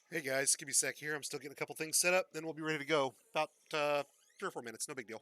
Hey guys, give me a sec here. I'm still getting a couple things set up, then we'll be ready to go. About 3 or 4 minutes, no big deal.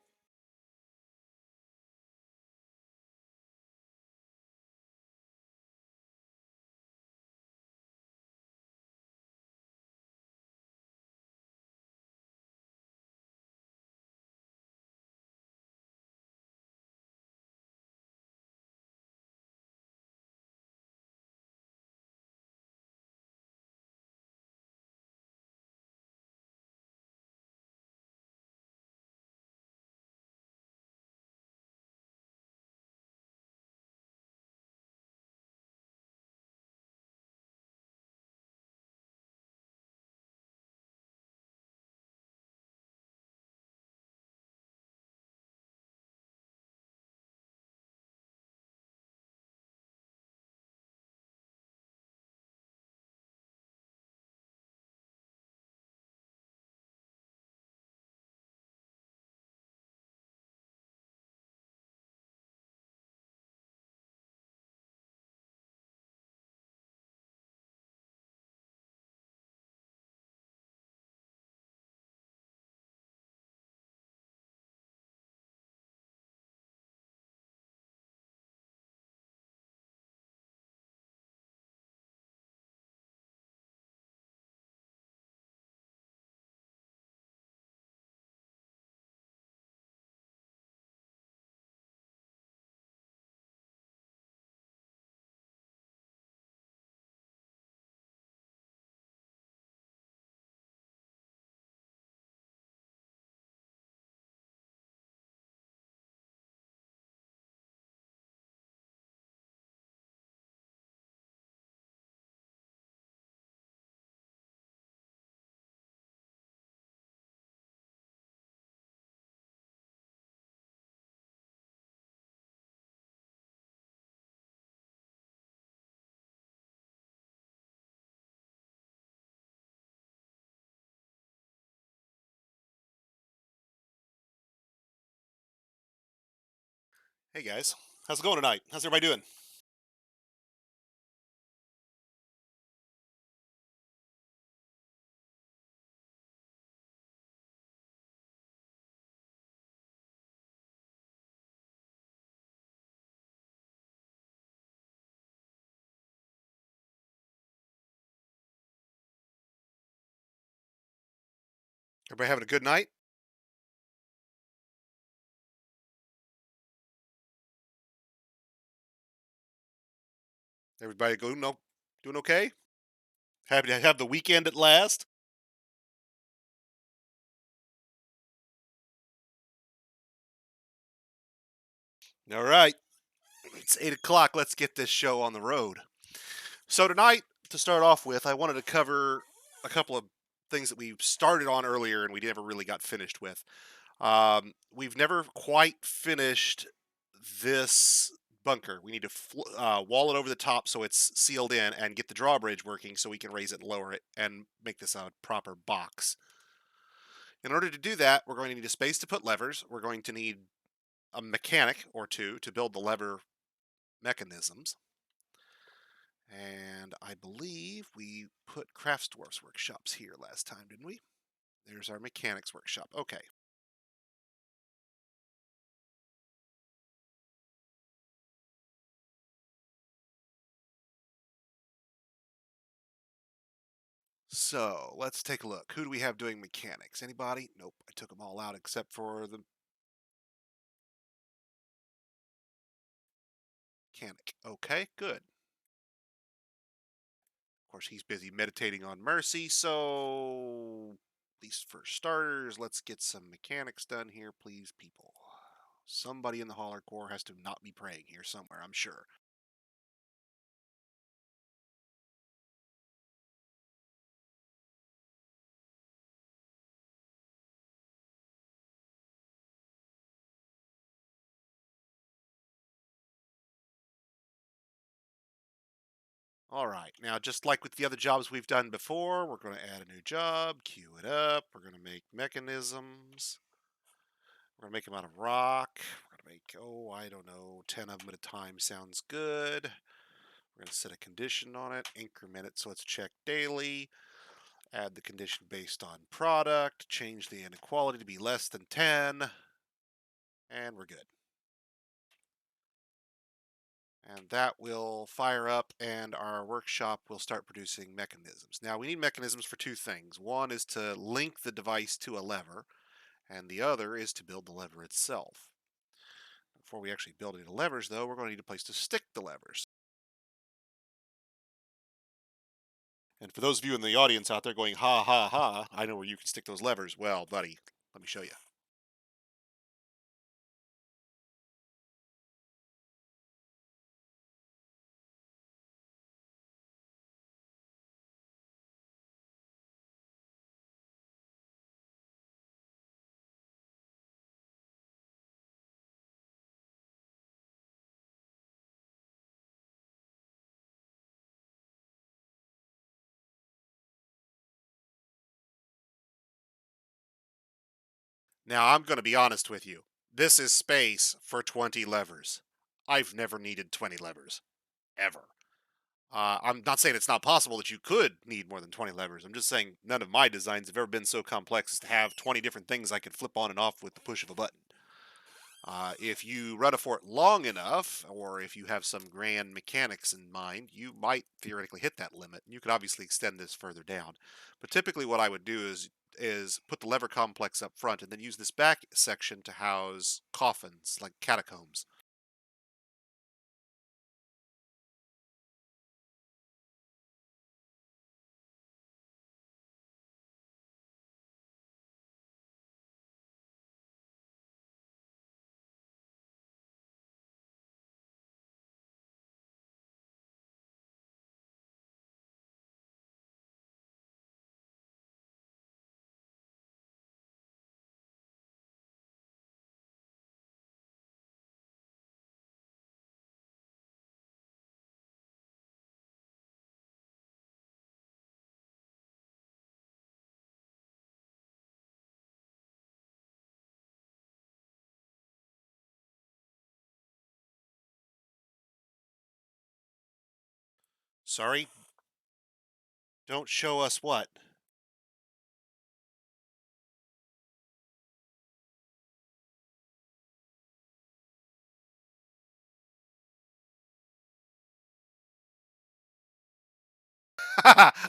Hey guys, how's it going tonight? How's everybody doing? Everybody having a good night? Everybody going no, doing okay? Happy to have the weekend at last. All right, it's 8 o'clock. Let's get this show on the road. So tonight, to start off with, I wanted to cover a couple of things that we started on earlier and we never really got finished with. We've never quite finished this bunker. We need to wall it over the top so it's sealed in and get the drawbridge working so we can raise it and lower it and make this a proper box. In order to do that, we're going to need a space to put levers. We're going to need a mechanic or two to build the lever mechanisms. And I believe we put Crafts Dwarf's workshops here last time, didn't we? There's our mechanics workshop. Okay. So let's take a look. Who do we have doing mechanics? Anybody? Nope. I took them all out except for the mechanic. Okay, good. Of course, he's busy meditating on mercy. So, at least for starters, let's get some mechanics done here, please, people. Somebody in the Hauler Corps has to not be praying here somewhere, I'm sure. All right, now just like with the other jobs we've done before, we're going to add a new job, queue it up. We're going to make mechanisms. We're going to make them out of rock. We're going to make, oh, I don't know, 10 of them at a time sounds good. We're going to set a condition on it, increment it so it's checked daily. Add the condition based on product, change the inequality to be less than 10, and we're good. And that will fire up, and our workshop will start producing mechanisms. Now, we need mechanisms for two things. One is to link the device to a lever, and the other is to build the lever itself. Before we actually build any levers, though, we're going to need a place to stick the levers. And for those of you in the audience out there going, ha, ha, ha, I know where you can stick those levers. Well, buddy, let me show you. Now, I'm going to be honest with you. This is space for 20 levers. I've never needed 20 levers, ever. I'm not saying it's not possible that you could need more than 20 levers. I'm just saying none of my designs have ever been so complex as to have 20 different things I could flip on and off with the push of a button. If you run a fort long enough, or if you have some grand mechanics in mind, you might theoretically hit that limit. You could obviously extend this further down. But typically what I would do is put the lever complex up front and then use this back section to house coffins, like catacombs. Sorry, don't show us what.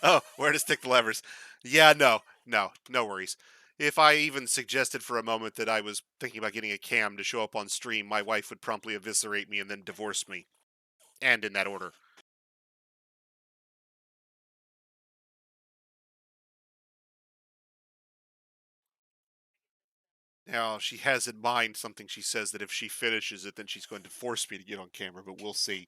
Oh, where to stick the levers. Yeah, no worries. If I even suggested for a moment that I was thinking about getting a cam to show up on stream, my wife would promptly eviscerate me and then divorce me. And in that order. Now, she has in mind something she says that if she finishes it, then she's going to force me to get on camera, but we'll see.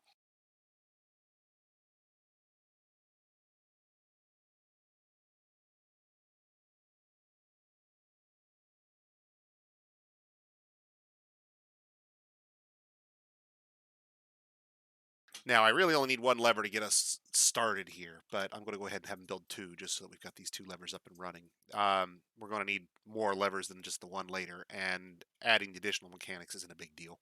Now, I really only need one lever to get us started here, but I'm going to go ahead and have them build two just so that we've got these two levers up and running. We're going to need more levers than just the one later, and adding the additional mechanics isn't a big deal.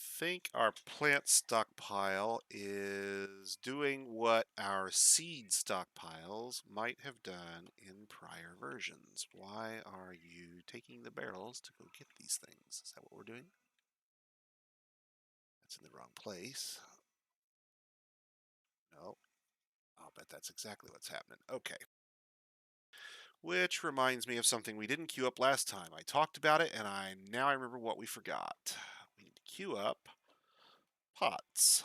Think our plant stockpile is doing what our seed stockpiles might have done in prior versions. Why are you taking the barrels to go get these things? Is that what we're doing? That's in the wrong place. No, I'll bet that's exactly what's happening. Okay. Which reminds me of something we didn't queue up last time. I talked about it, and now I remember what we forgot. We need to queue up pots.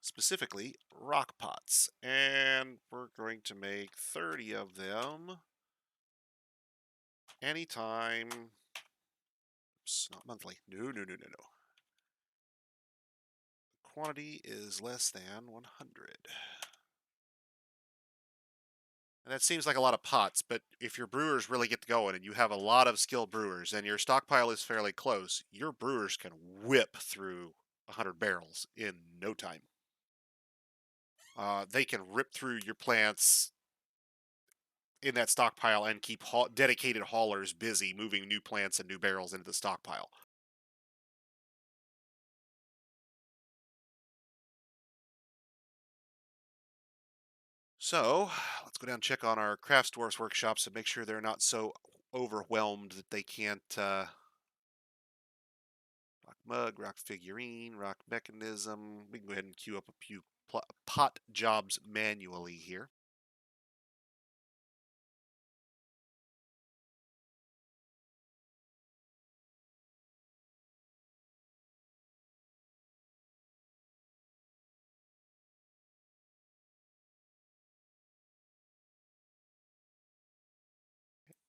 Specifically rock pots. And we're going to make 30 of them anytime. Oops, not monthly. No. Quantity is less than 100. And that seems like a lot of pots, but if your brewers really get going and you have a lot of skilled brewers and your stockpile is fairly close, your brewers can whip through 100 barrels in no time. They can rip through your plants in that stockpile and keep dedicated haulers busy moving new plants and new barrels into the stockpile. So let's go down and check on our crafts dwarfs workshops and make sure they're not so overwhelmed that they can't rock mug, rock figurine, rock mechanism. We can go ahead and queue up a few pot jobs manually here.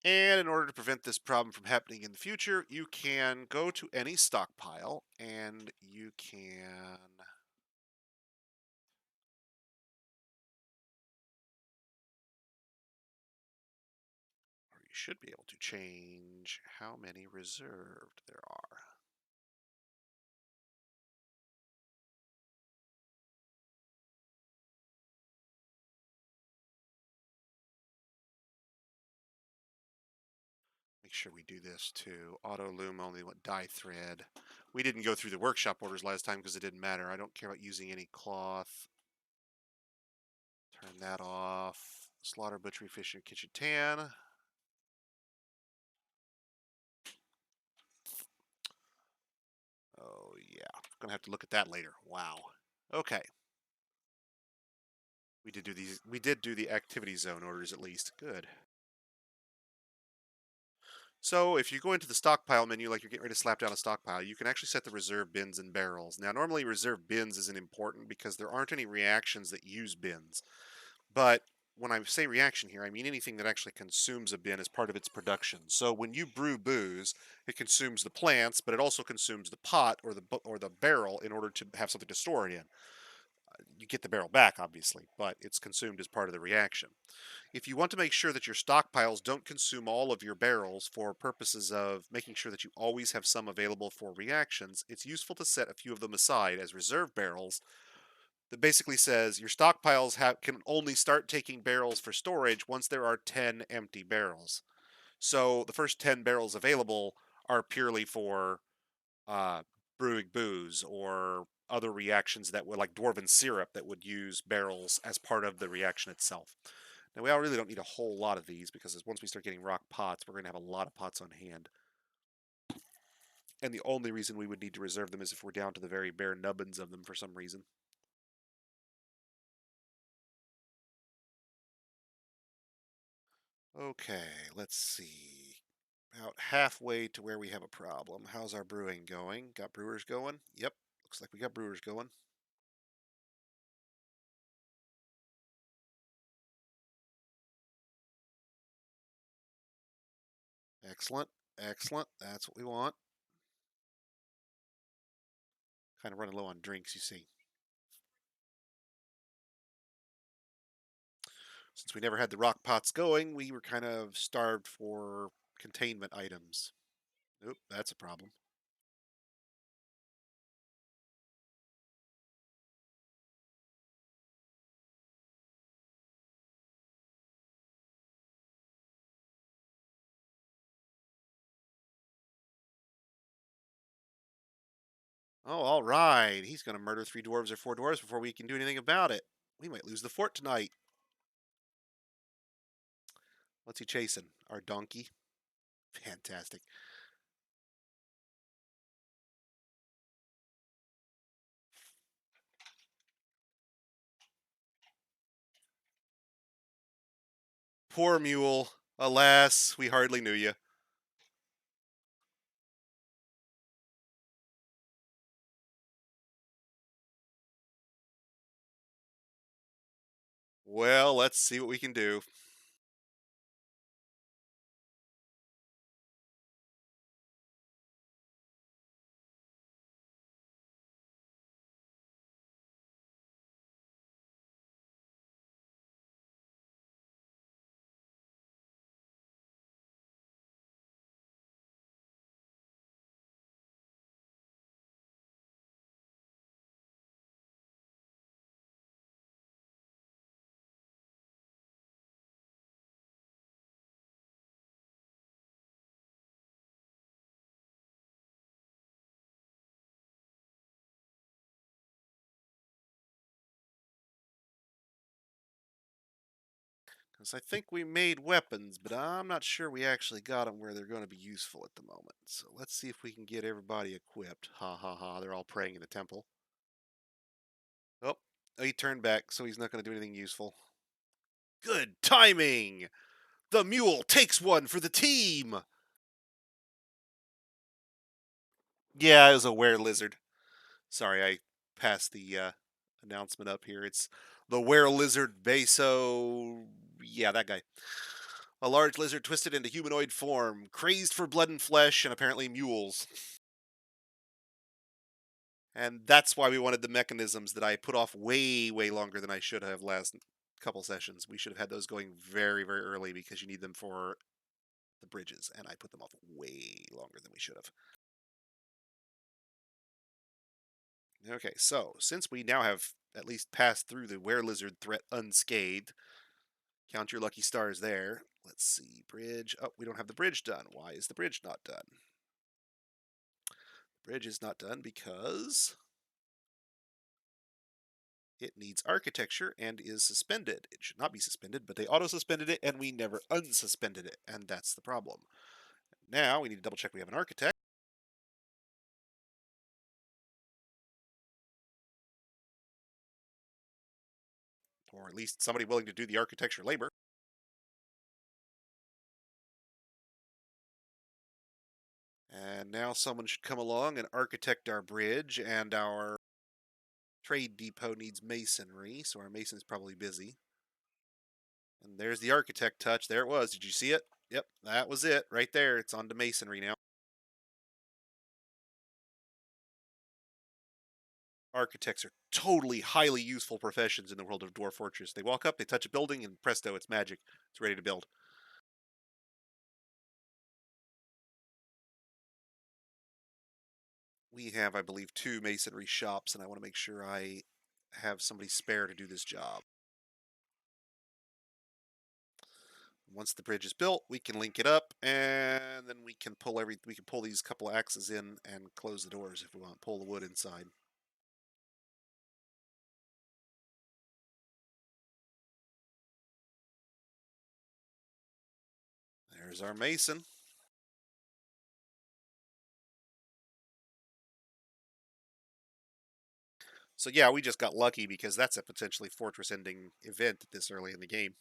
And in order to prevent this problem from happening in the future, you can go to any stockpile and you can, or you should be able to change how many reserved there are. Make sure we do this too. Auto loom only what dye thread. We didn't go through the workshop orders last time because it didn't matter. I don't care about using any cloth. Turn that off. Slaughter, butchery, fish, and kitchen tan. Oh yeah, gonna have to look at that later. Wow. Okay. We did do these. We did do the activity zone orders at least. Good. So if you go into the stockpile menu, like you're getting ready to slap down a stockpile, you can actually set the reserve bins and barrels. Now, normally reserve bins isn't important because there aren't any reactions that use bins. But when I say reaction here, I mean anything that actually consumes a bin as part of its production. So when you brew booze, it consumes the plants, but it also consumes the pot or the barrel in order to have something to store it in. You get the barrel back, obviously, but it's consumed as part of the reaction. If you want to make sure that your stockpiles don't consume all of your barrels for purposes of making sure that you always have some available for reactions, it's useful to set a few of them aside as reserve barrels that basically says your stockpiles can only start taking barrels for storage once there are 10 empty barrels. So the first 10 barrels available are purely for uh, brewing booze or other reactions that would, like dwarven syrup, that would use barrels as part of the reaction itself. Now, we all really don't need a whole lot of these because once we start getting rock pots, we're going to have a lot of pots on hand. And the only reason we would need to reserve them is if we're down to the very bare nubbins of them for some reason. Okay, let's see. About halfway to where we have a problem. How's our brewing going? Got brewers going? Yep, looks like we got brewers going. Excellent, excellent. That's what we want. Kind of running low on drinks, you see. Since we never had the rock pots going, we were kind of starved for containment items. Oop, that's a problem. Oh, all right. He's going to murder 3 dwarves or 4 dwarves before we can do anything about it. We might lose the fort tonight. What's he chasing? Our donkey? Fantastic. Poor mule. Alas, we hardly knew you. Well, let's see what we can do. Because I think we made weapons, but I'm not sure we actually got them where they're going to be useful at the moment. So let's see if we can get everybody equipped. Ha ha ha, they're all praying in the temple. Oh, he turned back, so he's not going to do anything useful. Good timing! The mule takes one for the team! Yeah, it was a were lizard. Sorry, I passed the announcement up here. It's the were lizard Beso. Yeah, that guy. A large lizard twisted into humanoid form, crazed for blood and flesh, and apparently mules. And that's why we wanted the mechanisms that I put off way, way longer than I should have last couple sessions. We should have had those going very, very early because you need them for the bridges, and I put them off way longer than we should have. Okay, so since we now have at least passed through the were-lizard threat unscathed, count your lucky stars there. Let's see, bridge. Oh, we don't have the bridge done. Why is the bridge not done? The bridge is not done because it needs architecture and is suspended. It should not be suspended, but they auto-suspended it, and we never unsuspended it, and that's the problem. Now we need to double check we have an architect. Or at least somebody willing to do the architecture labor. And now someone should come along and architect our bridge, and our trade depot needs masonry, so our mason's probably busy. And there's the architect touch. There it was. Did you see it? Yep, that was it right there. It's on to masonry now. Architects are totally highly useful professions in the world of Dwarf Fortress. They walk up, they touch a building, and presto, it's magic. It's ready to build. We have, I believe, 2 masonry shops, and I want to make sure I have somebody spare to do this job. Once the bridge is built, we can link it up, and then we can pull these couple axes in and close the doors if we want. Pull the wood inside. There's our mason. So yeah, we just got lucky because that's a potentially fortress-ending event this early in the game.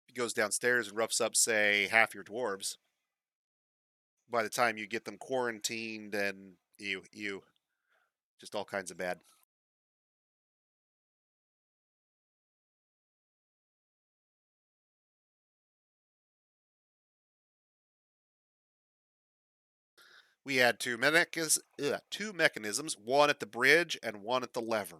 He goes downstairs and roughs up, say, half your dwarves. By the time you get them quarantined and just all kinds of bad. We had two mechanisms, one at the bridge and one at the lever.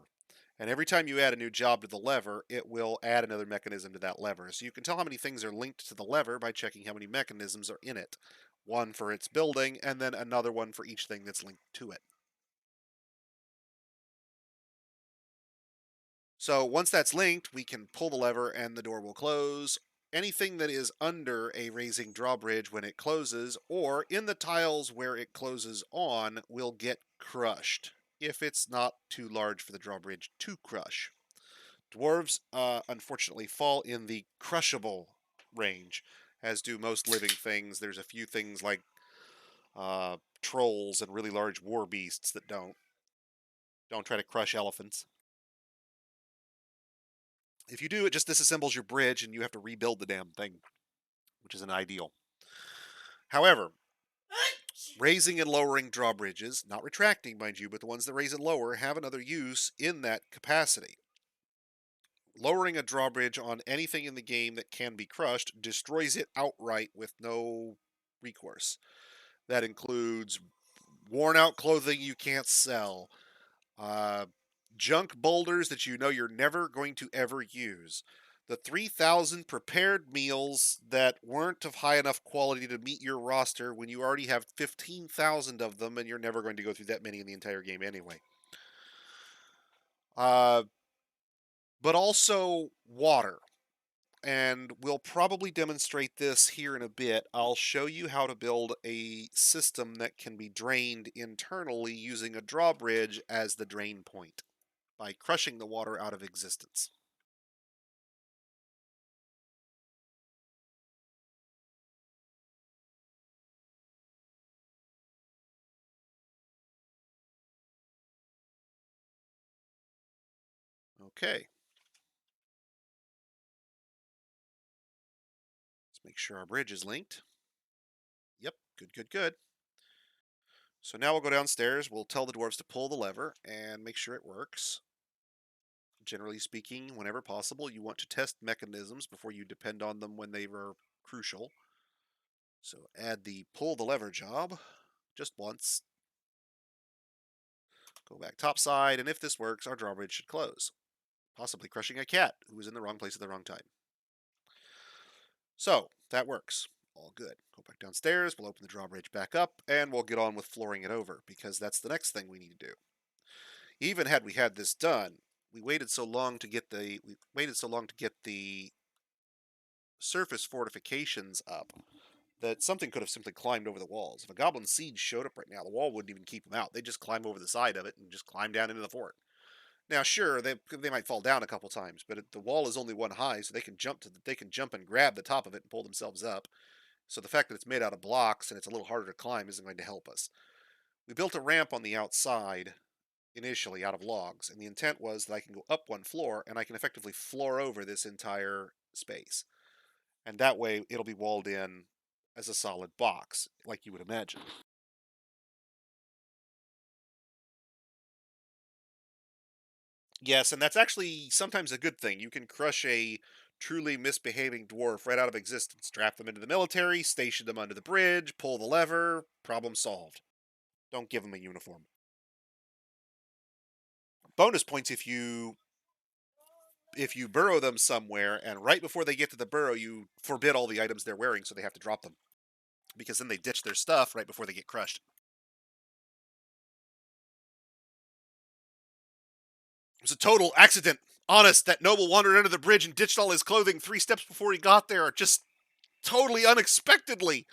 And every time you add a new job to the lever, it will add another mechanism to that lever. So you can tell how many things are linked to the lever by checking how many mechanisms are in it. One for its building, and then another one for each thing that's linked to it. So once that's linked, we can pull the lever and the door will close. Anything that is under a raising drawbridge when it closes, or in the tiles where it closes on, will get crushed, if it's not too large for the drawbridge to crush. Dwarves, unfortunately, fall in the crushable range, as do most living things. There's a few things like trolls and really large war beasts that don't. Don't try to crush elephants. If you do, it just disassembles your bridge and you have to rebuild the damn thing, which isn't ideal. However, raising and lowering drawbridges, not retracting, mind you, but the ones that raise and lower, have another use in that capacity. Lowering a drawbridge on anything in the game that can be crushed destroys it outright with no recourse. That includes worn out clothing you can't sell, uh, junk boulders that you know you're never going to ever use, the 3,000 prepared meals that weren't of high enough quality to meet your roster when you already have 15,000 of them and you're never going to go through that many in the entire game anyway. Uh, but also water. And we'll probably demonstrate this here in a bit. I'll show you how to build a system that can be drained internally using a drawbridge as the drain point. by crushing the water out of existence. Okay, let's make sure our bridge is linked. Yep, good, good, good. So now we'll go downstairs. We'll tell the dwarves to pull the lever and make sure it works. Generally speaking, whenever possible, you want to test mechanisms before you depend on them when they are crucial. So add the pull the lever job just once. Go back topside, and if this works, our drawbridge should close, possibly crushing a cat who was in the wrong place at the wrong time. So that works. All good. Go back downstairs, we'll open the drawbridge back up, and we'll get on with flooring it over, because that's the next thing we need to do. Even had we had this done, we waited so long to get the surface fortifications up that something could have simply climbed over the walls. If a goblin siege showed up right now, the wall wouldn't even keep them out. They'd just climb over the side of it and just climb down into the fort. Now, sure, they might fall down a couple times, but the wall is only one high, so they can jump and grab the top of it and pull themselves up. So the fact that it's made out of blocks and it's a little harder to climb isn't going to help us. We built a ramp on the outside initially out of logs, and the intent was that I can go up one floor and I can effectively floor over this entire space. And that way it'll be walled in as a solid box, like you would imagine. Yes, and that's actually sometimes a good thing. You can crush a truly misbehaving dwarf right out of existence, draft them into the military, station them under the bridge, pull the lever, problem solved. Don't give them a uniform. Bonus points if you burrow them somewhere and right before they get to the burrow you forbid all the items they're wearing so they have to drop them, because then they ditch their stuff right before they get crushed. It was a total accident. Honest, that noble wandered under the bridge and ditched all his clothing 3 steps before he got there, just totally unexpectedly.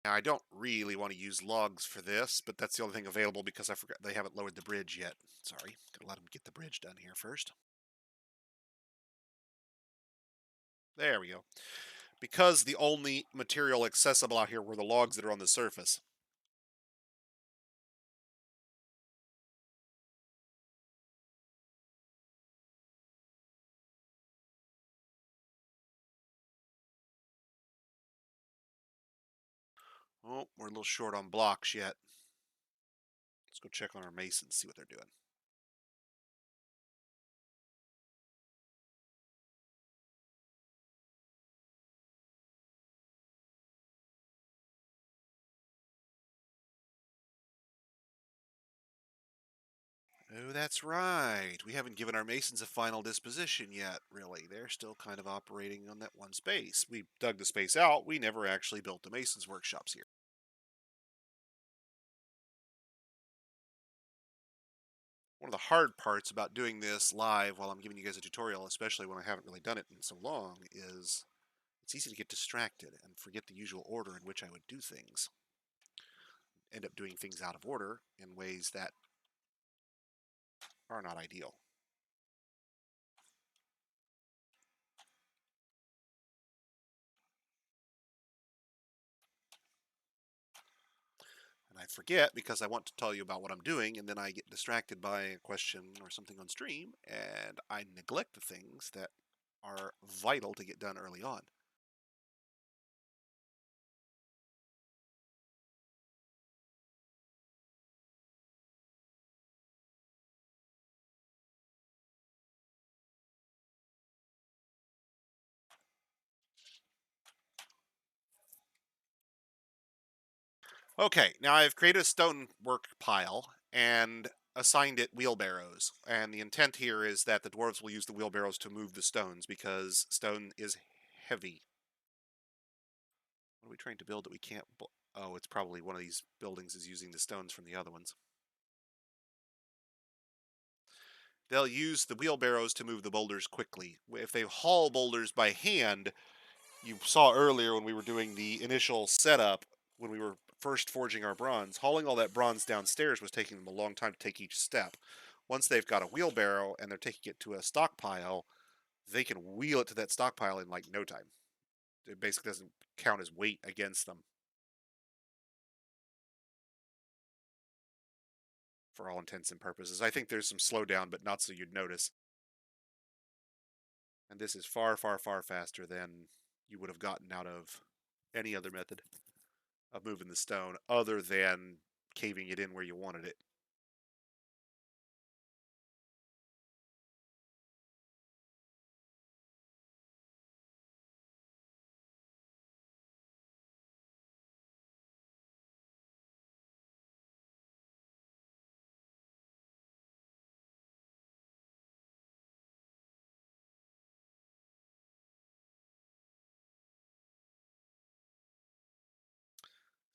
Now, I don't really want to use logs for this, but that's the only thing available because I forgot they haven't lowered the bridge yet. Sorry, gotta let them get the bridge done here first. There we go. Because the only material accessible out here were the logs that are on the surface. Oh, we're a little short on blocks yet. Let's go check on our masons, see what they're doing. Oh, that's right. We haven't given our masons a final disposition yet, really. They're still kind of operating on that one space. We dug the space out. We never actually built the masons' workshops here. One of the hard parts about doing this live while I'm giving you guys a tutorial, especially when I haven't really done it in so long, is it's easy to get distracted and forget the usual order in which I would do things. End up doing things out of order in ways that are not ideal. And I forget because I want to tell you about what I'm doing, and then I get distracted by a question or something on stream, and I neglect the things that are vital to get done early on. Okay, now I've created a stonework pile and assigned it wheelbarrows. And the intent here is that the dwarves will use the wheelbarrows to move the stones because stone is heavy. What are we trying to build that we can't? Oh, it's probably one of these buildings is using the stones from the other ones. They'll use the wheelbarrows to move the boulders quickly. If they haul boulders by hand, you saw earlier when we were doing the initial setup, when we were first forging our bronze, hauling all that bronze downstairs was taking them a long time to take each step. Once they've got a wheelbarrow and they're taking it to a stockpile, they can wheel it to that stockpile in like no time. It basically doesn't count as weight against them for all intents and purposes. I think there's some slowdown, but not so you'd notice. And this is far, far, far faster than you would have gotten out of any other method of moving the stone other than caving it in where you wanted it.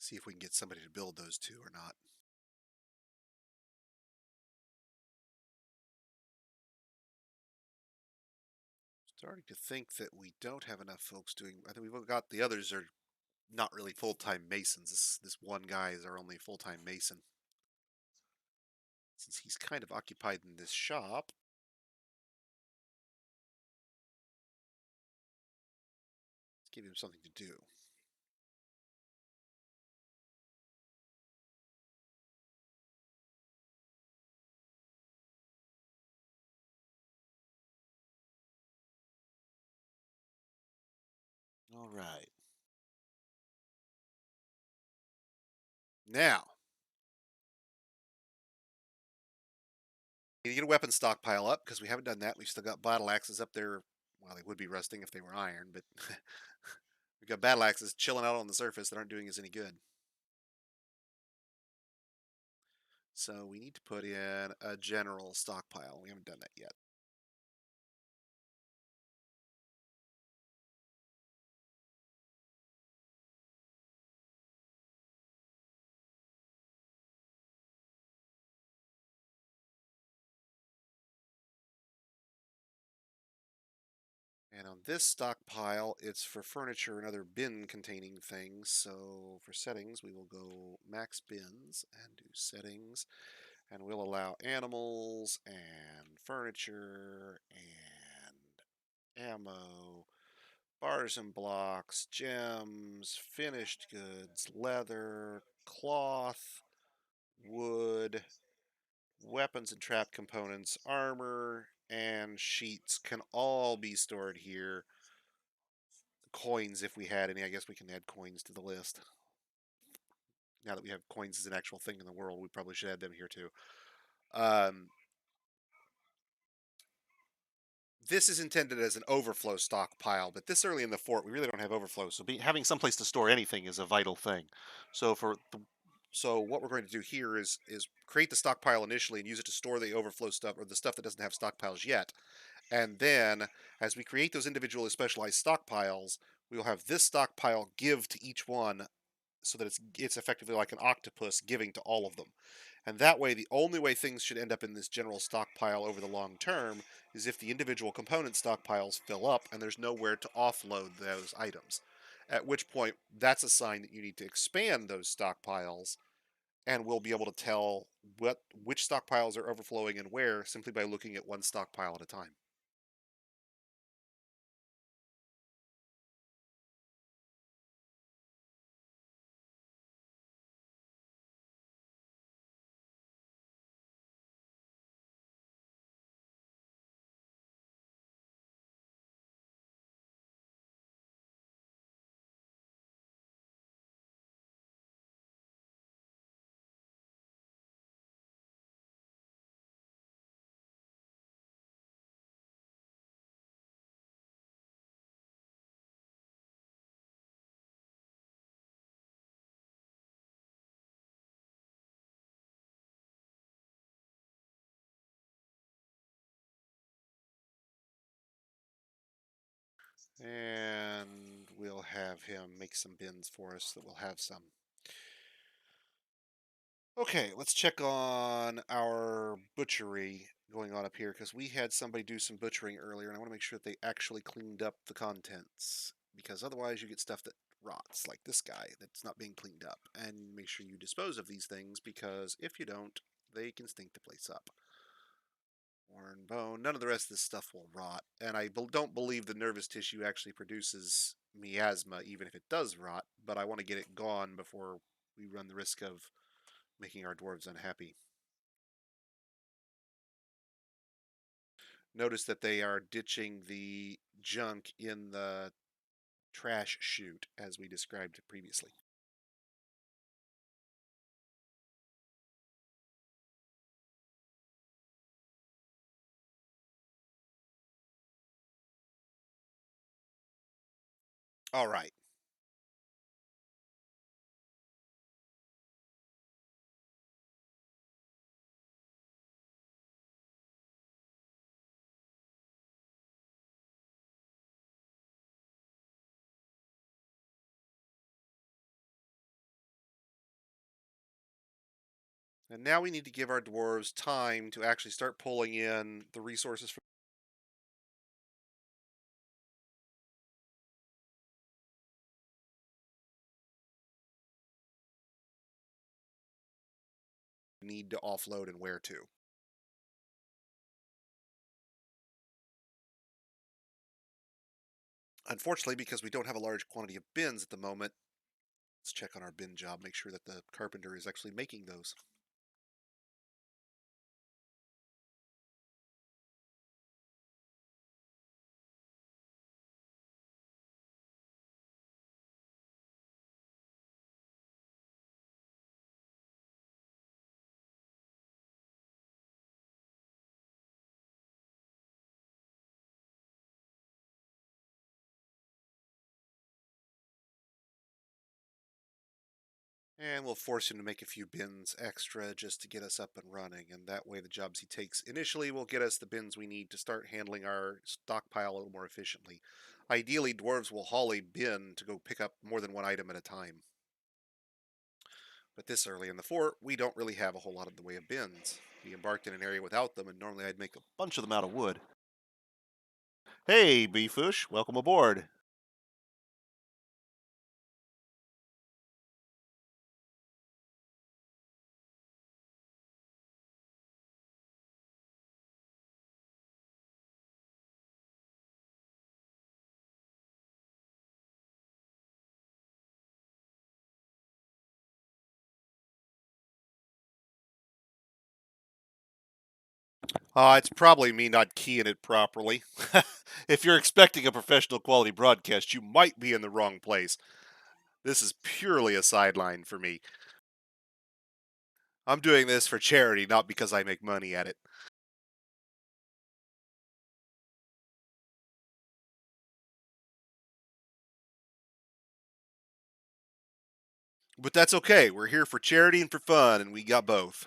See if we can get somebody to build those two or not. Starting to think that we don't have enough folks doing. I think we've got the others are not really full time masons. This one guy is our only full time mason. Since he's kind of occupied in this shop, let's give him something to do. All right. Now, we need to get a weapon stockpile up because we haven't done that. We've still got battle axes up there. Well, they would be rusting if they were iron, but we've got battle axes chilling out on the surface that aren't doing us any good. So we need to put in a general stockpile. We haven't done that yet. And on this stockpile, it's for furniture and other bin containing things. So for settings, we will go max bins and do settings. And we'll allow animals and furniture and ammo, bars and blocks, gems, finished goods, leather, cloth, wood, weapons and trap components, armor, and sheets can all be stored here. Coins, if we had any, I guess we can add coins to the list. Now that we have coins as an actual thing in the world, we probably should add them here too. Um, this is intended as an overflow stockpile, but this early in the fort, we really don't have overflow. So having some place to store anything is a vital thing. So so what we're going to do here is create the stockpile initially and use it to store the overflow stuff or the stuff that doesn't have stockpiles yet. And then, as we create those individually specialized stockpiles, we will have this stockpile give to each one so that it's effectively like an octopus giving to all of them. And that way, the only way things should end up in this general stockpile over the long term is if the individual component stockpiles fill up and there's nowhere to offload those items. At which point, that's a sign that you need to expand those stockpiles, and we'll be able to tell which stockpiles are overflowing and where simply by looking at one stockpile at a time. And we'll have him make some bins for us that will have some. Okay, let's check on our butchery. going on up here because we had somebody do some butchering earlier, and I want to make sure that they actually cleaned up the contents because otherwise you get stuff that rots, like this guy that's not being cleaned up. And make sure you dispose of these things because if you don't, they can stink the place up. Worn bone. None of the rest of this stuff will rot, and I don't believe the nervous tissue actually produces miasma, even if it does rot. But I want to get it gone before we run the risk of making our dwarves unhappy. Notice that they are ditching the junk in the trash chute, as we described previously. All right. And now we need to give our dwarves time to actually start pulling in the resources need to offload and where to. Unfortunately, because we don't have a large quantity of bins at the moment, let's check on our bin job, make sure that the carpenter is actually making those. And we'll force him to make a few bins extra just to get us up and running. And that way, the jobs he takes initially will get us the bins we need to start handling our stockpile a little more efficiently. Ideally, dwarves will haul a bin to go pick up more than one item at a time. But this early in the fort, we don't really have a whole lot of the way of bins. We embarked in an area without them, and normally I'd make a bunch of them out of wood. Hey, Beefush, welcome aboard. It's probably me not keying it properly. If you're expecting a professional quality broadcast, you might be in the wrong place. This is purely a sideline for me. I'm doing this for charity, not because I make money at it. But that's okay. We're here for charity and for fun, and we got both.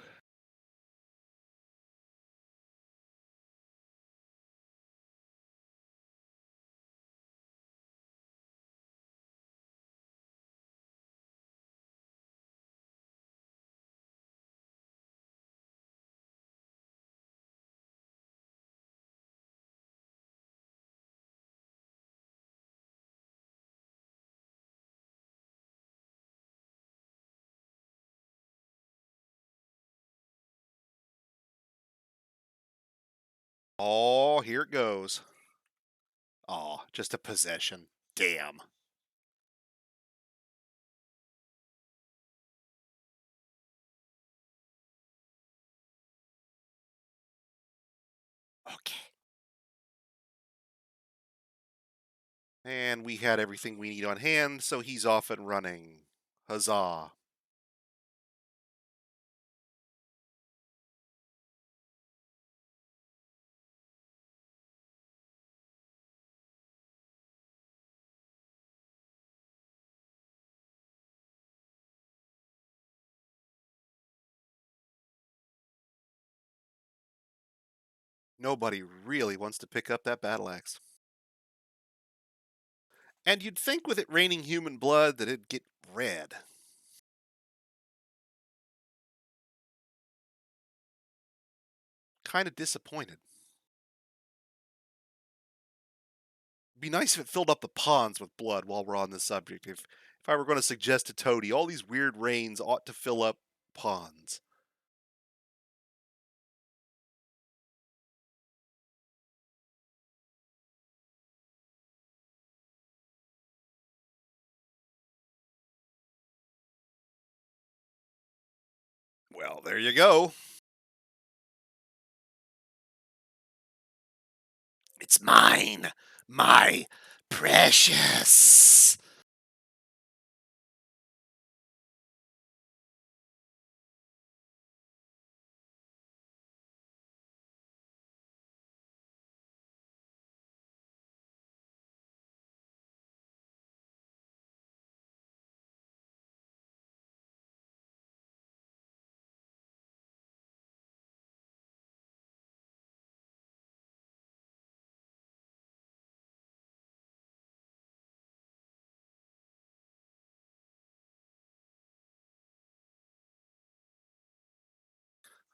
Oh, here it goes. Oh, just a possession. Damn. Okay. And we had everything we need on hand, so he's off and running. Huzzah. Nobody really wants to pick up that battle axe. And you'd think with it raining human blood that it'd get red. kind of disappointed. Be nice if it filled up the ponds with blood while we're on this subject. If I were going to suggest to Toady, all these weird rains ought to fill up ponds. Well, there you go. It's mine, my precious.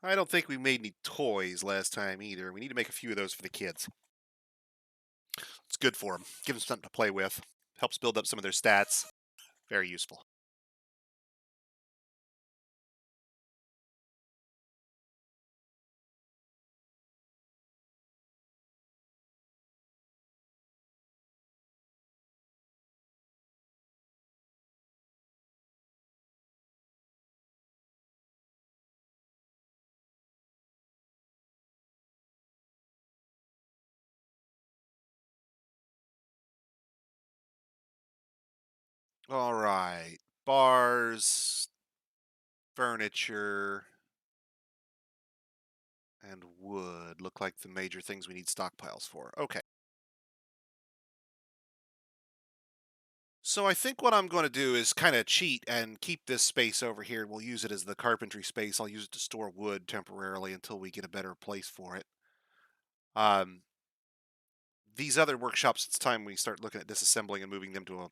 I don't think we made any toys last time either. We need to make a few of those for the kids. It's good for them. Give them something to play with. Helps build up some of their stats. Very useful. All right. Bars, furniture, and wood look like the major things we need stockpiles for. Okay. So I think what I'm going to do is kind of cheat and keep this space over here. We'll use it as the carpentry space. I'll use it to store wood temporarily until we get a better place for it. Um, these other workshops, it's time we start looking at disassembling and moving them to a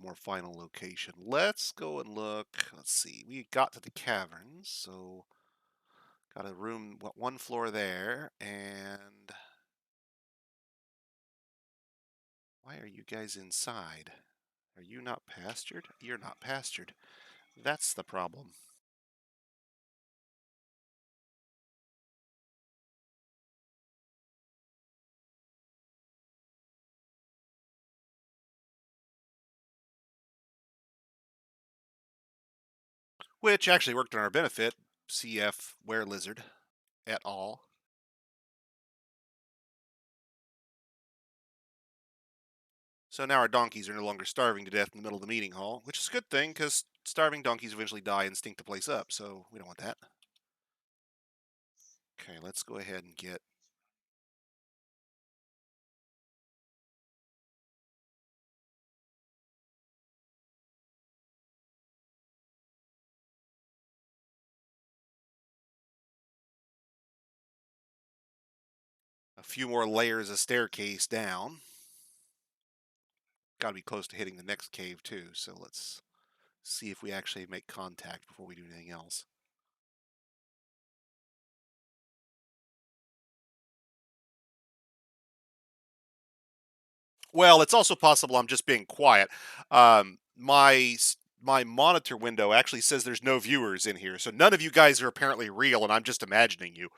more final location. Let's go and look. Let's see. We got to the caverns, so got a room, one floor there, and why are you guys inside? Are you not pastured? You're not pastured. That's the problem. Which actually worked in our benefit. CF Were Lizard et al. So now our donkeys are no longer starving to death in the middle of the meeting hall, which is a good thing because starving donkeys eventually die and stink the place up, so we don't want that. Okay, let's go ahead and get a few more layers of staircase down. Got to be close to hitting the next cave too, so let's see if we actually make contact before we do anything else. Well, it's also possible I'm just being quiet. My monitor window actually says there's no viewers in here, so none of you guys are apparently real, and I'm just imagining you.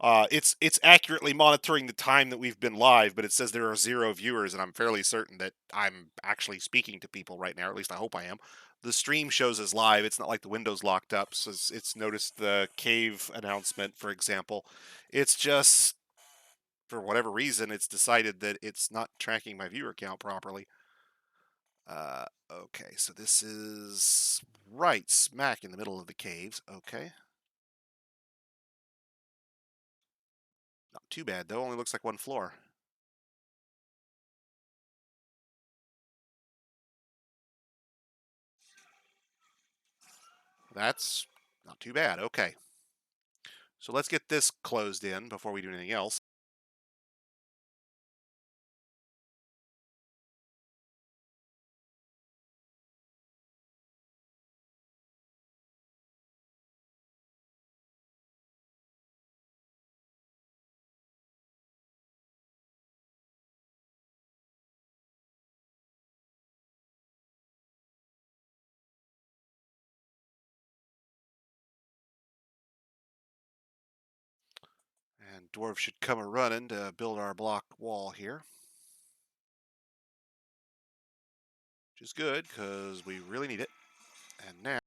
It's accurately monitoring the time that we've been live, but it says there are 0 viewers, and I'm fairly certain that I'm actually speaking to people right now. Or at least I hope I am. The stream shows as live. It's not like the window's locked up, so it's noticed the cave announcement, for example. It's just for whatever reason, it's decided that it's not tracking my viewer count properly. Okay, so this is right smack in the middle of the caves. Okay. Not too bad, though. Only looks like one floor. That's not too bad. Okay. So let's get this closed in before we do anything else. And Dwarf should come a running to build our block wall here. Which is good, because we really need it. And now,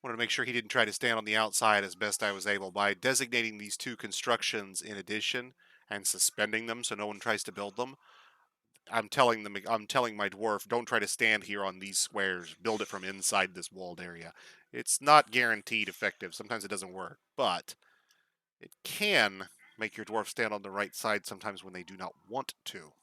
wanted to make sure he didn't try to stand on the outside as best I was able by designating these two constructions in addition and suspending them so no one tries to build them. I'm telling my dwarf, don't try to stand here on these squares. Build it from inside this walled area. It's not guaranteed effective. Sometimes it doesn't work, but it can make your dwarf stand on the right side sometimes when they do not want to.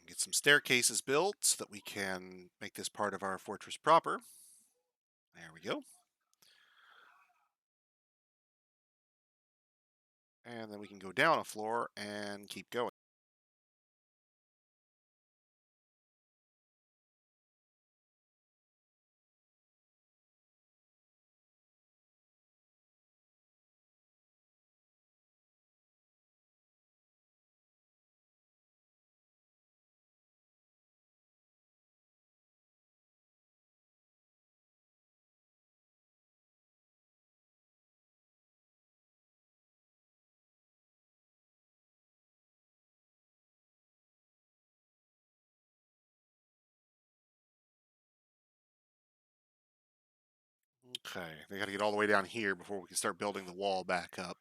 Get some staircases built so that we can make this part of our fortress proper. There we go. And then we can go down a floor and keep going. Okay, they got to get all the way down here before we can start building the wall back up.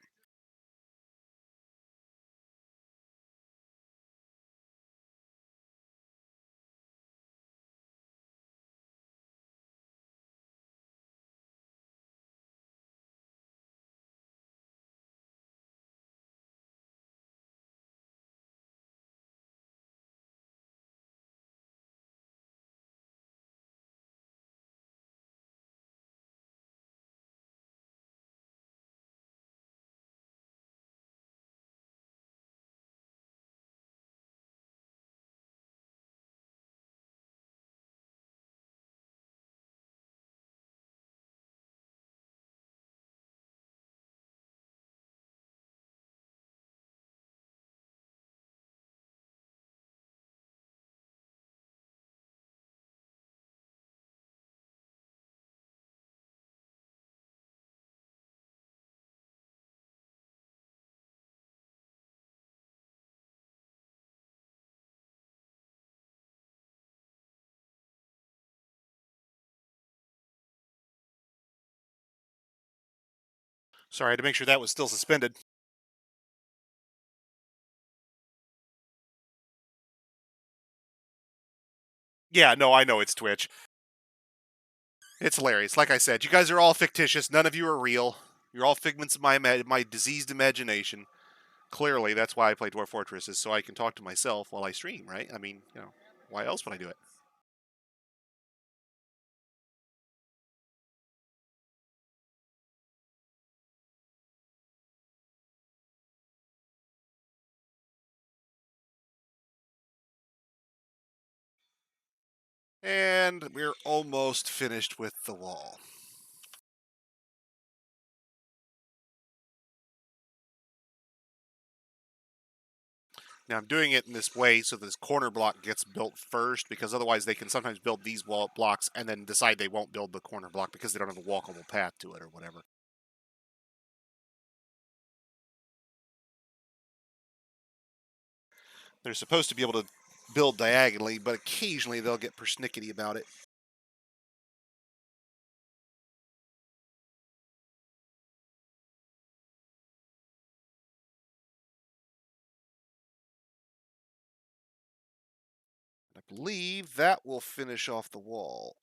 Sorry, I had to make sure that was still suspended. Yeah, no, I know it's Twitch. It's hilarious. Like I said, you guys are all fictitious. None of you are real. You're all figments of my diseased imagination. Clearly, that's why I play Dwarf Fortress, is so I can talk to myself while I stream, right? I mean, why else would I do it? And we're almost finished with the wall. Now I'm doing it in this way so this corner block gets built first, because otherwise they can sometimes build these wall blocks and then decide they won't build the corner block because they don't have a walkable path to it or whatever. They're supposed to be able to build diagonally, but occasionally they'll get persnickety about it. I believe that will finish off the wall.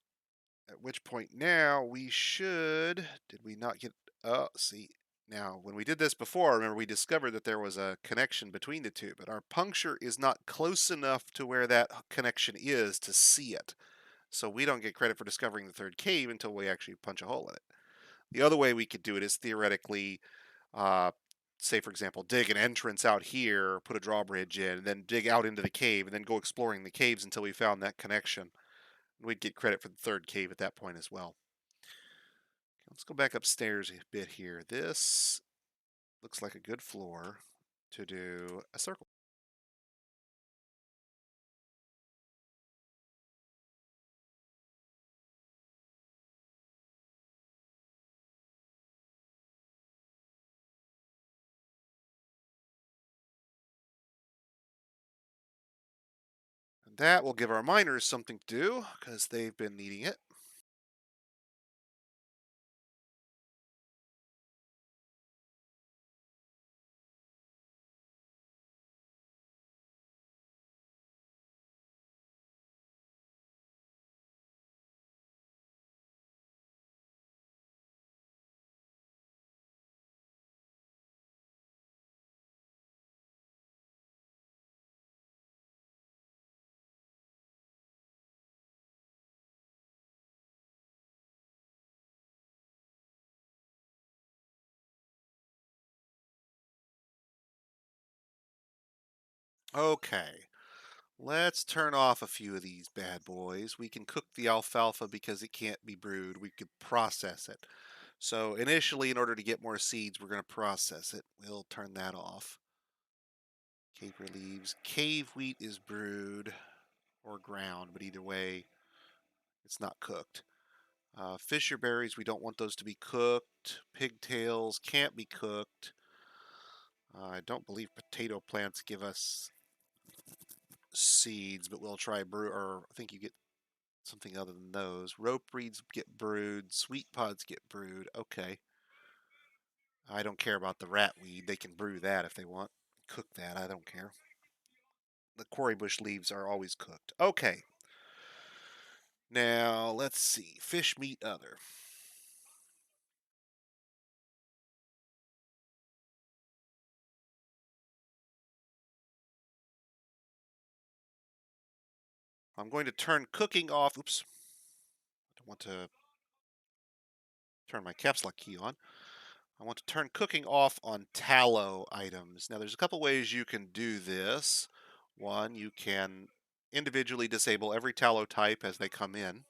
At which point now we should. Did we not get? Oh, see. Now, when we did this before, remember we discovered that there was a connection between the two, but our puncture is not close enough to where that connection is to see it. So we don't get credit for discovering the third cave until we actually punch a hole in it. The other way we could do it is theoretically, uh, say for example, dig an entrance out here, put a drawbridge in, and then dig out into the cave, and then go exploring the caves until we found that connection. We'd get credit for the third cave at that point as well. Let's go back upstairs a bit here. This looks like a good floor to do a circle. And that will give our miners something to do because they've been needing it. Okay, let's turn off a few of these bad boys. We can cook the alfalfa because it can't be brewed. We could process it. So initially, in order to get more seeds, we're going to process it. We'll turn that off. Caper leaves. Cave wheat is brewed or ground, but either way, it's not cooked. Fisher berries, we don't want those to be cooked. Pigtails can't be cooked. I don't believe potato plants give us seeds, but we'll try brew. Or I think you get something other than those. Rope reeds get brewed. Sweet pods get brewed. Okay. I don't care about the rat weed. They can brew that if they want. Cook that. I don't care. The quarry bush leaves are always cooked. Okay. Now let's see. Fish, meat, other. I'm going to turn cooking off. Oops. I don't want to turn my caps lock key on. I want to turn cooking off on tallow items. Now, there's a couple ways you can do this. One, you can individually disable every tallow type as they come in.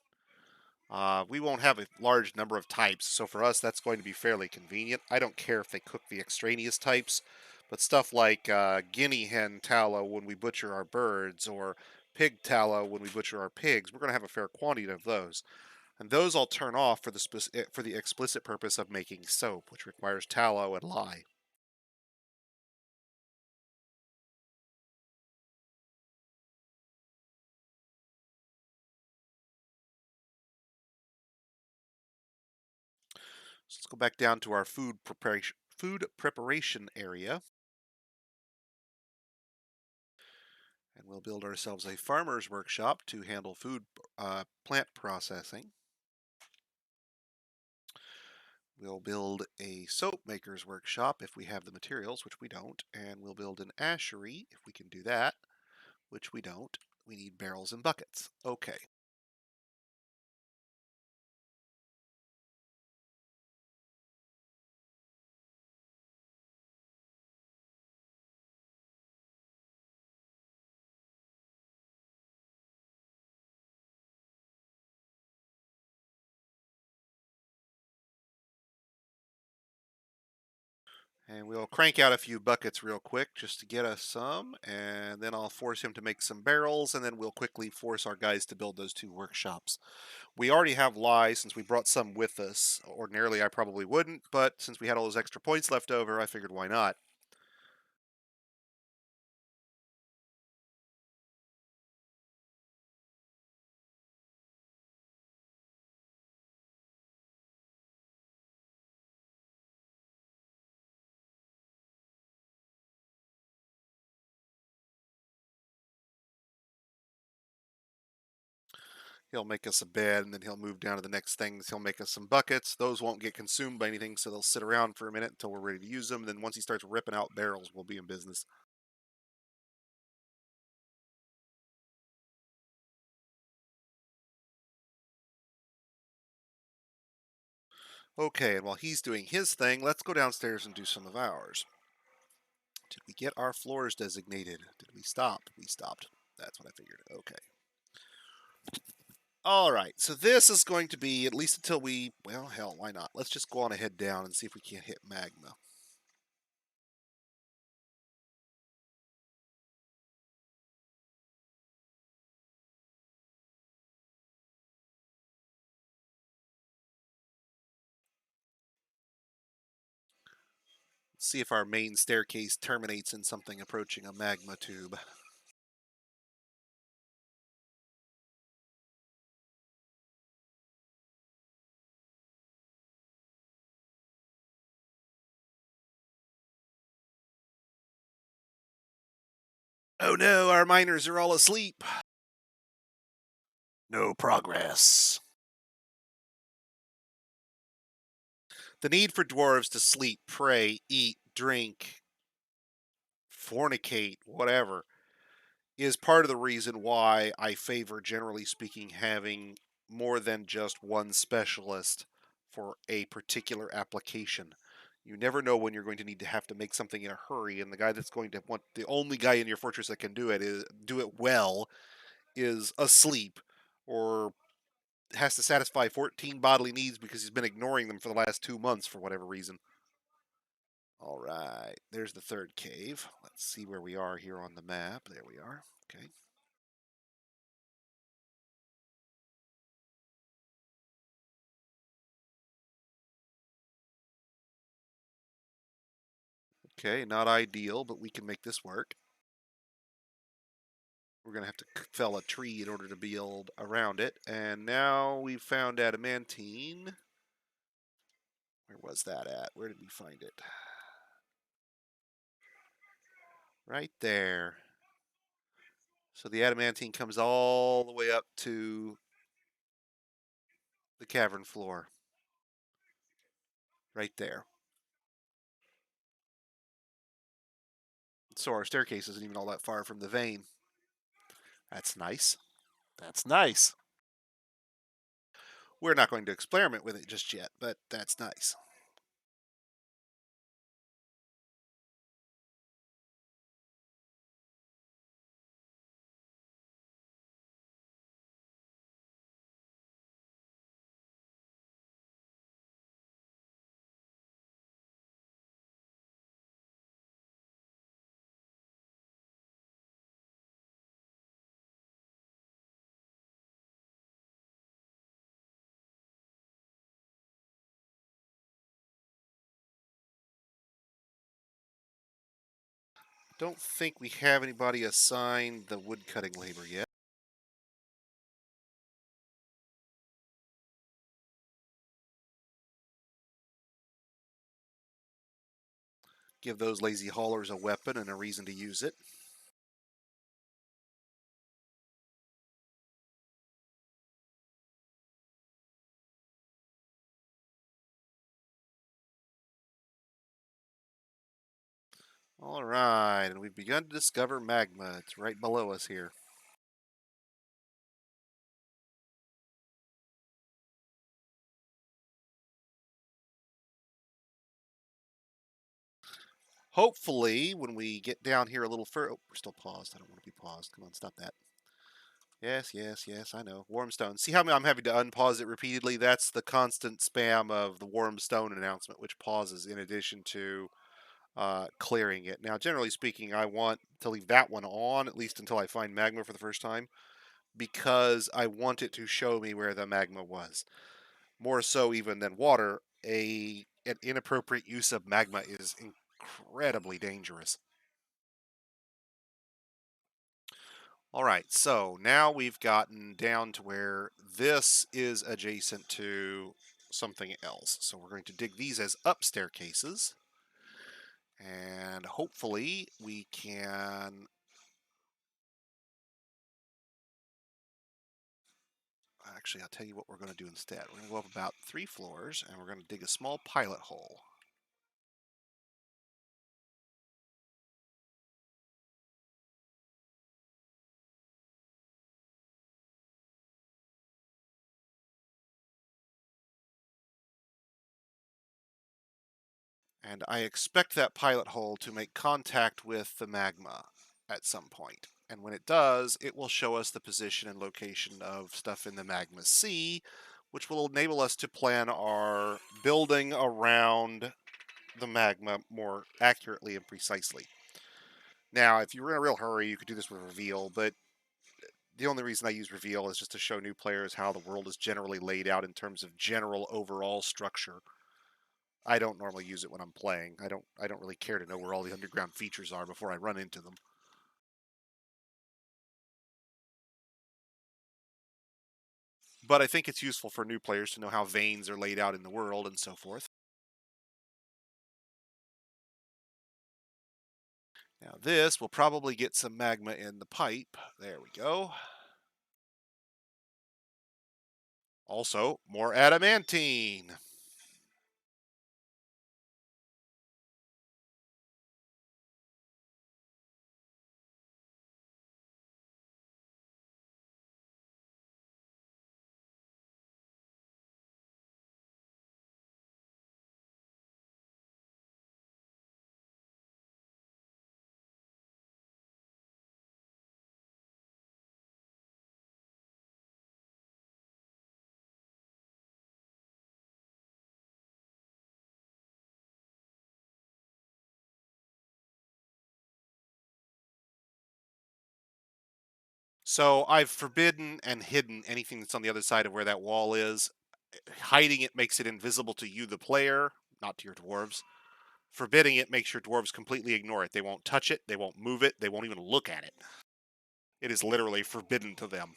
We won't have a large number of types, so for us, that's going to be fairly convenient. I don't care if they cook the extraneous types, but stuff like guinea hen tallow when we butcher our birds, or pig tallow when we butcher our pigs, we're going to have a fair quantity of those. And those I'll turn off for the explicit purpose of making soap, which requires tallow and lye. So let's go back down to our food preparation area, and we'll build ourselves a farmer's workshop to handle food plant processing. We'll build a soap maker's workshop if we have the materials, which we don't, and we'll build an ashery if we can do that, which we don't. We need barrels and buckets. Okay. And we'll crank out a few buckets real quick just to get us some, and then I'll force him to make some barrels, and then we'll quickly force our guys to build those two workshops. We already have lye since we brought some with us. Ordinarily, I probably wouldn't, but since we had all those extra points left over, I figured why not. He'll make us a bed, and then he'll move down to the next things. He'll make us some buckets. Those won't get consumed by anything, so they'll sit around for a minute until we're ready to use them. And then once he starts ripping out barrels, we'll be in business. Okay, and while he's doing his thing, let's go downstairs and do some of ours. Did we get our floors designated? Did we stop? We stopped. That's what I figured. Okay. All right, so this is going to be, at least until we, well, hell, why not? Let's just go on ahead down and see if we can't hit magma. See if our main staircase terminates in something approaching a magma tube. Oh no, our miners are all asleep. No progress. The need for dwarves to sleep, pray, eat, drink, fornicate, whatever, is part of the reason why I favor, generally speaking, having more than just one specialist for a particular application. You never know when you're going to need to have to make something in a hurry, and the guy that's going to want, the only guy in your fortress that can do it is do it well, is asleep, or has to satisfy 14 bodily needs because he's been ignoring them for the last 2 months for whatever reason. All right, there's the third cave. Let's see where we are here on the map. There we are. Okay. Okay, not ideal, but we can make this work. We're going to have to fell a tree in order to build around it. And now we've found adamantine. Where was that at? Where did we find it? Right there. So the adamantine comes all the way up to the cavern floor. Right there. So our staircase isn't even all that far from the vein. That's nice. That's nice. We're not going to experiment with it just yet, but that's nice. Don't think we have anybody assigned the woodcutting labor yet. Give those lazy haulers a weapon and a reason to use it. All right, and we've begun to discover magma. It's right below us here. Hopefully, when we get down here a little further, oh, we're still paused. I don't want to be paused. Come on, stop that. Yes, yes, yes, I know. Warm stone. See how I'm having to unpause it repeatedly? That's the constant spam of the warm stone announcement, which pauses in addition to clearing it. Now, generally speaking, I want to leave that one on, at least until I find magma for the first time, because I want it to show me where the magma was. More so even than water, an inappropriate use of magma is incredibly dangerous. All right, so now we've gotten down to where this is adjacent to something else. So we're going to dig these as up staircases. And hopefully we can Actually, I'll tell you what we're going to do instead. We're going to go up about 3 floors, and we're going to dig a small pilot hole. And I expect that pilot hole to make contact with the magma at some point. And when it does, it will show us the position and location of stuff in the magma sea, which will enable us to plan our building around the magma more accurately and precisely. Now, if you were in a real hurry, you could do this with reveal, but the only reason I use reveal is just to show new players how the world is generally laid out in terms of general overall structure. I don't normally use it when I'm playing. I don't really care to know where all the underground features are before I run into them. But I think it's useful for new players to know how veins are laid out in the world and so forth. Now this will probably get some magma in the pipe. There we go. Also, more adamantine. So I've forbidden and hidden anything that's on the other side of where that wall is. Hiding it makes it invisible to you, the player, not to your dwarves. Forbidding it makes your dwarves completely ignore it. They won't touch it, they won't move it, they won't even look at it. It is literally forbidden to them.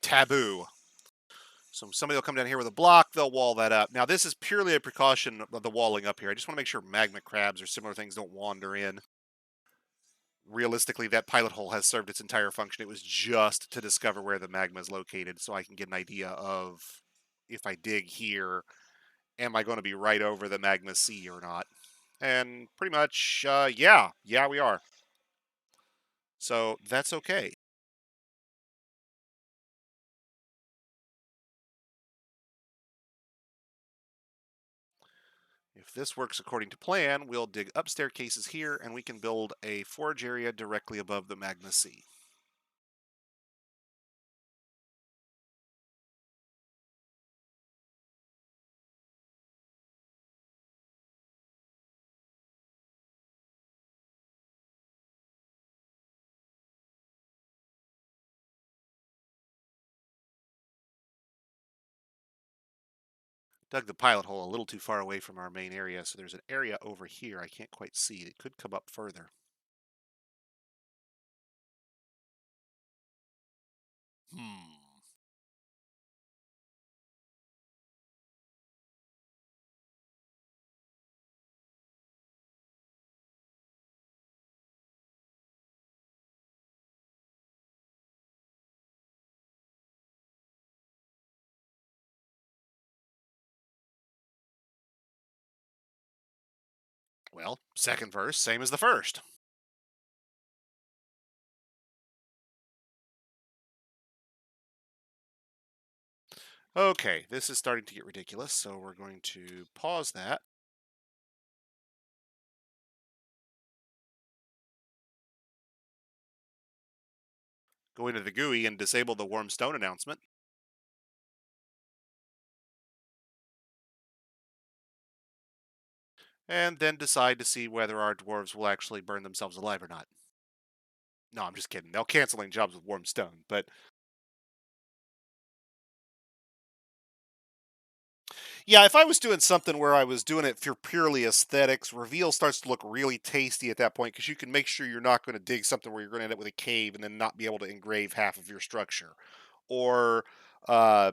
Taboo. So somebody will come down here with a block, they'll wall that up. Now, this is purely a precaution of the walling up here. I just want to make sure magma crabs or similar things don't wander in. Realistically, that pilot hole has served its entire function. It was just to discover where the magma is located so I can get an idea of if I dig here, am I going to be right over the magma sea or not? And pretty much, yeah, we are. So that's okay. If this works according to plan, we'll dig up staircases here and we can build a forge area directly above the magma sea. Dug the pilot hole a little too far away from our main area, so there's an area over here I can't quite see. It could come up further. Hmm. Well, second verse, same as the first. Okay, this is starting to get ridiculous, so we're going to pause that. Go into the GUI and disable the warm stone announcement. And then decide to see whether our dwarves will actually burn themselves alive or not. No, I'm just kidding. They'll canceling jobs with warm stone, but yeah, if I was doing something where I was doing it for purely aesthetics, reveal starts to look really tasty at that point because you can make sure you're not going to dig something where you're going to end up with a cave and then not be able to engrave half of your structure. Or uh,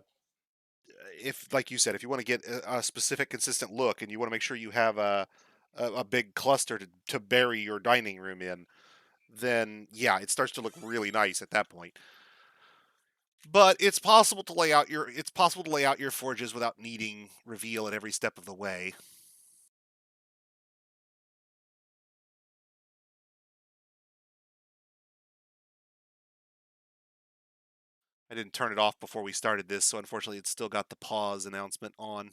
if, like you said, if you want to get a specific, consistent look and you want to make sure you have a big cluster to bury your dining room in, then yeah, it starts to look really nice at that point. but it's possible to lay out your forges without needing reveal at every step of the way. I didn't turn it off before we started this, so unfortunately it's still got the pause announcement on.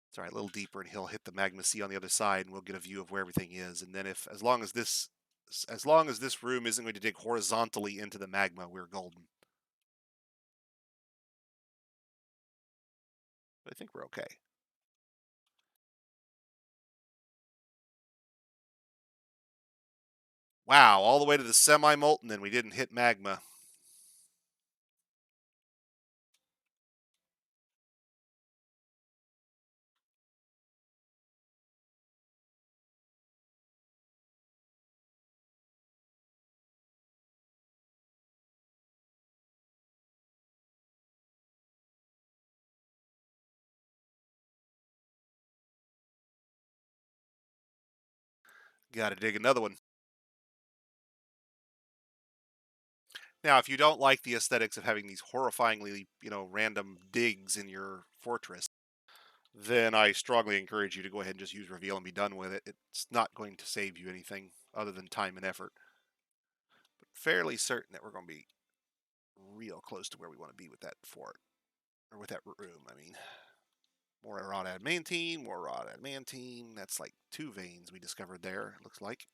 It's all right, a little deeper, and he'll hit the magma sea on the other side, and we'll get a view of where everything is. And then, if as long as this room isn't going to dig horizontally into the magma, we're golden. But I think we're okay. Wow, all the way to the semi-molten, and we didn't hit magma. Got to dig another one. Now, if you don't like the aesthetics of having these horrifyingly, random digs in your fortress, then I strongly encourage you to go ahead and just use reveal and be done with it. It's not going to save you anything other than time and effort. But fairly certain that we're going to be real close to where we want to be with that fort, or with that room. I mean, more raw adamantine, more raw adamantine. That's like 2 veins we discovered there, it looks like.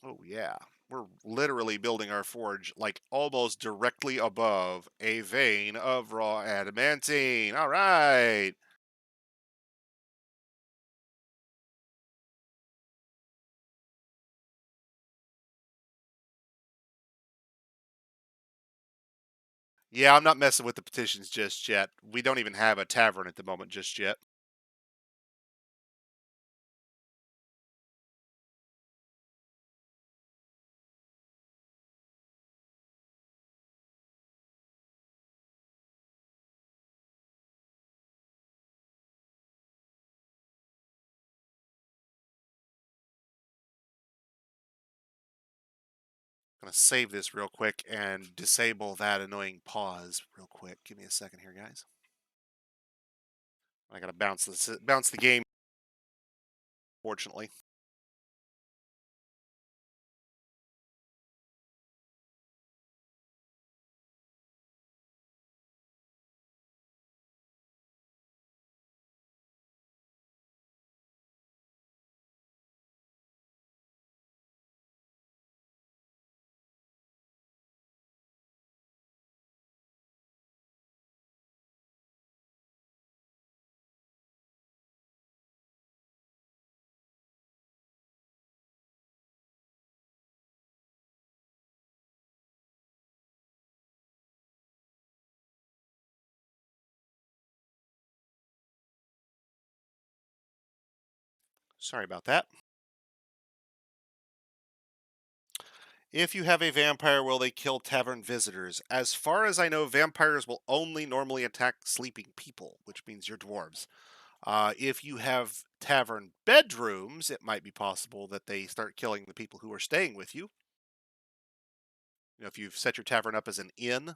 Oh, yeah. We're literally building our forge like almost directly above a vein of raw adamantine. All right. Yeah, I'm not messing with the petitions just yet. We don't even have a tavern at the moment just yet. I'm going to save this real quick and disable that annoying pause real quick. Give me a second here, guys. I got to bounce the game, fortunately. Sorry about that. If you have a vampire, will they kill tavern visitors? As far as I know, vampires will only normally attack sleeping people, which means your dwarves. If you have tavern bedrooms, it might be possible that they start killing the people who are staying with you. If you've set your tavern up as an inn.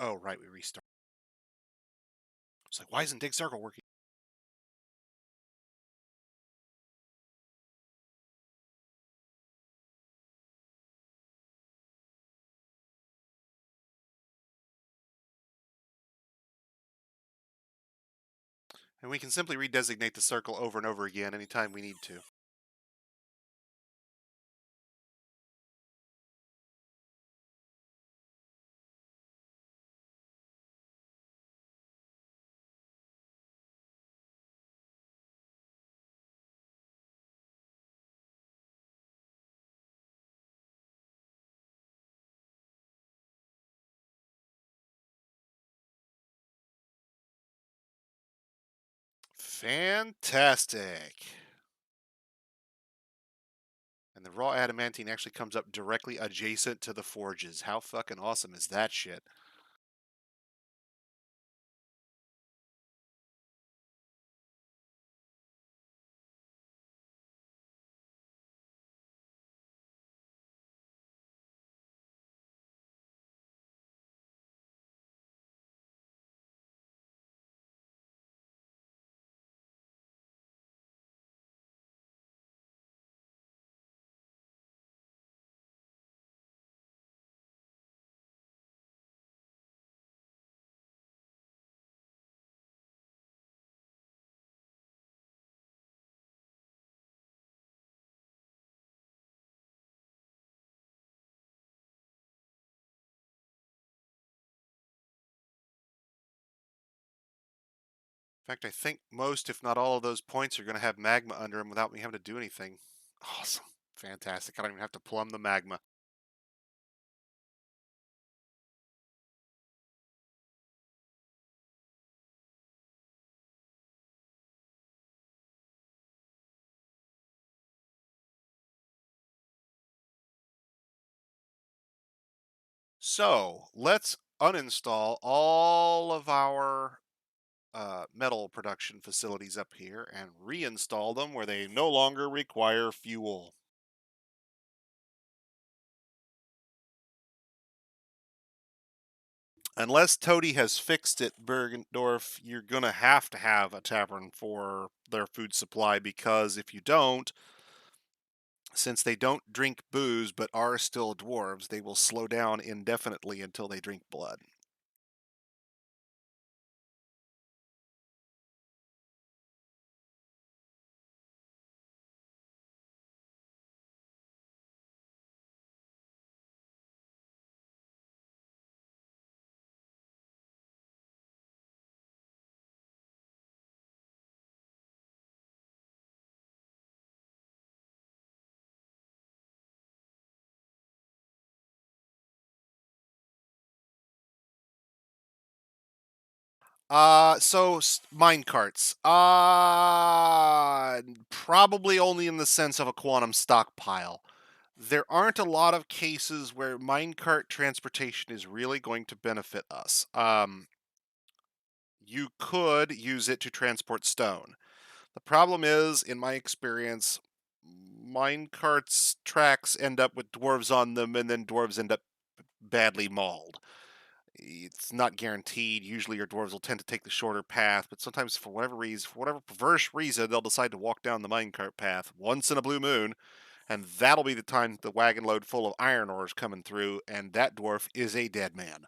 Oh, right, we restart. It's like, why isn't Dig Circle working? And we can simply redesignate the circle over and over again anytime we need to. Fantastic. And the raw adamantine actually comes up directly adjacent to the forges. How fucking awesome is that shit? In fact, I think most, if not all of those points are going to have magma under them without me having to do anything. Awesome. Fantastic. I don't even have to plumb the magma. So let's uninstall all of our metal production facilities up here and reinstall them where they no longer require fuel. Unless Toady has fixed it, Bergendorf, you're going to have a tavern for their food supply because if you don't, since they don't drink booze but are still dwarves, they will slow down indefinitely until they drink blood. Mine carts. Probably only in the sense of a quantum stockpile. There aren't a lot of cases where minecart transportation is really going to benefit us. You could use it to transport stone. The problem is, in my experience, minecarts tracks end up with dwarves on them, and then dwarves end up badly mauled. It's not guaranteed. Usually, your dwarves will tend to take the shorter path, but sometimes, for whatever reason, for whatever perverse reason, they'll decide to walk down the minecart path once in a blue moon, and that'll be the time the wagon load full of iron ore is coming through, and that dwarf is a dead man.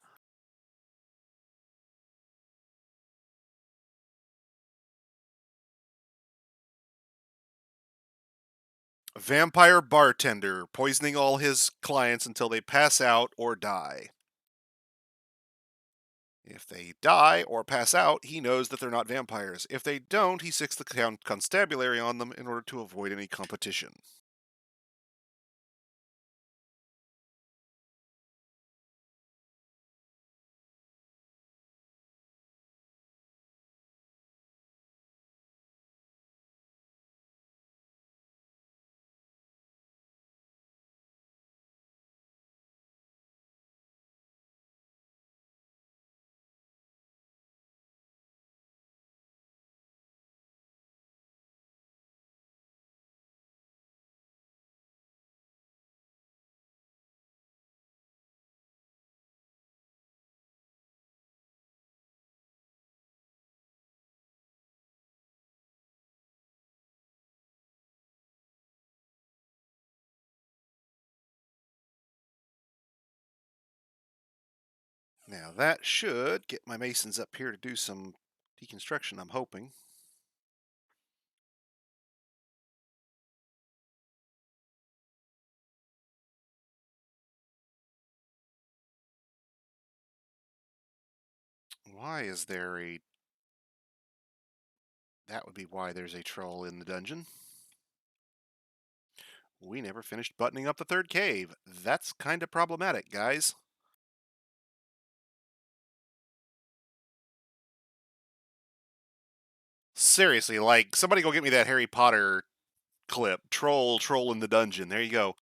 Vampire bartender, poisoning all his clients until they pass out or die. If they die or pass out, he knows that they're not vampires. If they don't, he sicks the constabulary on them in order to avoid any competition. Now that should get my masons up here to do some deconstruction, I'm hoping. Why is there a... That would be why there's a troll in the dungeon. We never finished buttoning up the third cave. That's kind of problematic, guys. Seriously, like, somebody go get me that Harry Potter clip. Troll in the dungeon. There you go.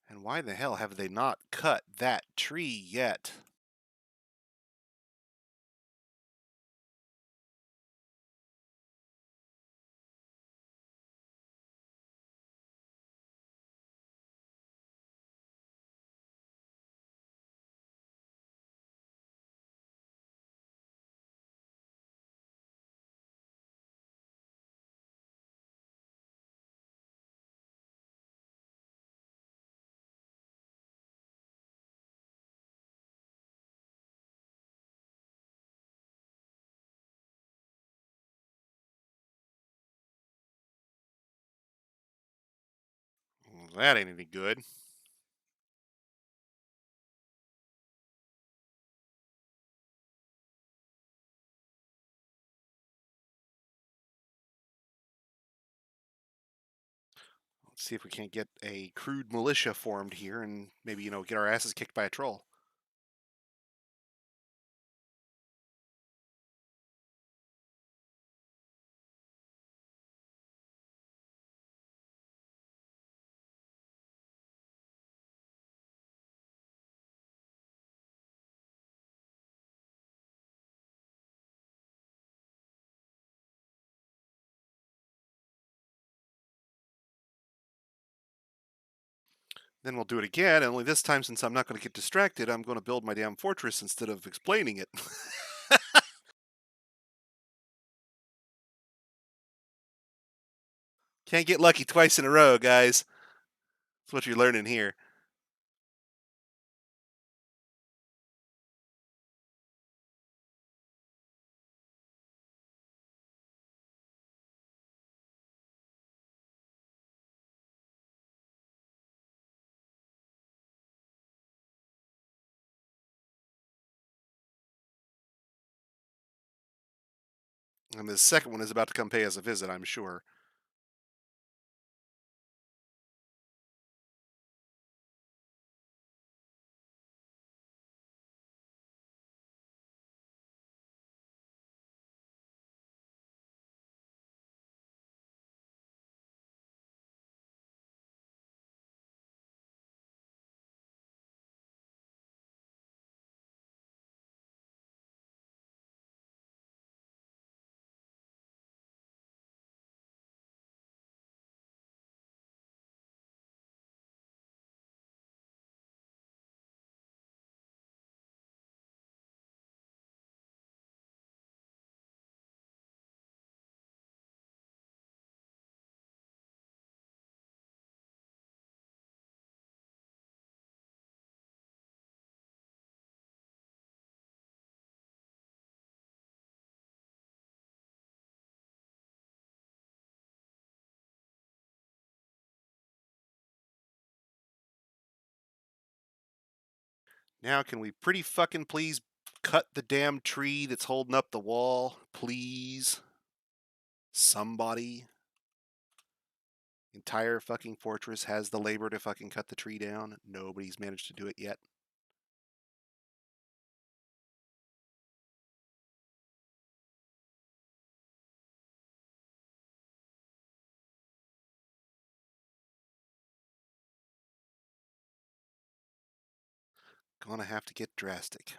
And why the hell have they not cut that tree yet? Well, that ain't any good. Let's see if we can't get a crude militia formed here and maybe, get our asses kicked by a troll. Then we'll do it again, and only this time, since I'm not going to get distracted, I'm going to build my damn fortress instead of explaining it. Can't get lucky twice in a row, guys. That's what you're learning here. And the second one is about to come pay us a visit, I'm sure. Now, can we pretty fucking please cut the damn tree that's holding up the wall? Please? Somebody? Entire fucking fortress has the labor to fucking cut the tree down. Nobody's managed to do it yet. Gonna have to get drastic.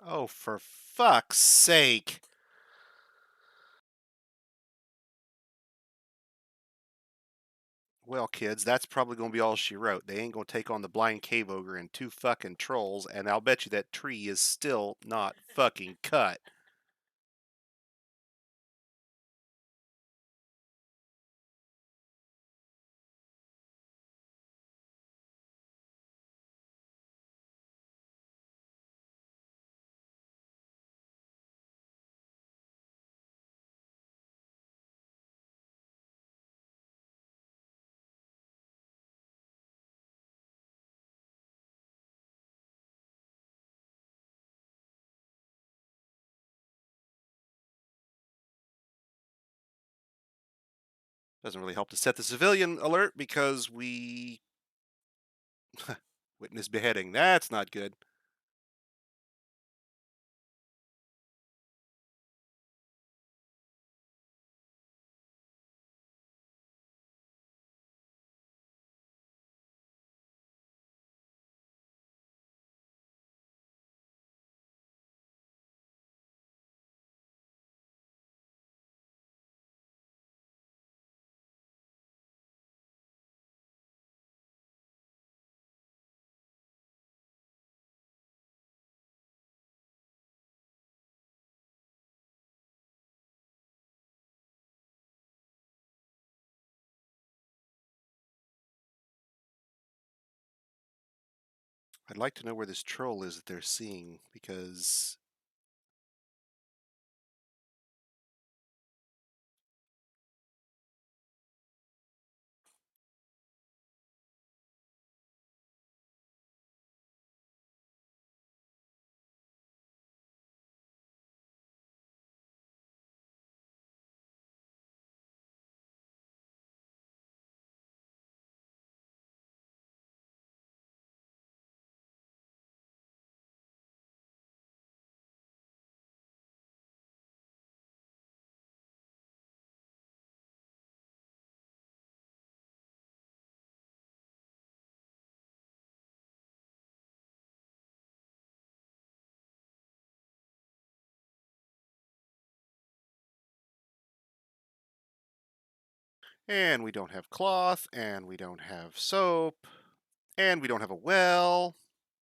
Oh, for fuck's sake. Well, kids, that's probably going to be all she wrote. They ain't going to take on the blind cave ogre and two fucking trolls, and I'll bet you that tree is still not fucking cut. Doesn't really help to set the civilian alert because we witness beheading. That's not good. I'd like to know where this troll is that they're seeing because and we don't have cloth, and we don't have soap, and we don't have a well.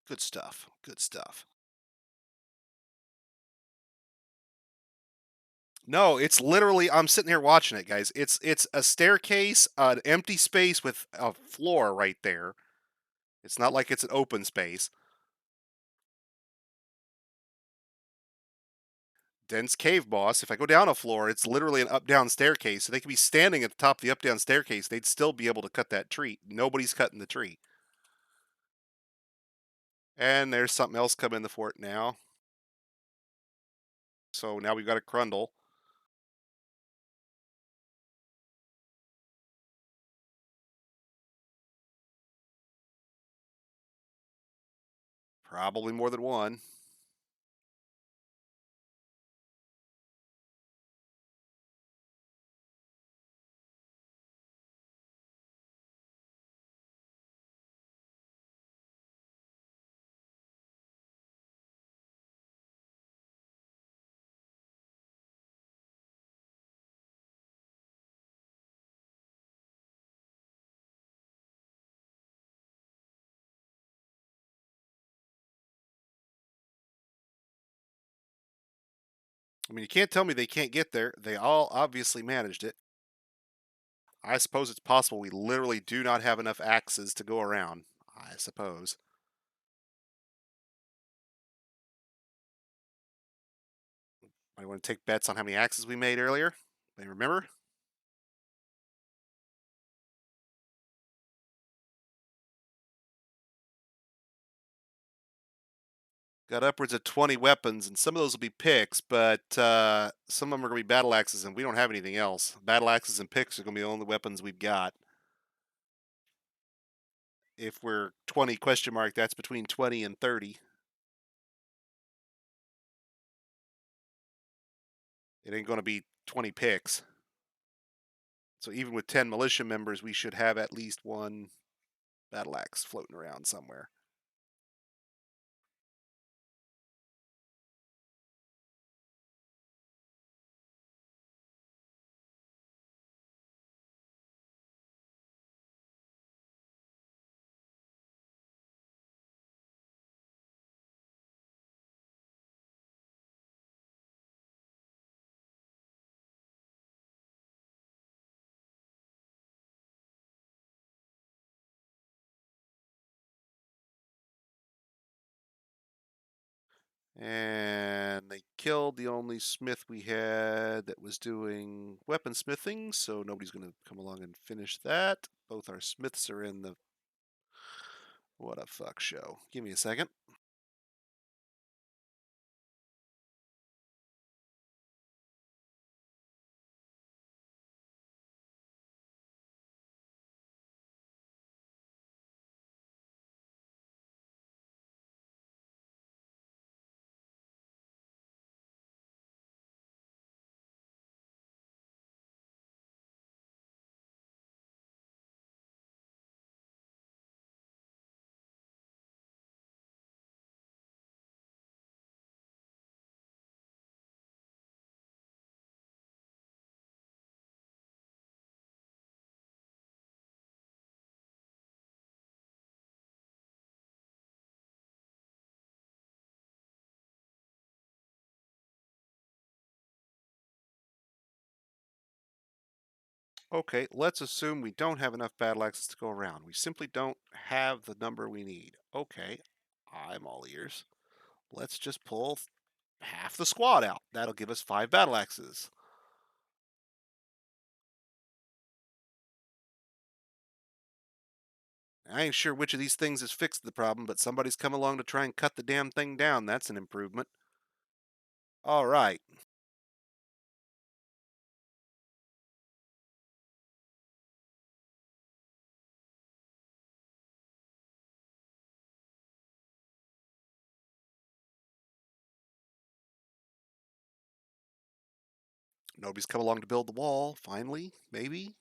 Good stuff. Good stuff. No, it's literally I'm sitting here watching it, guys. It's a staircase, an empty space with a floor right there. It's not like it's an open space. Dense cave boss. If I go down a floor, it's literally an up down staircase. So they could be standing at the top of the up down staircase. They'd still be able to cut that tree. Nobody's cutting the tree. And there's something else coming in the fort now. So now we've got a Crundle. Probably more than one. I mean, you can't tell me they can't get there. They all obviously managed it. I suppose it's possible we literally do not have enough axes to go around. I suppose. I want to take bets on how many axes we made earlier. They remember? Got upwards of 20 weapons, and some of those will be picks, but some of them are going to be battle axes, and we don't have anything else. Battle axes and picks are going to be the only weapons we've got. If we're 20 question mark, that's between 20 and 30. It ain't going to be 20 picks. So even with 10 militia members, we should have at least one battle axe floating around somewhere. And they killed the only smith we had that was doing weaponsmithing, so nobody's going to come along and finish that. Both our smiths are in the... What a fuck show. Give me a second. Okay, let's assume we don't have enough battle axes to go around. We simply don't have the number we need. Okay, I'm all ears. Let's just pull half the squad out. That'll give us 5 battle axes. I ain't sure which of these things has fixed the problem, but somebody's come along to try and cut the damn thing down. That's an improvement. All right. Nobody's come along to build the wall, finally, maybe.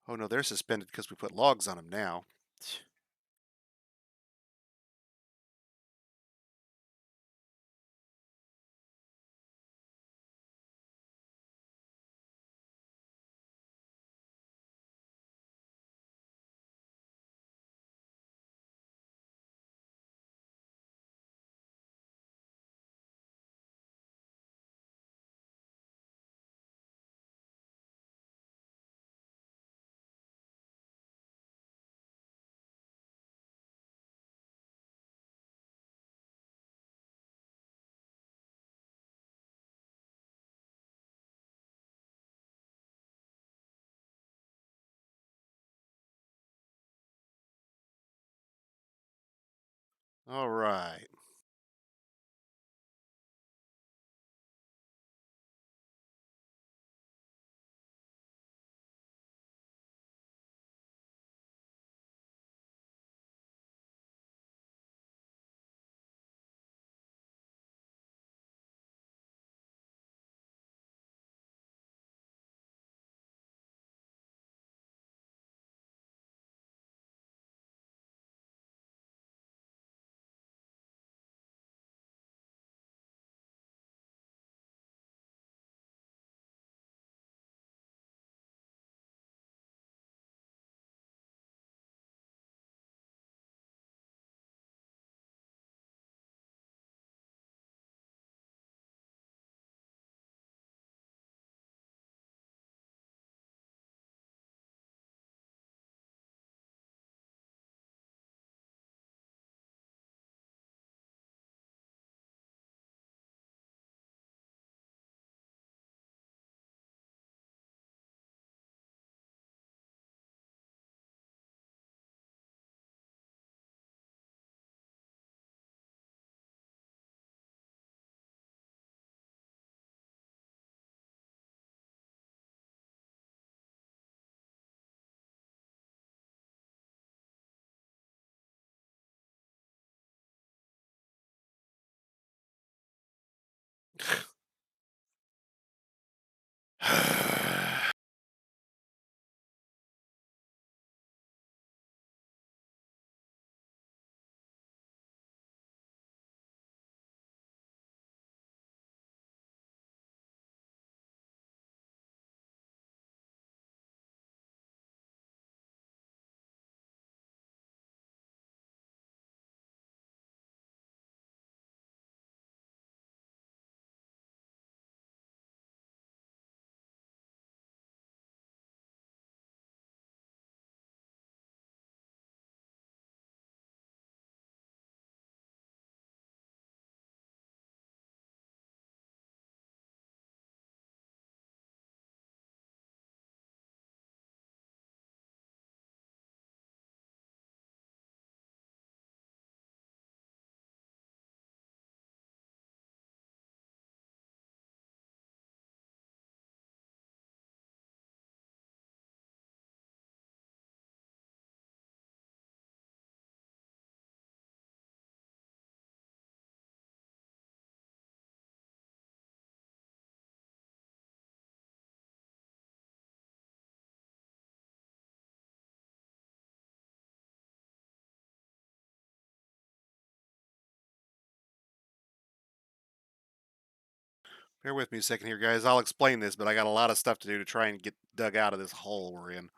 Oh no, they're suspended because we put logs on them now. All right. Bear with me a second here, guys. I'll explain this, but I got a lot of stuff to do to try and get dug out of this hole we're in.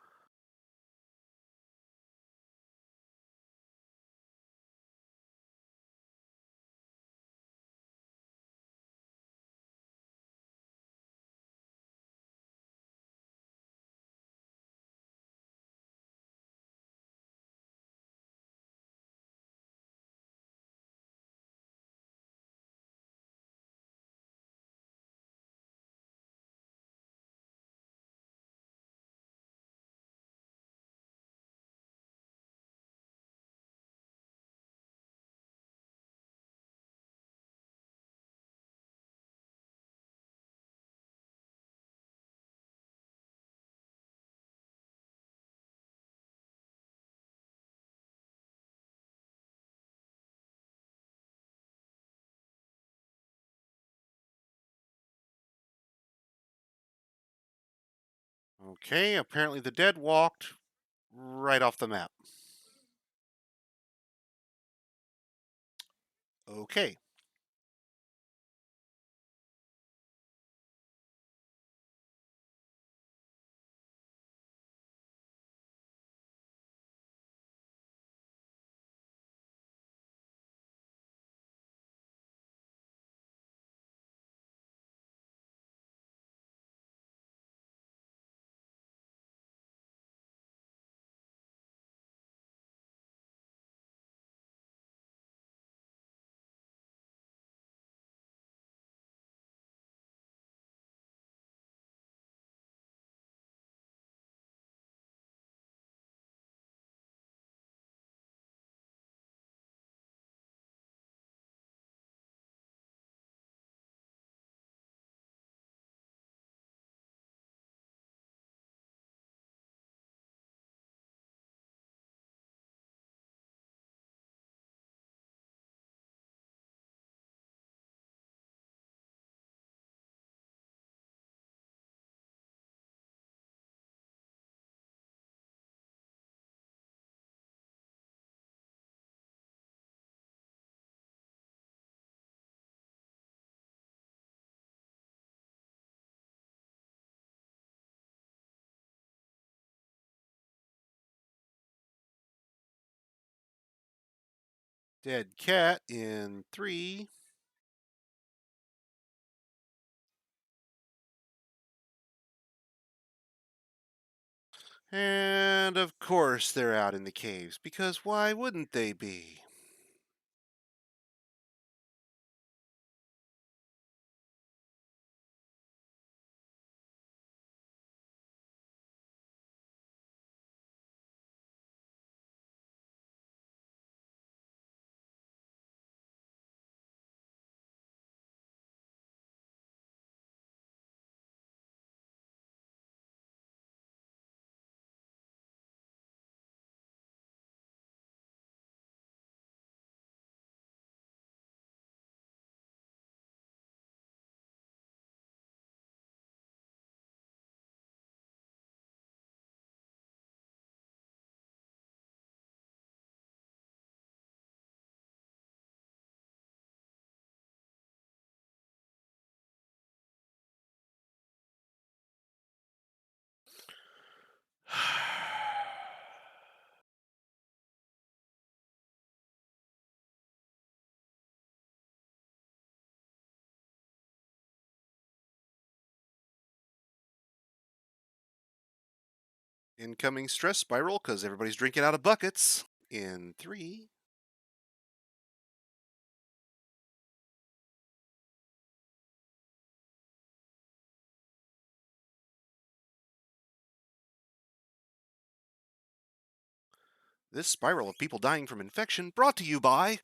Okay, apparently the dead walked right off the map. Okay. Dead cat in 3. And of course they're out in the caves, because why wouldn't they be? Incoming stress spiral because everybody's drinking out of buckets in 3. This spiral of people dying from infection brought to you by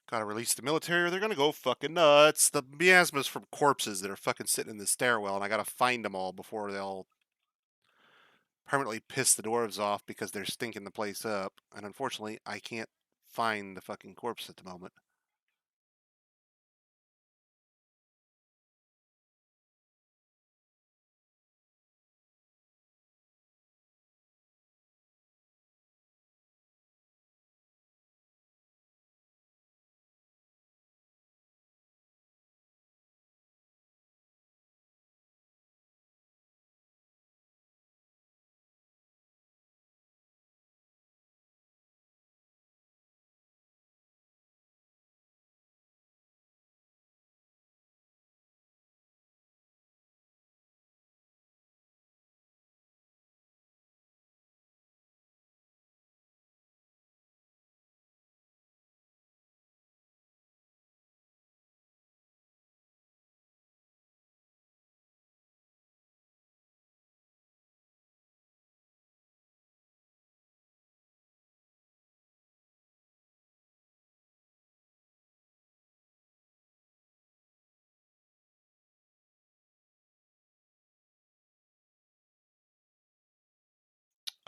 Gotta release the military or they're gonna go fucking nuts. The miasma's from corpses that are fucking sitting in the stairwell, and I gotta find them all before they'll permanently piss the dwarves off because they're stinking the place up. And unfortunately, I can't find the fucking corpse at the moment.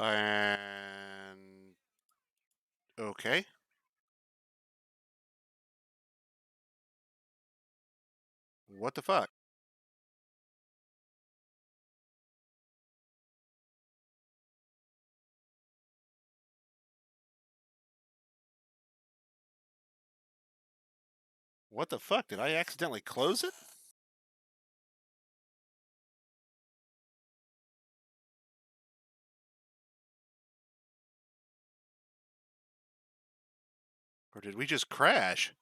And okay. What the fuck? What the fuck? Did I accidentally close it? Or did we just crash?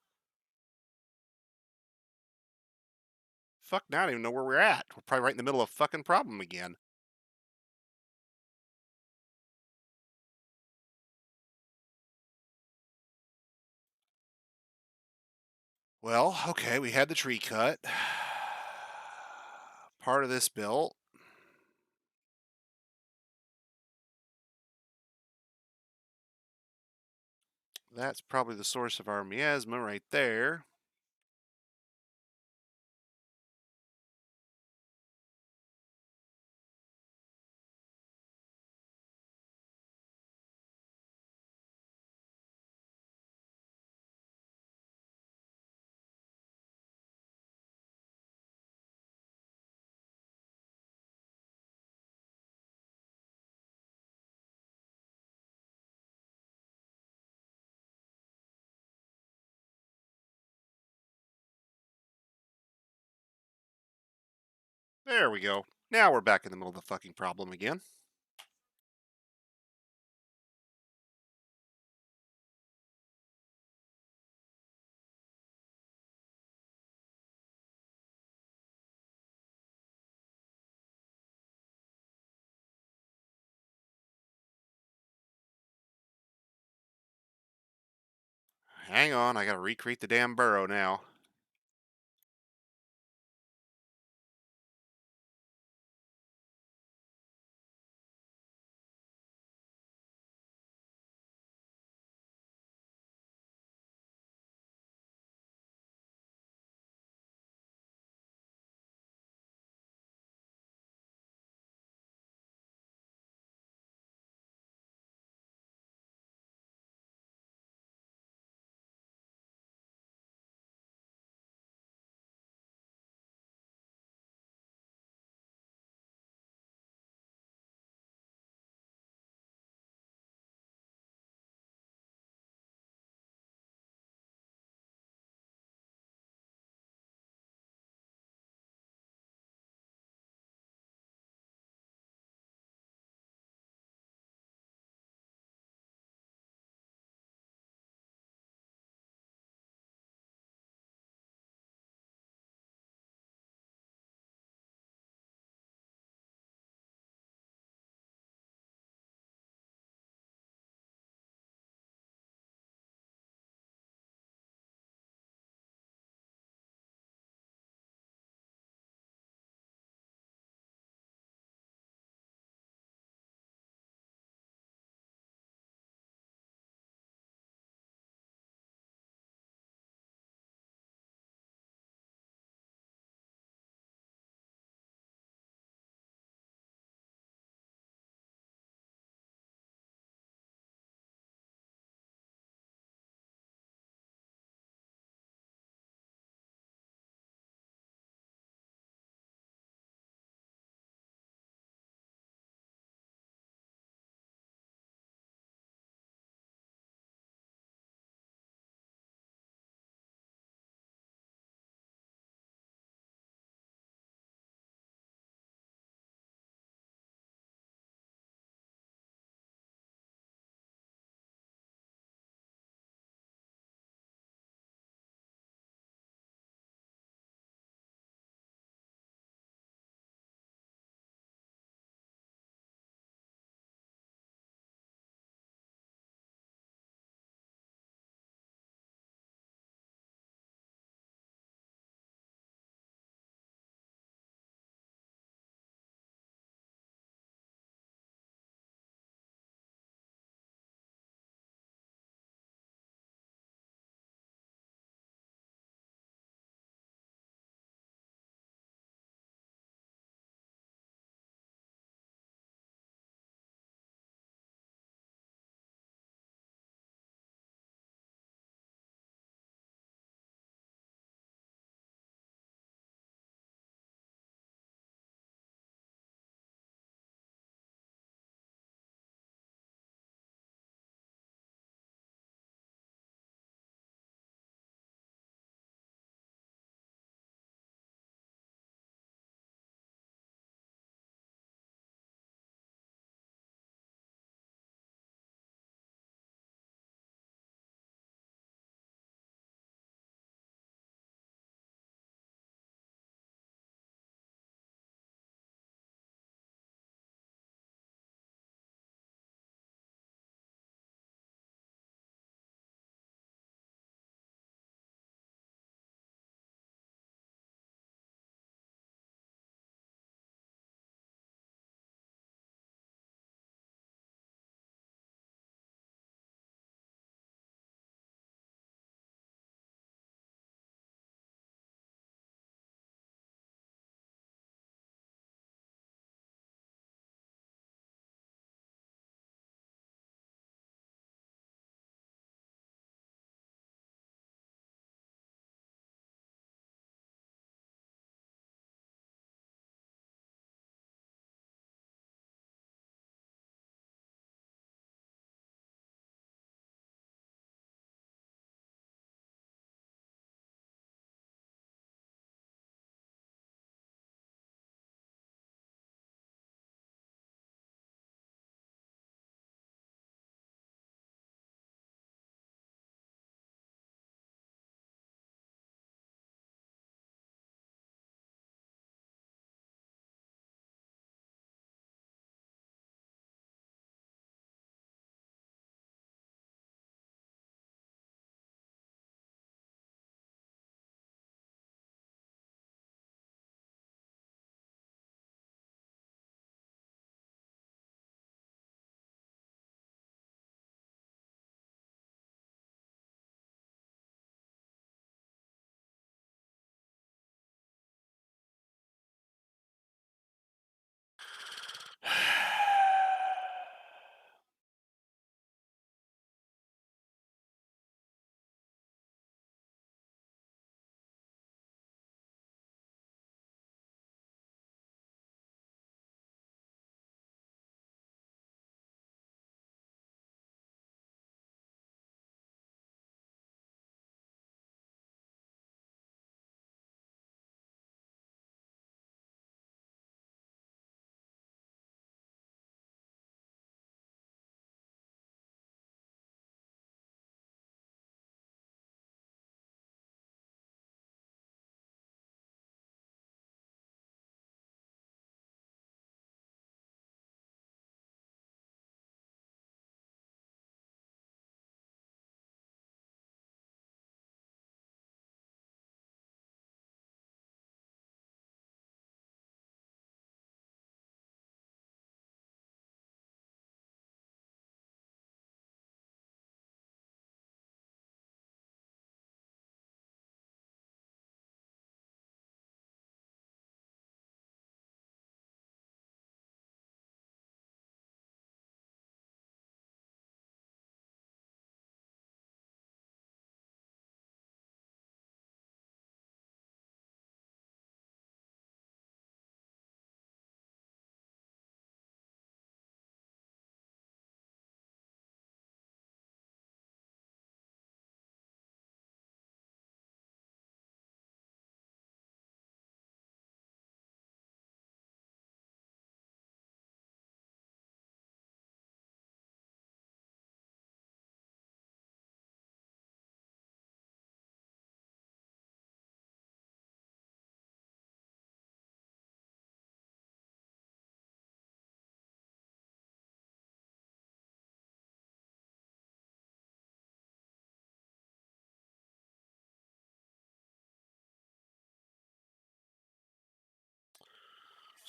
Fuck, now I don't even know where we're at. We're probably right in the middle of a fucking problem again. Well, okay, we had the tree cut. Part of this built. That's probably the source of our miasma right there. There we go. Now we're back in the middle of the fucking problem again. Hang on, I gotta recreate the damn burrow now.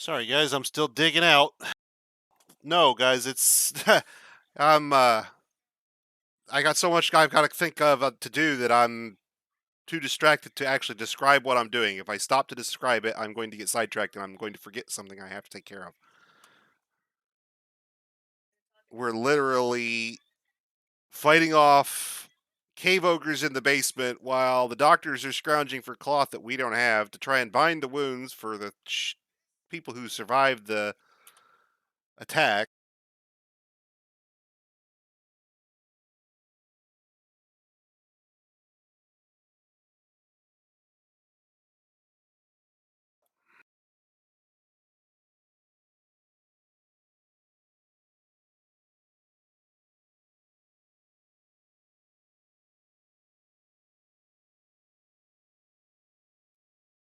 Sorry, guys, I'm still digging out. No, guys, it's I'm I got so much I've got to think of to do that I'm too distracted to actually describe what I'm doing. If I stop to describe it, I'm going to get sidetracked and I'm going to forget something I have to take care of. We're literally fighting off cave ogres in the basement while the doctors are scrounging for cloth that we don't have to try and bind the wounds for the people who survived the attack.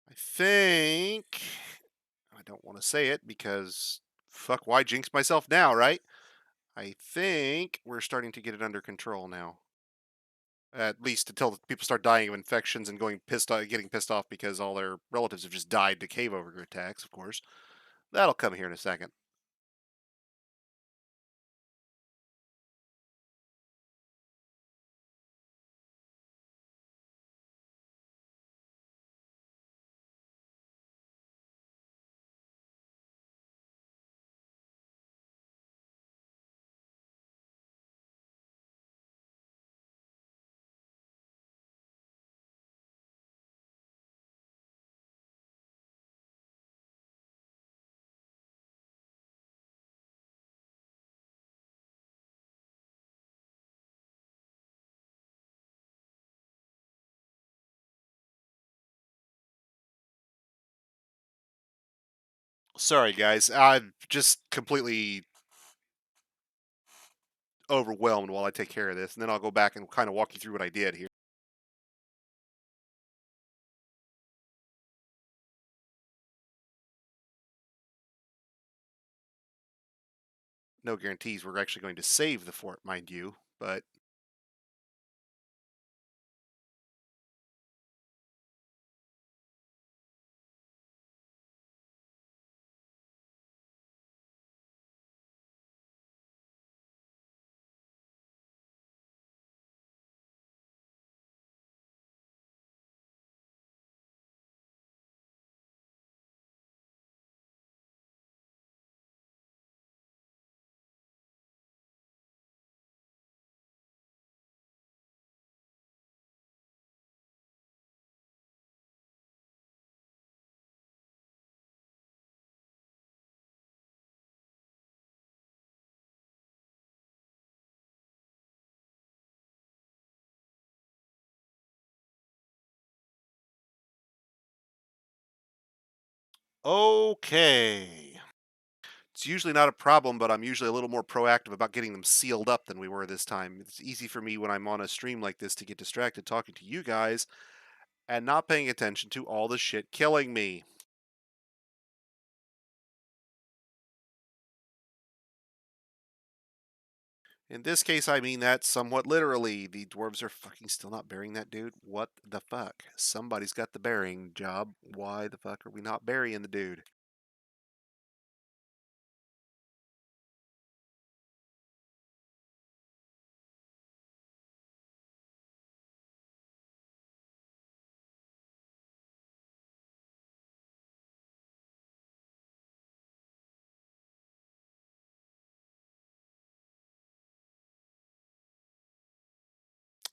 I think I don't want to say it because fuck, why jinx myself now, right? I think we're starting to get it under control now. At least until people start dying of infections and going pissed off, getting pissed off because all their relatives have just died to cave ogre attacks. Of course, that'll come here in a second. Sorry, guys. I'm just completely overwhelmed while I take care of this, and then I'll go back and kind of walk you through what I did here. No guarantees we're actually going to save the fort, mind you, but okay. It's usually not a problem, but I'm usually a little more proactive about getting them sealed up than we were this time. It's easy for me when I'm on a stream like this to get distracted talking to you guys and not paying attention to all the shit killing me. In this case, I mean that somewhat literally. The dwarves are fucking still not burying that dude. What the fuck? Somebody's got the burying job. Why the fuck are we not burying the dude?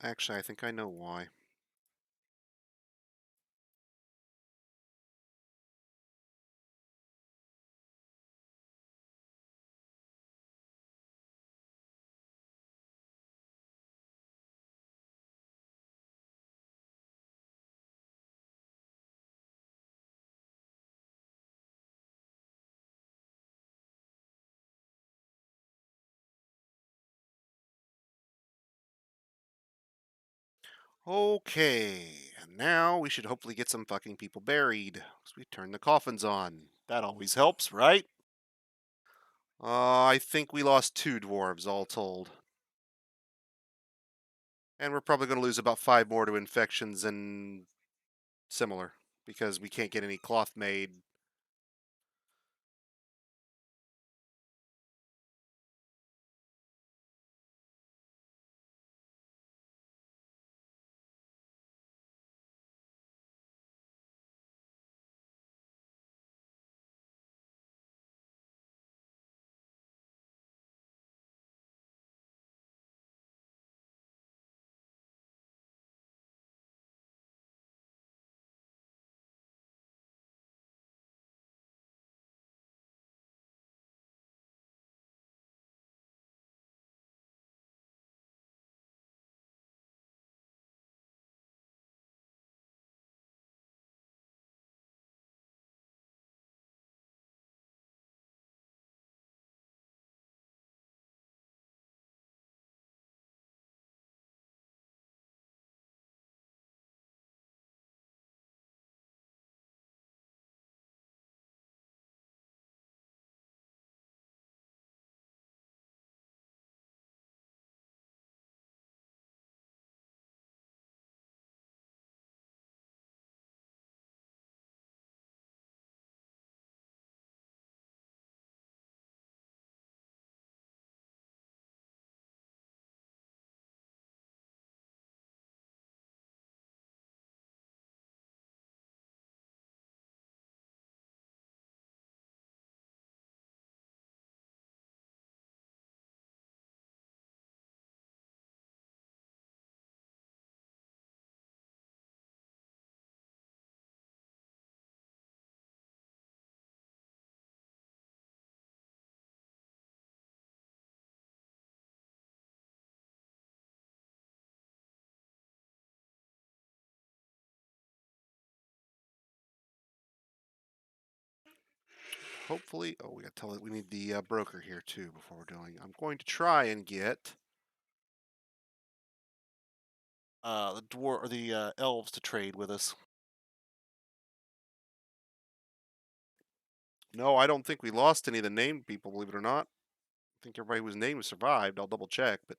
Actually, I think I know why. Okay, and now we should hopefully get some fucking people buried. So we turn the coffins on. That always helps, right? I think we lost 2 dwarves all told. And we're probably going to lose about 5 more to infections and similar because we can't get any cloth made. hopefully, oh, we got to tell it we need the broker here too before we're doing. I'm going to try and get the dwarf or the elves to trade with us. No, I don't think we lost any of the named people, believe it or not. I think everybody whose name was survived. I'll double check, but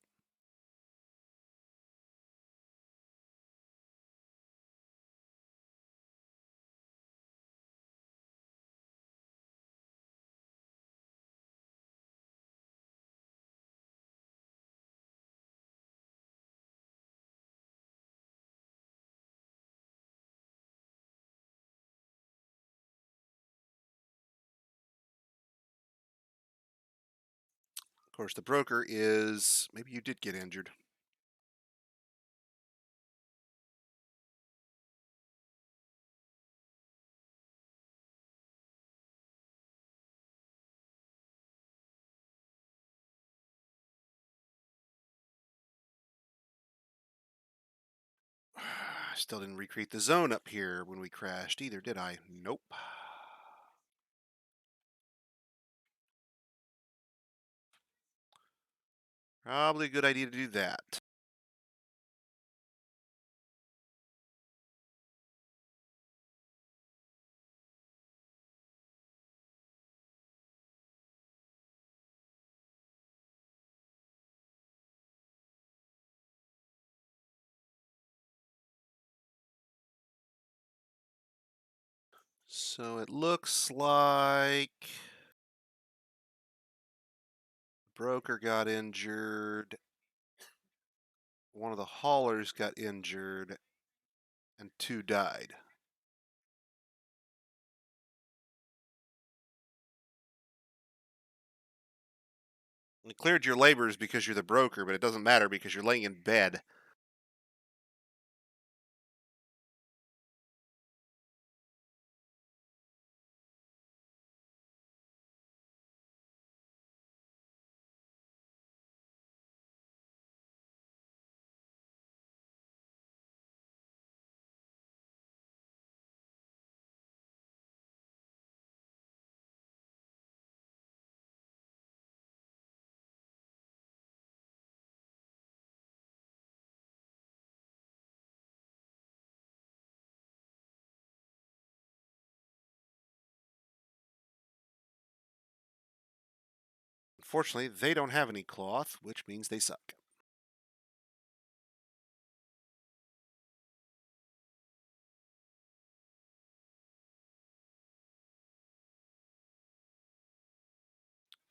of course the broker is maybe you did get injured. I still didn't recreate the zone up here when we crashed either, did I? Nope. Probably a good idea to do that. So it looks like broker got injured, one of the haulers got injured, and 2 died. You cleared your labors because you're the broker, but it doesn't matter because you're laying in bed. Unfortunately, they don't have any cloth, which means they suck.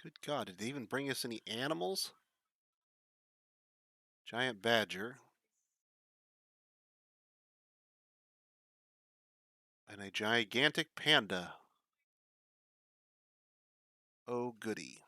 Good God, did they even bring us any animals? Giant badger. And a gigantic panda. Oh, goody.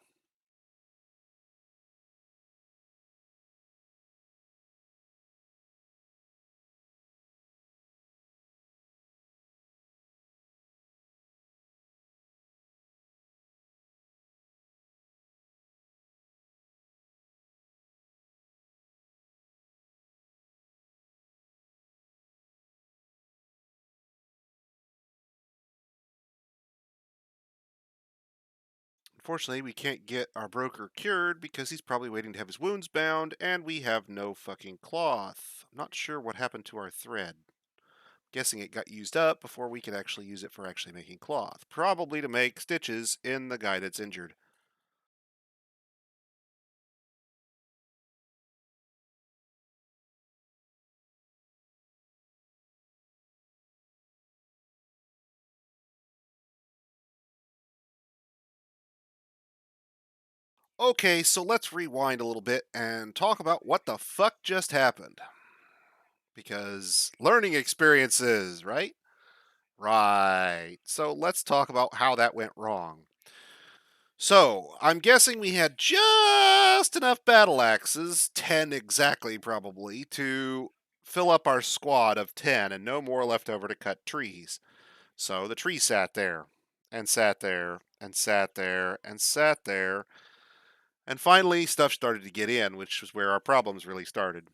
Unfortunately, we can't get our broker cured because he's probably waiting to have his wounds bound, and we have no fucking cloth. I'm not sure what happened to our thread. Guessing it got used up before we could actually use it for actually making cloth. Probably to make stitches in the guy that's injured. Okay, so let's rewind a little bit and talk about what the fuck just happened. Because learning experiences, right? Right. So let's talk about how that went wrong. So, I'm guessing we had just enough battle axes, 10 exactly probably, to fill up our squad of 10 and no more left over to cut trees. So the tree sat there, and sat there, and sat there, and sat there, and finally stuff started to get in, which was where our problems really started.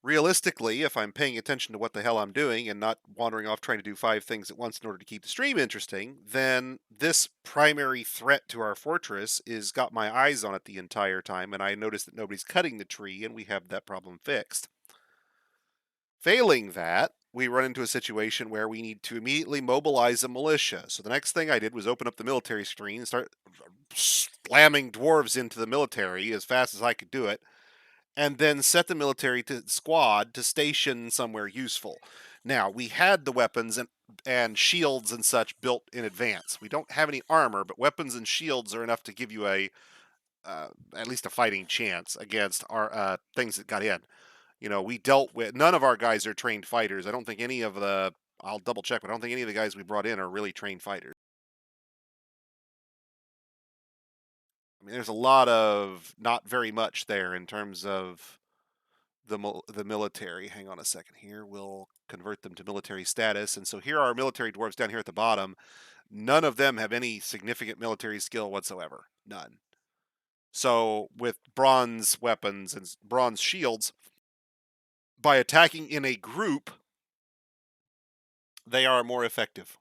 Realistically, if I'm paying attention to what the hell I'm doing and not wandering off trying to do five things at once in order to keep the stream interesting, then this primary threat to our fortress is got my eyes on it the entire time, and I notice that nobody's cutting the tree, and we have that problem fixed. Failing that, we run into a situation where we need to immediately mobilize a militia. So the next thing I did was open up the military screen and start slamming dwarves into the military as fast as I could do it, and then set the military to squad to station somewhere useful. Now, we had the weapons and shields and such built in advance. We don't have any armor, but weapons and shields are enough to give you a at least a fighting chance against our things that got in. We dealt with none of our guys are trained fighters. I don't think any of the I'll double check, but I don't think any of the guys we brought in are really trained fighters. I mean, there's a lot of not very much there in terms of the military. Hang on a second here. We'll convert them to military status. And so here are our military dwarves down here at the bottom. None of them have any significant military skill whatsoever. None. So with bronze weapons and bronze shields, by attacking in a group, they are more effective.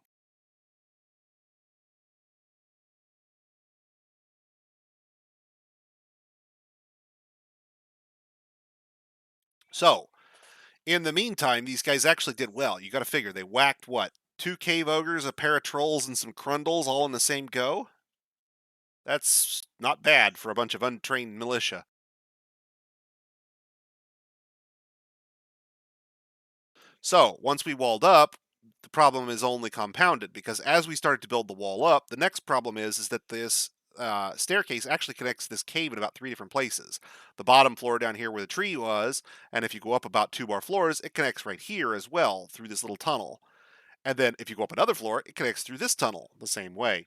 So, in the meantime, these guys actually did well. You got to figure they whacked what? Two cave ogres, a pair of trolls, and some crundles all in the same go? That's not bad for a bunch of untrained militia. So, once we walled up, the problem is only compounded because as we started to build the wall up, the next problem is that this staircase actually connects this cave in about three different places. The bottom floor down here where the tree was, and if you go up about two more floors, it connects right here as well through this little tunnel. And then if you go up another floor, it connects through this tunnel the same way,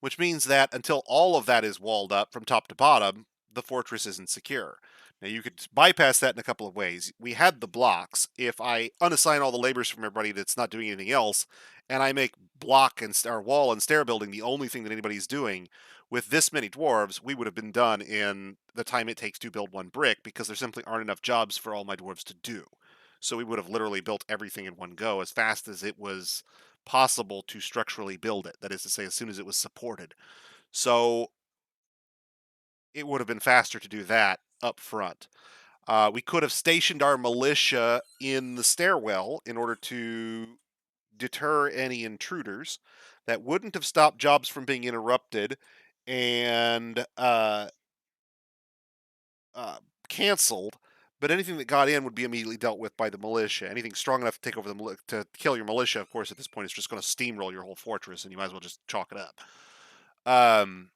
which means that until all of that is walled up from top to bottom, the fortress isn't secure. Now, you could bypass that in a couple of ways. We had the blocks. If I unassign all the labors from everybody that's not doing anything else, and I make block and our wall and stair building the only thing that anybody's doing, with this many dwarves, we would have been done in the time it takes to build one brick because there simply aren't enough jobs for all my dwarves to do. So we would have literally built everything in one go as fast as it was possible to structurally build it. That is to say, as soon as it was supported. So it would have been faster to do that up front. We could have stationed our militia in the stairwell in order to deter any intruders. That wouldn't have stopped jobs from being interrupted and uh, canceled. But anything that got in would be immediately dealt with by the militia. Anything strong enough to take over to kill your militia, of course, at this point is just going to steamroll your whole fortress, and you might as well just chalk it up. Um,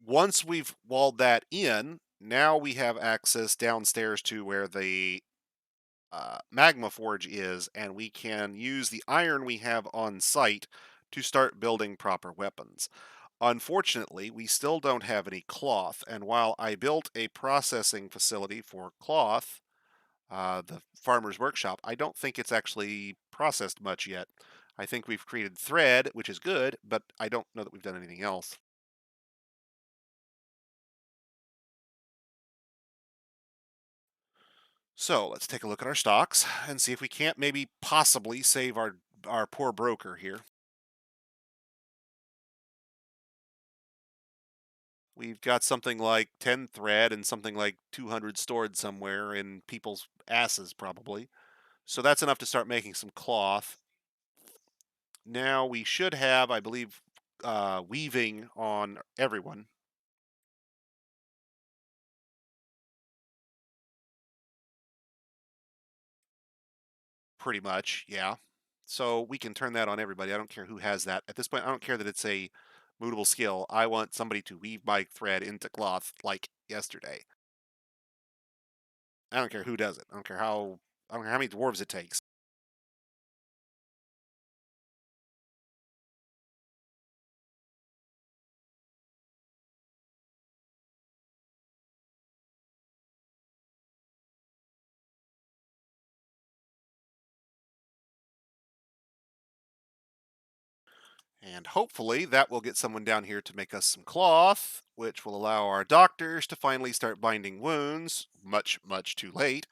Once we've walled that in, now we have access downstairs to where the magma forge is, and we can use the iron we have on site to start building proper weapons. Unfortunately, we still don't have any cloth, and while I built a processing facility for cloth, the farmer's workshop, I don't think it's actually processed much yet. I think we've created thread, which is good, but I don't know that we've done anything else. So let's take a look at our stocks and see if we can't maybe possibly save our poor broker here. We've got something like 10 thread and something like 200 stored somewhere in people's asses, probably. So that's enough to start making some cloth. Now we should have, I believe, weaving on everyone, pretty much. Yeah. So we can turn that on everybody. I don't care who has that. At this point, I don't care that it's a mutable skill. I want somebody to weave my thread into cloth like yesterday. I don't care who does it. I don't care how many dwarves it takes. And hopefully that will get someone down here to make us some cloth, which will allow our doctors to finally start binding wounds. Much, much too late.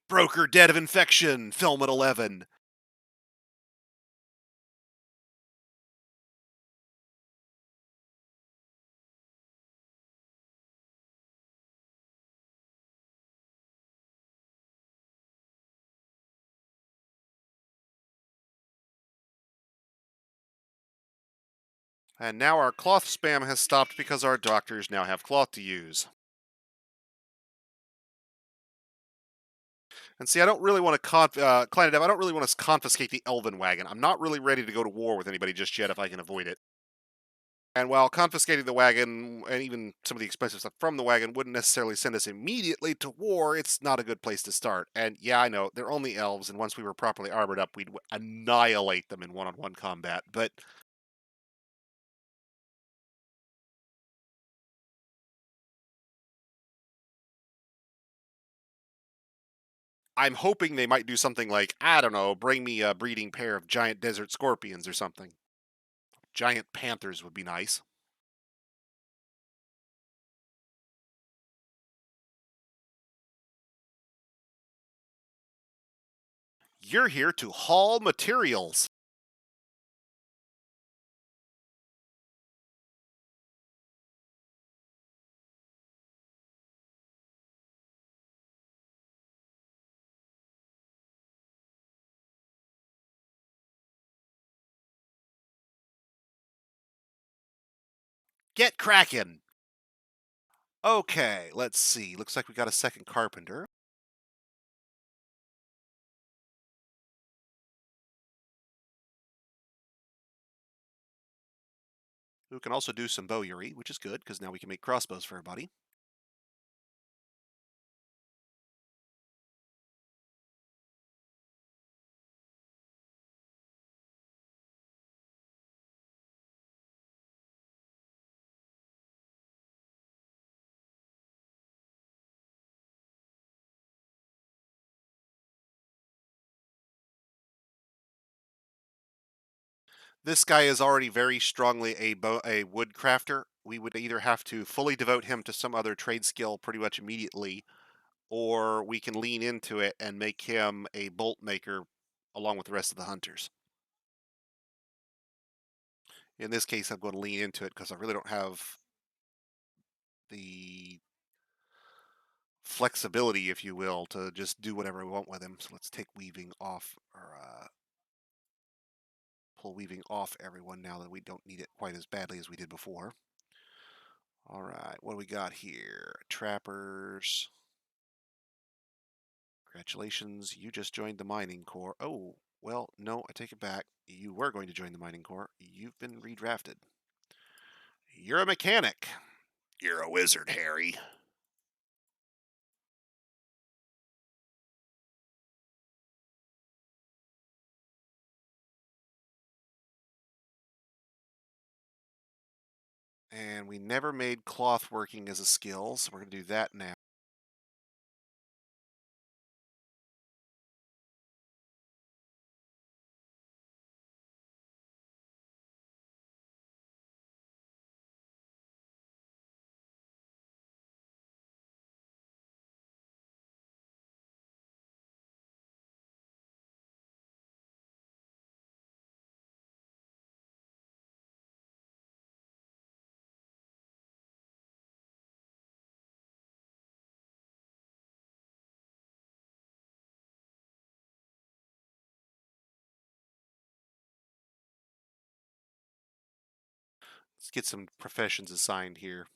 Broker dead of infection, film at 11. And now our cloth spam has stopped because our doctors now have cloth to use. And see, I don't really want to Client Dev, I don't really want to confiscate the Elven wagon. I'm not really ready to go to war with anybody just yet if I can avoid it. And while confiscating the wagon and even some of the expensive stuff from the wagon wouldn't necessarily send us immediately to war, it's not a good place to start. And yeah, I know they're only elves, and once we were properly armored up, we'd annihilate them in one-on-one combat. But I'm hoping they might do something like, I don't know, bring me a breeding pair of giant desert scorpions or something. Giant panthers would be nice. You're here to haul materials. Get cracking. Okay, let's see. Looks like we got a second carpenter. Who can also do some bowyery, which is good because now we can make crossbows for everybody. This guy is already very strongly a wood crafter. We would either have to fully devote him to some other trade skill pretty much immediately, or we can lean into it and make him a bolt maker along with the rest of the hunters. In this case, I'm going to lean into it because I really don't have the flexibility, if you will, to just do whatever I want with him. So let's take weaving off, or pull weaving off everyone now that we don't need it quite as badly as we did before. All right, what do we got here? Trappers. Congratulations, you just joined the mining corps. Oh, well, no, I take it back. You were going to join the mining corps. You've been redrafted. You're a mechanic. You're a wizard, Harry. And we never made cloth working as a skill, so we're going to do that now. Let's get some professions assigned here.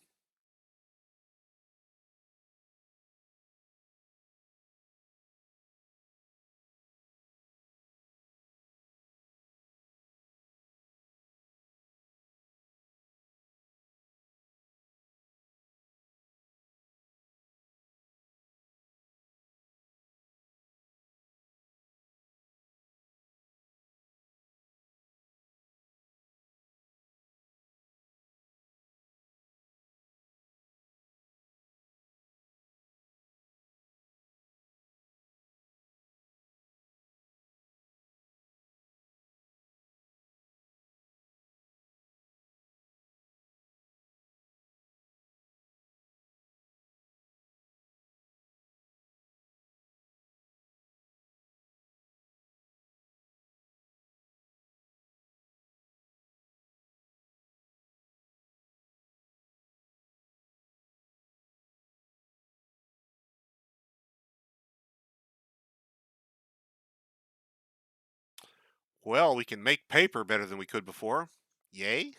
Well, we can make paper better than we could before. Yay.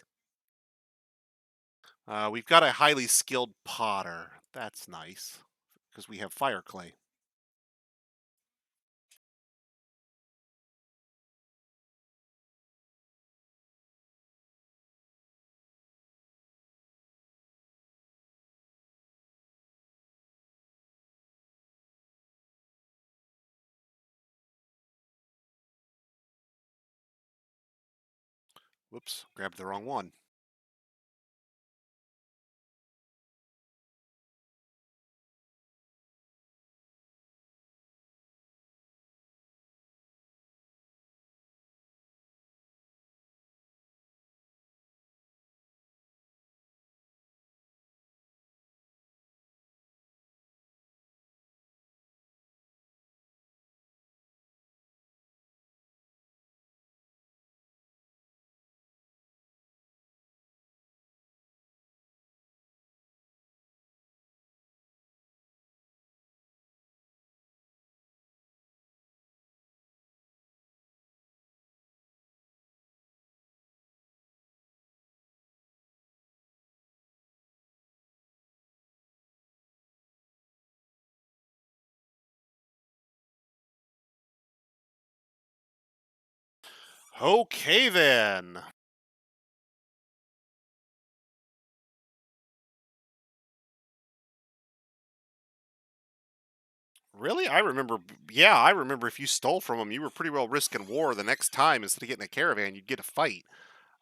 We've got a highly skilled potter. That's nice because we have fire clay. Whoops, grabbed the wrong one. Okay, then. Really? Yeah, I remember if you stole from them, you were pretty well risking war the next time. Instead of getting a caravan, you'd get a fight.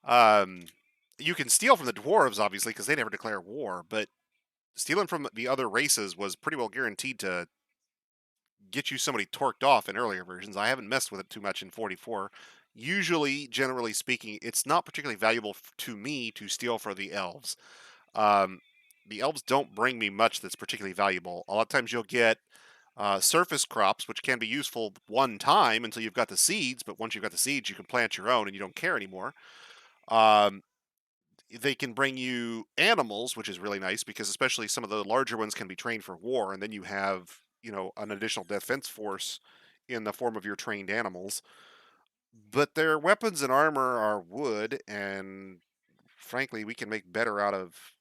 Um, you can steal from the dwarves, obviously, because they never declare war, but stealing from the other races was pretty well guaranteed to get you somebody torqued off in earlier versions. I haven't messed with it too much in 44. Usually, generally speaking, it's not particularly valuable to me to steal for the elves. Um, the elves don't bring me much that's particularly valuable. A lot of times you'll get surface crops, which can be useful one time until you've got the seeds, but once you've got the seeds, you can plant your own and you don't care anymore. Um, they can bring you animals, which is really nice because especially some of the larger ones can be trained for war, and then you have an additional defense force in the form of your trained animals. But their weapons and armor are wood, and frankly, we can make better out of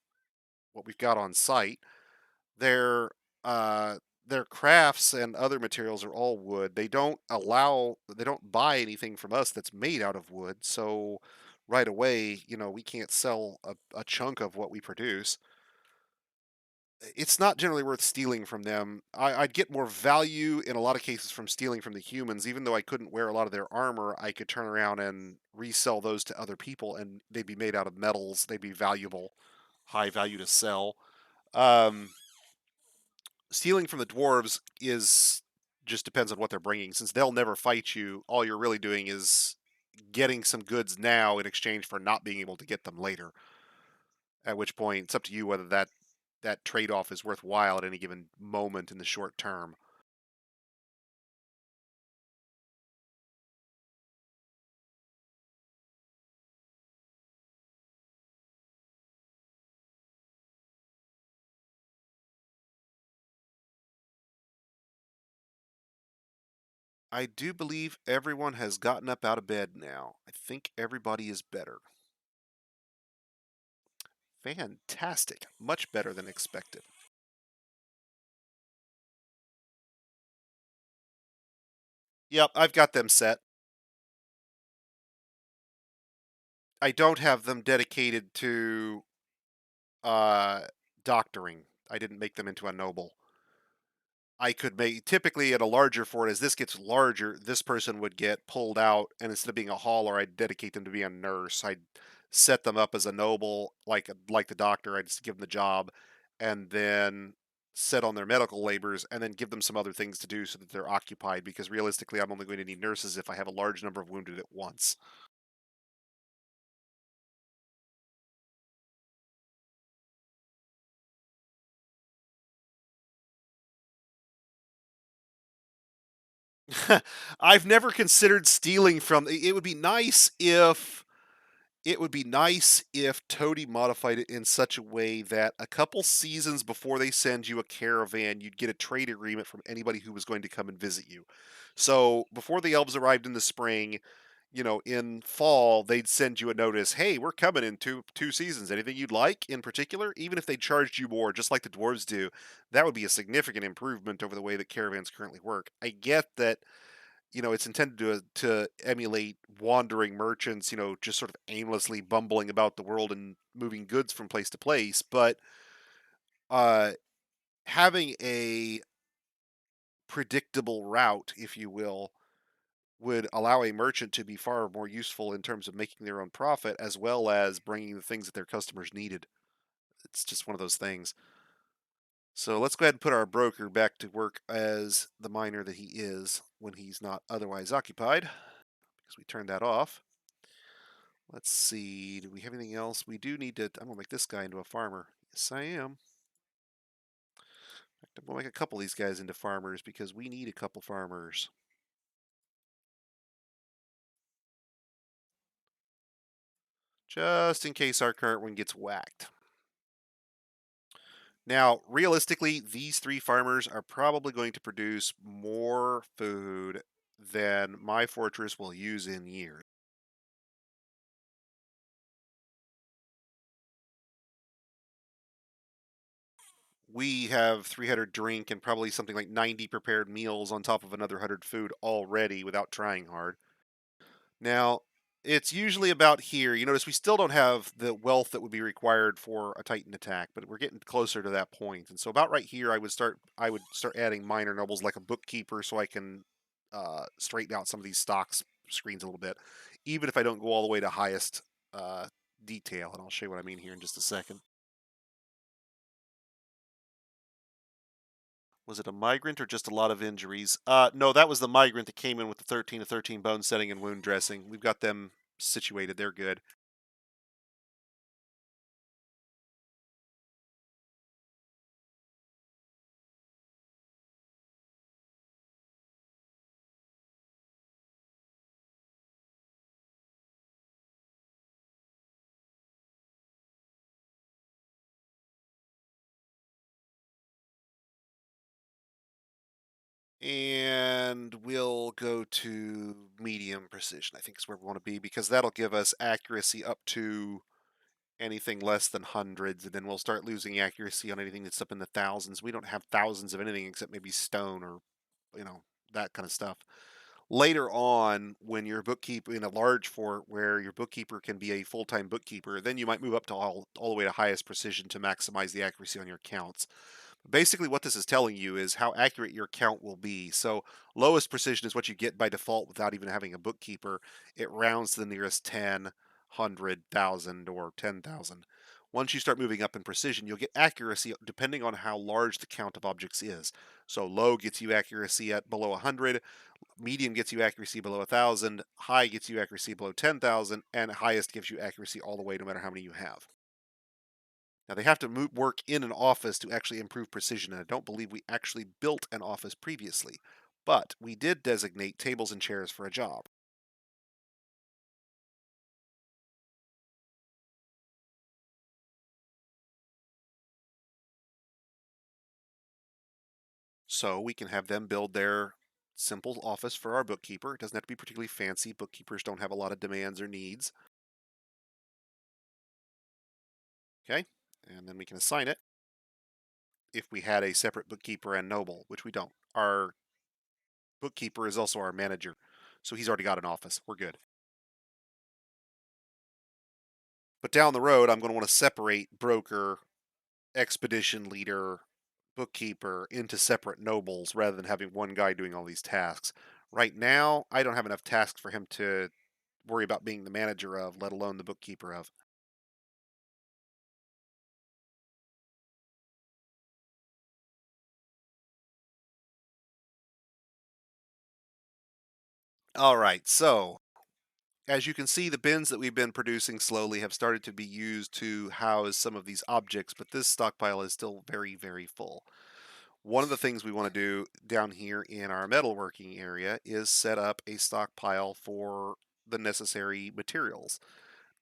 what we've got on site. Their uh, their crafts and other materials are all wood. They don't buy anything from us that's made out of wood. So right away, we can't sell a chunk of what we produce. It's not generally worth stealing from them. I'd get more value in a lot of cases from stealing from the humans. Even though I couldn't wear a lot of their armor, I could turn around and resell those to other people, and they'd be made out of metals. They'd be valuable, high value to sell. Um, Stealing from the dwarves is just depends on what they're bringing. Since they'll never fight you, all you're really doing is getting some goods now in exchange for not being able to get them later. At which point, it's up to you whether that trade-off is worthwhile at any given moment in the short term. I do believe everyone has gotten up out of bed now. I think everybody is better. Fantastic. Much better than expected. Yep, I've got them set. I don't have them dedicated to uh doctoring. I didn't make them into a noble. I could make typically at a larger fort as this gets larger, this person would get pulled out, and instead of being a hauler, I'd dedicate them to be a nurse. I'd set them up as a noble, like the doctor. I'd just give them the job, and then set on their medical labors, and then give them some other things to do so that they're occupied. Because realistically, I'm only going to need nurses if I have a large number of wounded at once. I've never considered stealing from. It would be nice if Toady modified it in such a way that a couple seasons before they send you a caravan, you'd get a trade agreement from anybody who was going to come and visit you. So before the elves arrived in the spring, in fall, they'd send you a notice, "Hey, we're coming in two seasons. Anything you'd like in particular?" Even if they charged you more, just like the dwarves do, that would be a significant improvement over the way that caravans currently work. I get that, it's intended to emulate wandering merchants, just sort of aimlessly bumbling about the world and moving goods from place to place, but uh having a predictable route, if you will, would allow a merchant to be far more useful in terms of making their own profit as well as bringing the things that their customers needed. It's just one of those things. So let's go ahead and put our broker back to work as the miner that he is when he's not otherwise occupied, because we turned that off. Let's see, do we have anything else? We do need to, I'm going to make this guy into a farmer. Yes, I am. I'm going to make a couple of these guys into farmers because we need a couple farmers. Just in case our current one gets whacked. Now, realistically, these three farmers are probably going to produce more food than my fortress will use in years. We have 300 drink and probably something like 90 prepared meals on top of another 100 food already without trying hard. Now, it's usually about here. You notice we still don't have the wealth that would be required for a Titan attack, but we're getting closer to that point. And so about right here, I would start adding minor nobles like a bookkeeper so I can straighten out some of these stocks screens a little bit, even if I don't go all the way to highest uh, detail. And I'll show you what I mean here in just a second. Was it a migrant or just a lot of injuries? No, that was the migrant that came in with the 13 to 13 bone setting and wound dressing. We've got them situated. They're good. And we'll go to medium precision, I think is where we want to be, because that'll give us accuracy up to anything less than hundreds, and then we'll start losing accuracy on anything that's up in the thousands. We don't have thousands of anything except maybe stone or, you know, that kind of stuff. Later on, when you're bookkeeper in a large fort where your bookkeeper can be a full-time bookkeeper, then you might move up to all the way to highest precision to maximize the accuracy on your counts. Basically, what this is telling you is how accurate your count will be. So, lowest precision is what you get by default without even having a bookkeeper. It rounds to the nearest 10, 100,000, or 10,000. Once you start moving up in precision, you'll get accuracy depending on how large the count of objects is. So, low gets you accuracy at below 100, medium gets you accuracy below 1,000, high gets you accuracy below 10,000, and highest gives you accuracy all the way no matter how many you have. Now, they have to work in an office to actually improve precision, and I don't believe we actually built an office previously. But we did designate tables and chairs for a job. So we can have them build their simple office for our bookkeeper. It doesn't have to be particularly fancy. Bookkeepers don't have a lot of demands or needs. Okay. And then we can assign it if we had a separate bookkeeper and noble, which we don't. Our bookkeeper is also our manager. So he's already got an office. We're good. But down the road, I'm going to want to separate broker, expedition leader, bookkeeper into separate nobles rather than having one guy doing all these tasks. Right now, I don't have enough tasks for him to worry about being the manager of, let alone the bookkeeper of. All right, so as you can see, the bins that we've been producing slowly have started to be used to house some of these objects, but this stockpile is still very, very full. One of the things we want to do down here in our metalworking area is set up a stockpile for the necessary materials.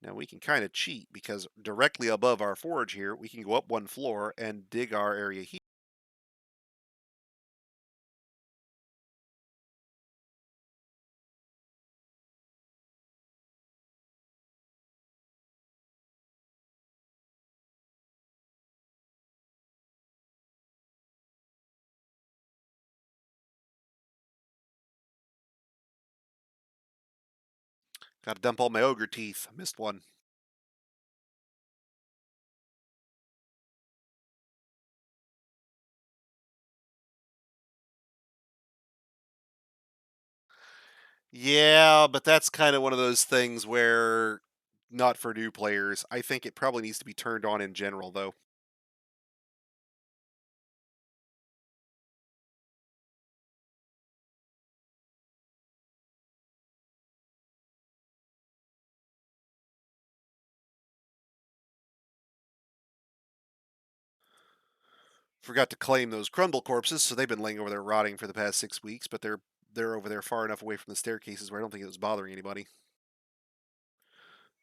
Now we can kind of cheat because directly above our forge here, we can go up one floor and dig our area here. Got to dump all my ogre teeth. Missed one. Yeah, but that's kind of one of those things where not for new players. I think it probably needs to be turned on in general, though. Forgot to claim those Crumble corpses, so they've been laying over there rotting for the past 6 weeks. But they're over there far enough away from the staircases where I don't think it was bothering anybody.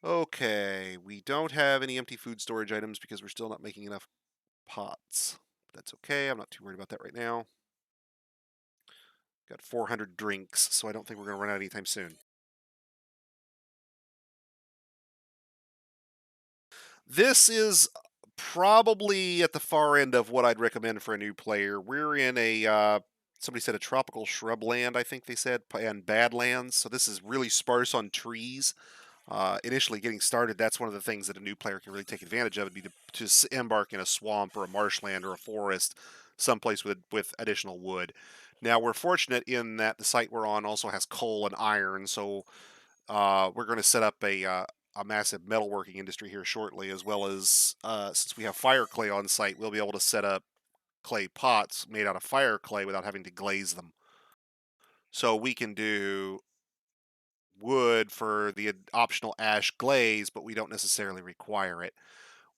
Okay, we don't have any empty food storage items because we're still not making enough pots. That's okay. I'm not too worried about that right now. Got 400 drinks, so I don't think we're going to run out anytime soon. This is probably at the far end of what I'd recommend for a new player. We're in a somebody said a tropical shrubland, I think they said, and badlands. So this is really sparse on trees. Initially getting started, that's one of the things that a new player can really take advantage of. Would be to embark in a swamp or a marshland or a forest, someplace with additional wood. Now we're fortunate in that the site we're on also has coal and iron, so we're going to set up a massive metalworking industry here shortly, as well as since we have fire clay on site, we'll be able to set up clay pots made out of fire clay without having to glaze them. So we can do wood for the optional ash glaze, but we don't necessarily require it.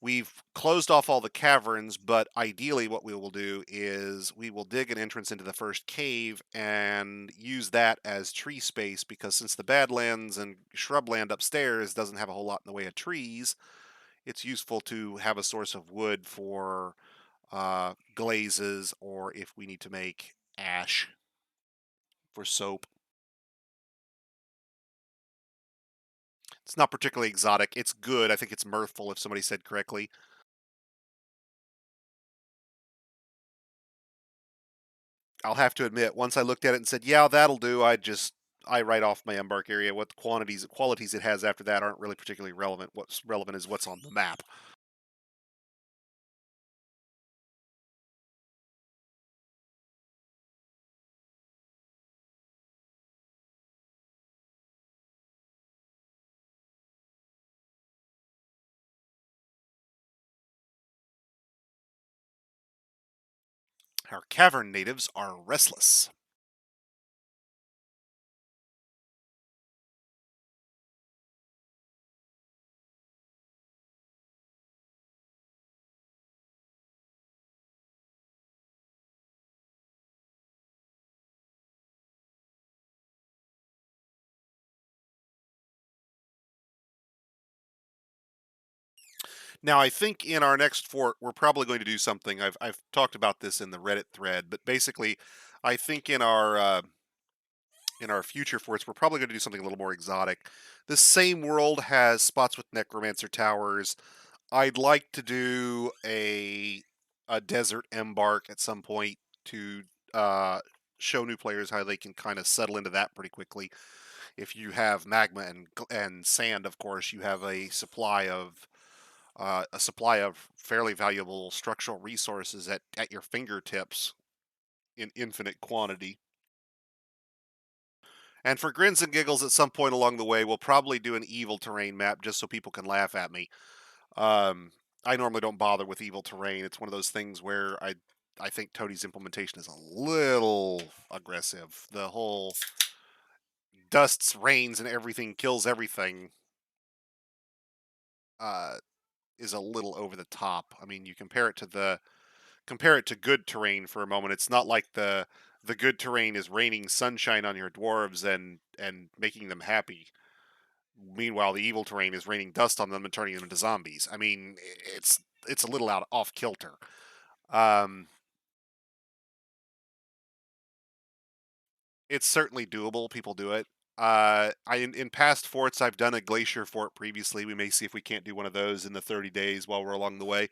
We've closed off all the caverns, but ideally, what we will do is we will dig an entrance into the first cave and use that as tree space because since the Badlands and shrubland upstairs doesn't have a whole lot in the way of trees, it's useful to have a source of wood for glazes or if we need to make ash for soap. It's not particularly exotic. It's good. I think it's mirthful, if somebody said correctly. I'll have to admit, once I looked at it and said, "Yeah, that'll do," I write off my embark area. What qualities it has after that aren't really particularly relevant. What's relevant is what's on the map. Our cavern natives are restless. Now, I think in our next fort, we're probably going to do something. I've talked about this in the Reddit thread, but basically, I think in our future forts, we're probably going to do something a little more exotic. This same world has spots with necromancer towers. I'd like to do a desert embark at some point to uh, show new players how they can kind of settle into that pretty quickly. If you have magma and sand, of course, you have a supply of fairly valuable structural resources at your fingertips in infinite quantity. And for grins and giggles, at some point along the way, we'll probably do an evil terrain map just so people can laugh at me. Um, I normally don't bother with evil terrain. It's one of those things where I think Toadie's implementation is a little aggressive. The whole dusts, rains, and everything kills everything uh, is a little over the top. I mean, you compare it to good terrain for a moment. It's not like the good terrain is raining sunshine on your dwarves and making them happy. Meanwhile, the evil terrain is raining dust on them and turning them into zombies. I mean, it's a little out off kilter. Um, it's certainly doable. People do it. In past forts, I've done a glacier fort previously. We may see if we can't do one of those in the 30 days while we're along the way.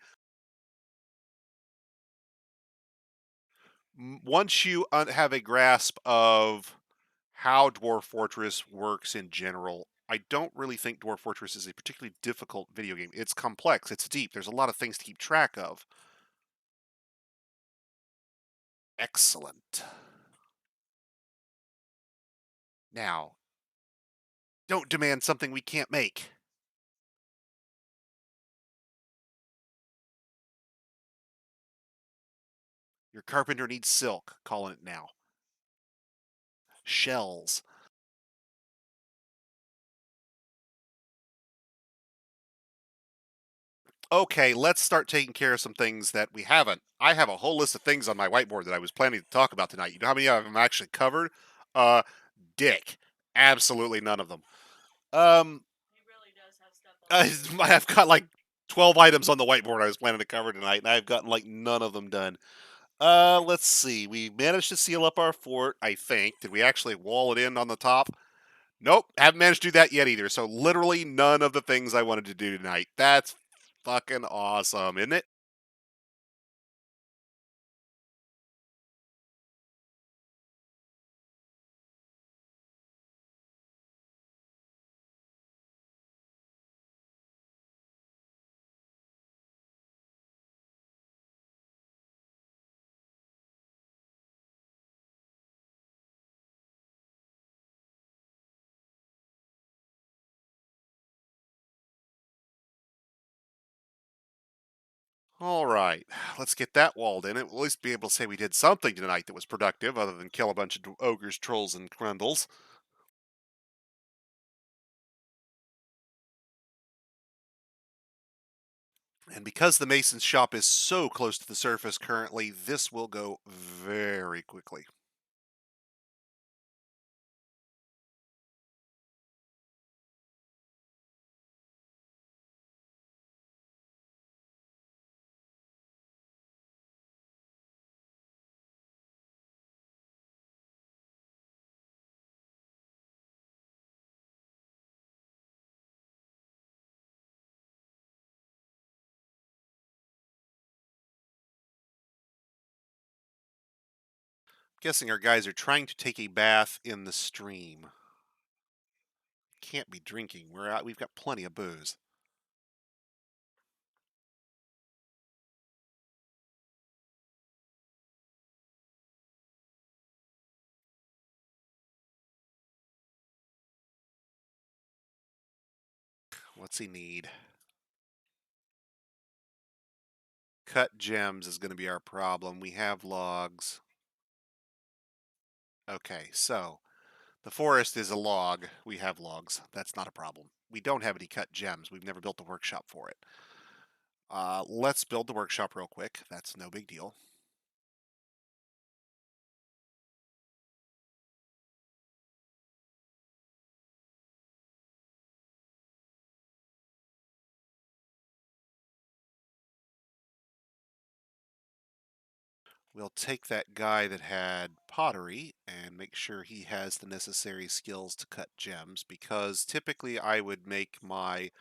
Once you have a grasp of how Dwarf Fortress works in general, I don't really think Dwarf Fortress is a particularly difficult video game. It's complex, it's deep, there's a lot of things to keep track of. Excellent. Now, don't demand something we can't make. Your carpenter needs silk. Calling it now. Shells. Okay, let's start taking care of some things that we haven't. I have a whole list of things on my whiteboard that I was planning to talk about tonight. You know how many of them actually covered? Uh, Dick. Absolutely none of them. Um, I've got like 12 items on the whiteboard I was planning to cover tonight, and I've gotten like none of them done. Let's see. We managed to seal up our fort, I think. Did we actually wall it in on the top? Nope, haven't managed to do that yet either. So literally none of the things I wanted to do tonight. That's fucking awesome, isn't it? All right, let's get that walled in. We'll at least be able to say we did something tonight that was productive, other than kill a bunch of ogres, trolls, and crundles. And because the mason's shop is so close to the surface currently, this will go very quickly. Guessing our guys are trying to take a bath in the stream. Can't be drinking. We're out. We've got plenty of booze. What's he need? Cut gems is going to be our problem. We have logs. Okay, so the forest is a log. We have logs. That's not a problem. We don't have any cut gems. We've never built the workshop for it. Let's build the workshop real quick. That's no big deal. We'll take that guy that had pottery and make sure he has the necessary skills to cut gems, because typically I would make my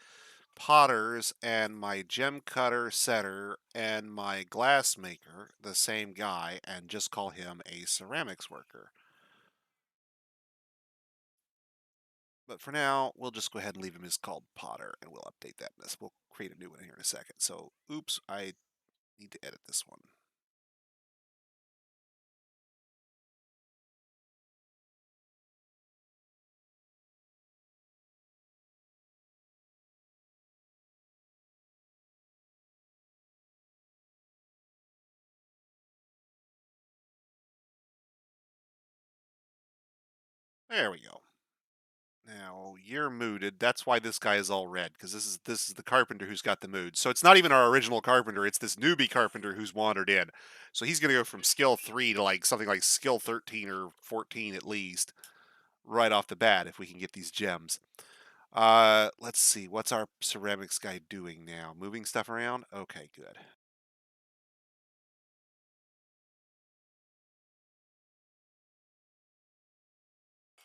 potters and my gem cutter setter and my glass maker the same guy and just call him a ceramics worker. But for now, we'll just go ahead and leave him as called Potter, and we'll update that. We'll create a new one here in a second. So, oops, I need to edit this one. There we go. Now you're mooted. That's why this guy is all red, because this is the carpenter who's got the mood. So it's not even our original carpenter; it's this newbie carpenter who's wandered in. So he's going to go from skill 3 to like something like skill 13 or 14 at least, right off the bat if we can get these gems. Let's see. What's our ceramics guy doing now? Moving stuff around? Okay, good.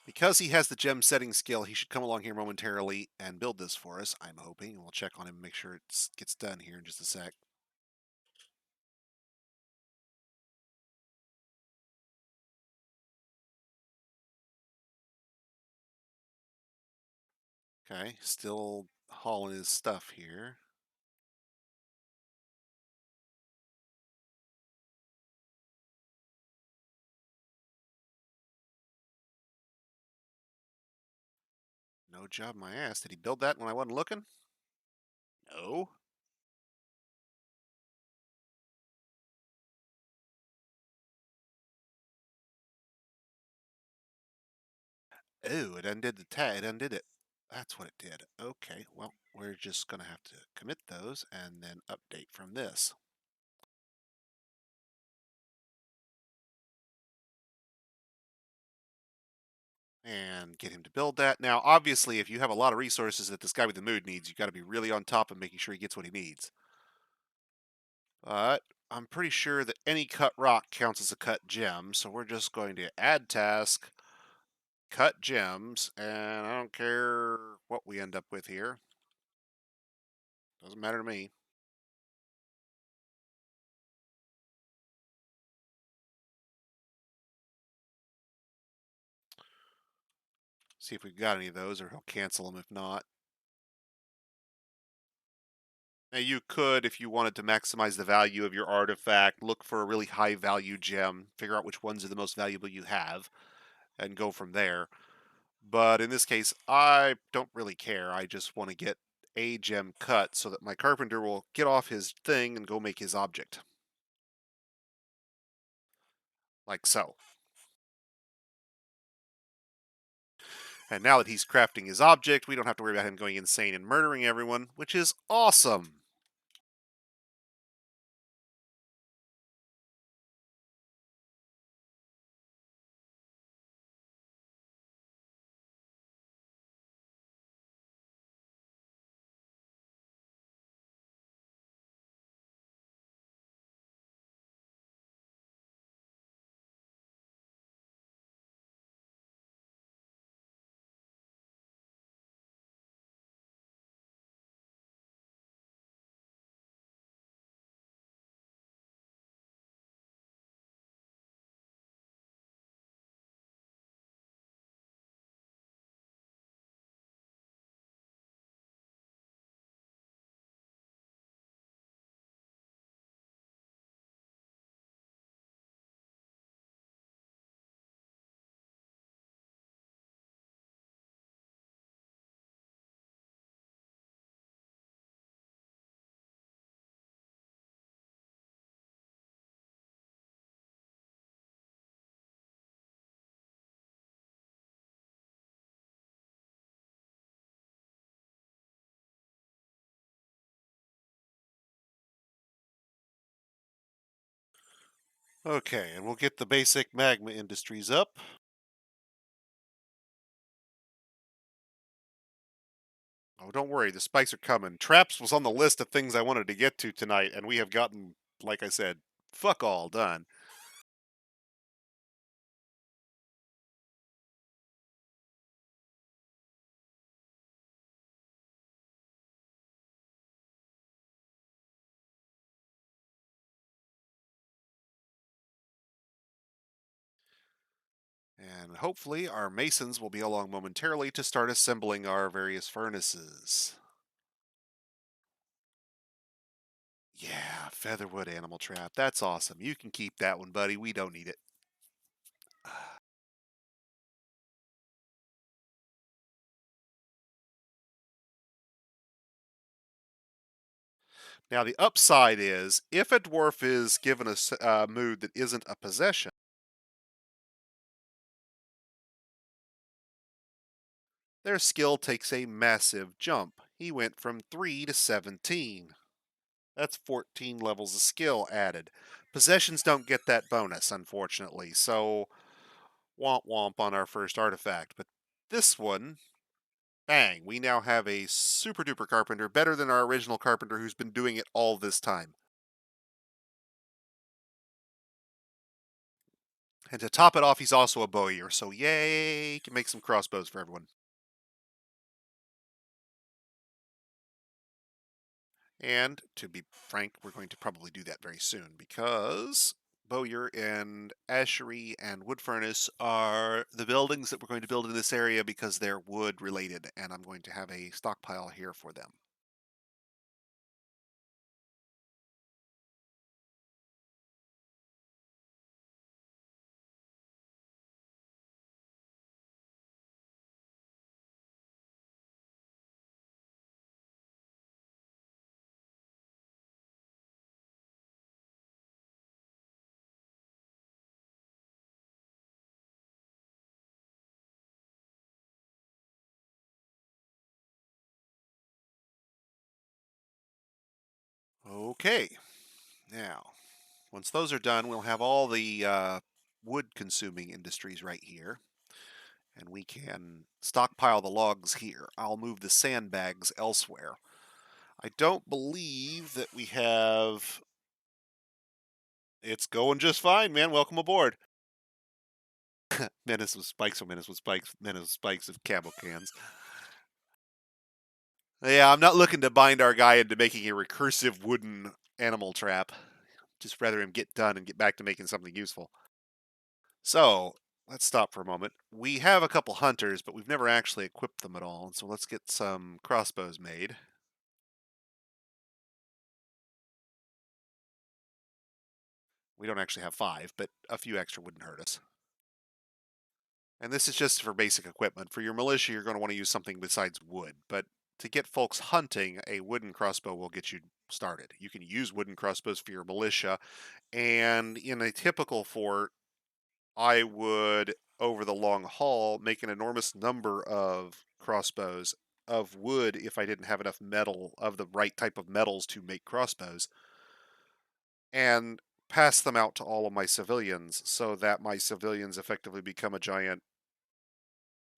Because he has the gem setting skill, he should come along here momentarily and build this for us, I'm hoping. We'll check on him and make sure it gets done here in just a sec. Okay, still hauling his stuff here. No job my ass. Did he build that when I wasn't looking? No. Oh, it undid the tag. It undid it. That's what it did. Okay, well, we're just going to have to commit those and then update from this. And get him to build that. Now, obviously, if you have a lot of resources that this guy with the mood needs, you got to be really on top of making sure he gets what he needs. But I'm pretty sure that any cut rock counts as a cut gem, so we're just going to add task, cut gems, and I don't care what we end up with here. Doesn't matter to me. See if we've got any of those, or he'll cancel them if not. Now, you could, if you wanted to maximize the value of your artifact, look for a really high value gem, figure out which ones are the most valuable you have, and go from there. But in this case, I don't really care. I just want to get a gem cut so that my carpenter will get off his thing and go make his object. Like so. And now that he's crafting his object, we don't have to worry about him going insane and murdering everyone, which is awesome. Okay, and we'll get the basic magma industries up. Oh, don't worry, the spikes are coming. Traps was on the list of things I wanted to get to tonight, and we have gotten, like I said, fuck all done. And hopefully our masons will be along momentarily to start assembling our various furnaces. Yeah, featherwood animal trap. That's awesome. You can keep that one, buddy. We don't need it. Now, the upside is if a dwarf is given a mood that isn't a possession, their skill takes a massive jump. He went from 3 to 17. That's 14 levels of skill added. Possessions don't get that bonus, unfortunately, so womp womp on our first artifact. But this one, bang, we now have a super duper carpenter, better than our original carpenter who's been doing it all this time. And to top it off, he's also a bowyer, so yay, can make some crossbows for everyone. And to be frank, we're going to probably do that very soon because bowyer and ashery and wood furnace are the buildings that we're going to build in this area because they're wood related, and I'm going to have a stockpile here for them. Okay, now once those are done, we'll have all the wood consuming industries right here, and we can stockpile the logs here. I'll move the sandbags elsewhere. I don't believe that we have. It's going just fine, man. Welcome aboard. Menace with spikes, or menace with spikes, menace with spikes of camo cans. Yeah, I'm not looking to bind our guy into making a recursive wooden animal trap. Just rather him get done and get back to making something useful. So, let's stop for a moment. We have a couple hunters, but we've never actually equipped them at all. So let's get some crossbows made. We don't actually have 5, but a few extra wouldn't hurt us. And this is just for basic equipment. For your militia, you're going to want to use something besides wood. But to get folks hunting, a wooden crossbow will get you started. You can use wooden crossbows for your militia. And in a typical fort, I would, over the long haul, make an enormous number of crossbows of wood if I didn't have enough metal of the right type of metals to make crossbows, and pass them out to all of my civilians so that my civilians effectively become a giant,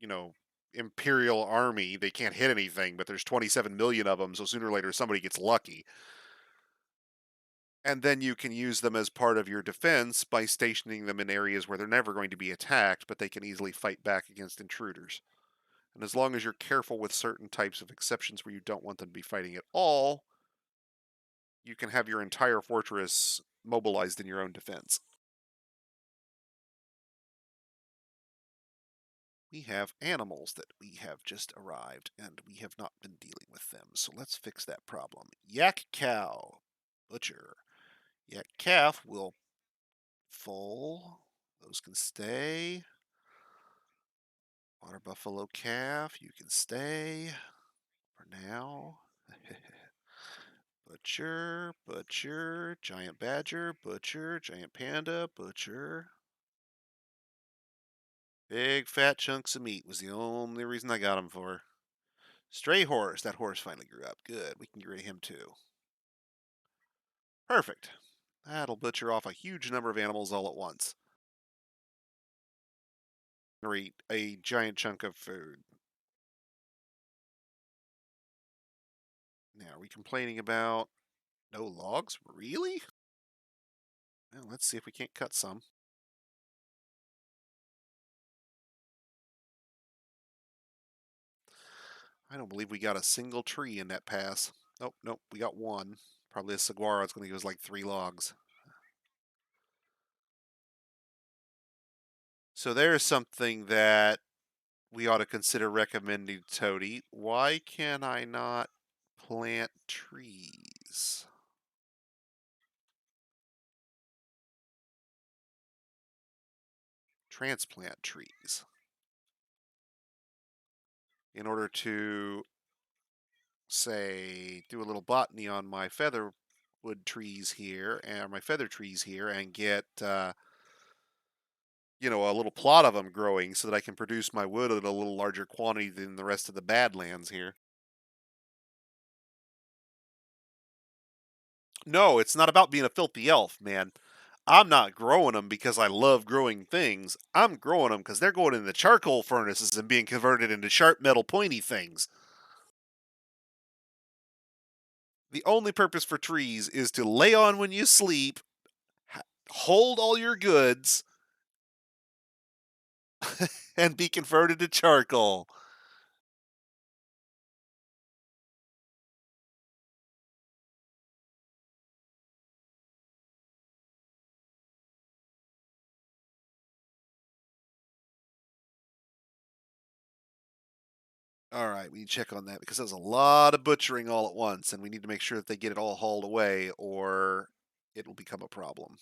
you know, imperial army. They can't hit anything, but there's 27 million of them, so sooner or later somebody gets lucky. And then you can use them as part of your defense by stationing them in areas where they're never going to be attacked, but they can easily fight back against intruders. And as long as you're careful with certain types of exceptions where you don't want them to be fighting at all, you can have your entire fortress mobilized in your own defense. We have animals that we have just arrived, and we have not been dealing with them. So let's fix that problem. Yak cow, butcher. Yak calf will full. Those can stay. Water buffalo calf, you can stay for now. Butcher, butcher, giant badger, butcher, giant panda, butcher. Big fat chunks of meat was the only reason I got them for. Stray horse, that horse finally grew up. Good, we can get rid of him too. Perfect. That'll butcher off a huge number of animals all at once. Or eat a giant chunk of food. Now, are we complaining about no logs? Really? Well, let's see if we can't cut some. I don't believe we got a single tree in that pass. Nope, nope, we got one. Probably a saguaro. It's going to give us like 3 logs. So there's something that we ought to consider recommending to Toady. Why can I not plant trees? Transplant trees. In order to, say, do a little botany on my feather wood trees here, and my feather trees here, and get, a little plot of them growing so that I can produce my wood at a little larger quantity than the rest of the Badlands here. No, it's not about being a filthy elf, man. I'm not growing them because I love growing things. I'm growing them because they're going in the charcoal furnaces and being converted into sharp metal pointy things. The only purpose for trees is to lay on when you sleep, hold all your goods, and be converted to charcoal. All right, we need to check on that because there's a lot of butchering all at once, and we need to make sure that they get it all hauled away, or it will become a problem.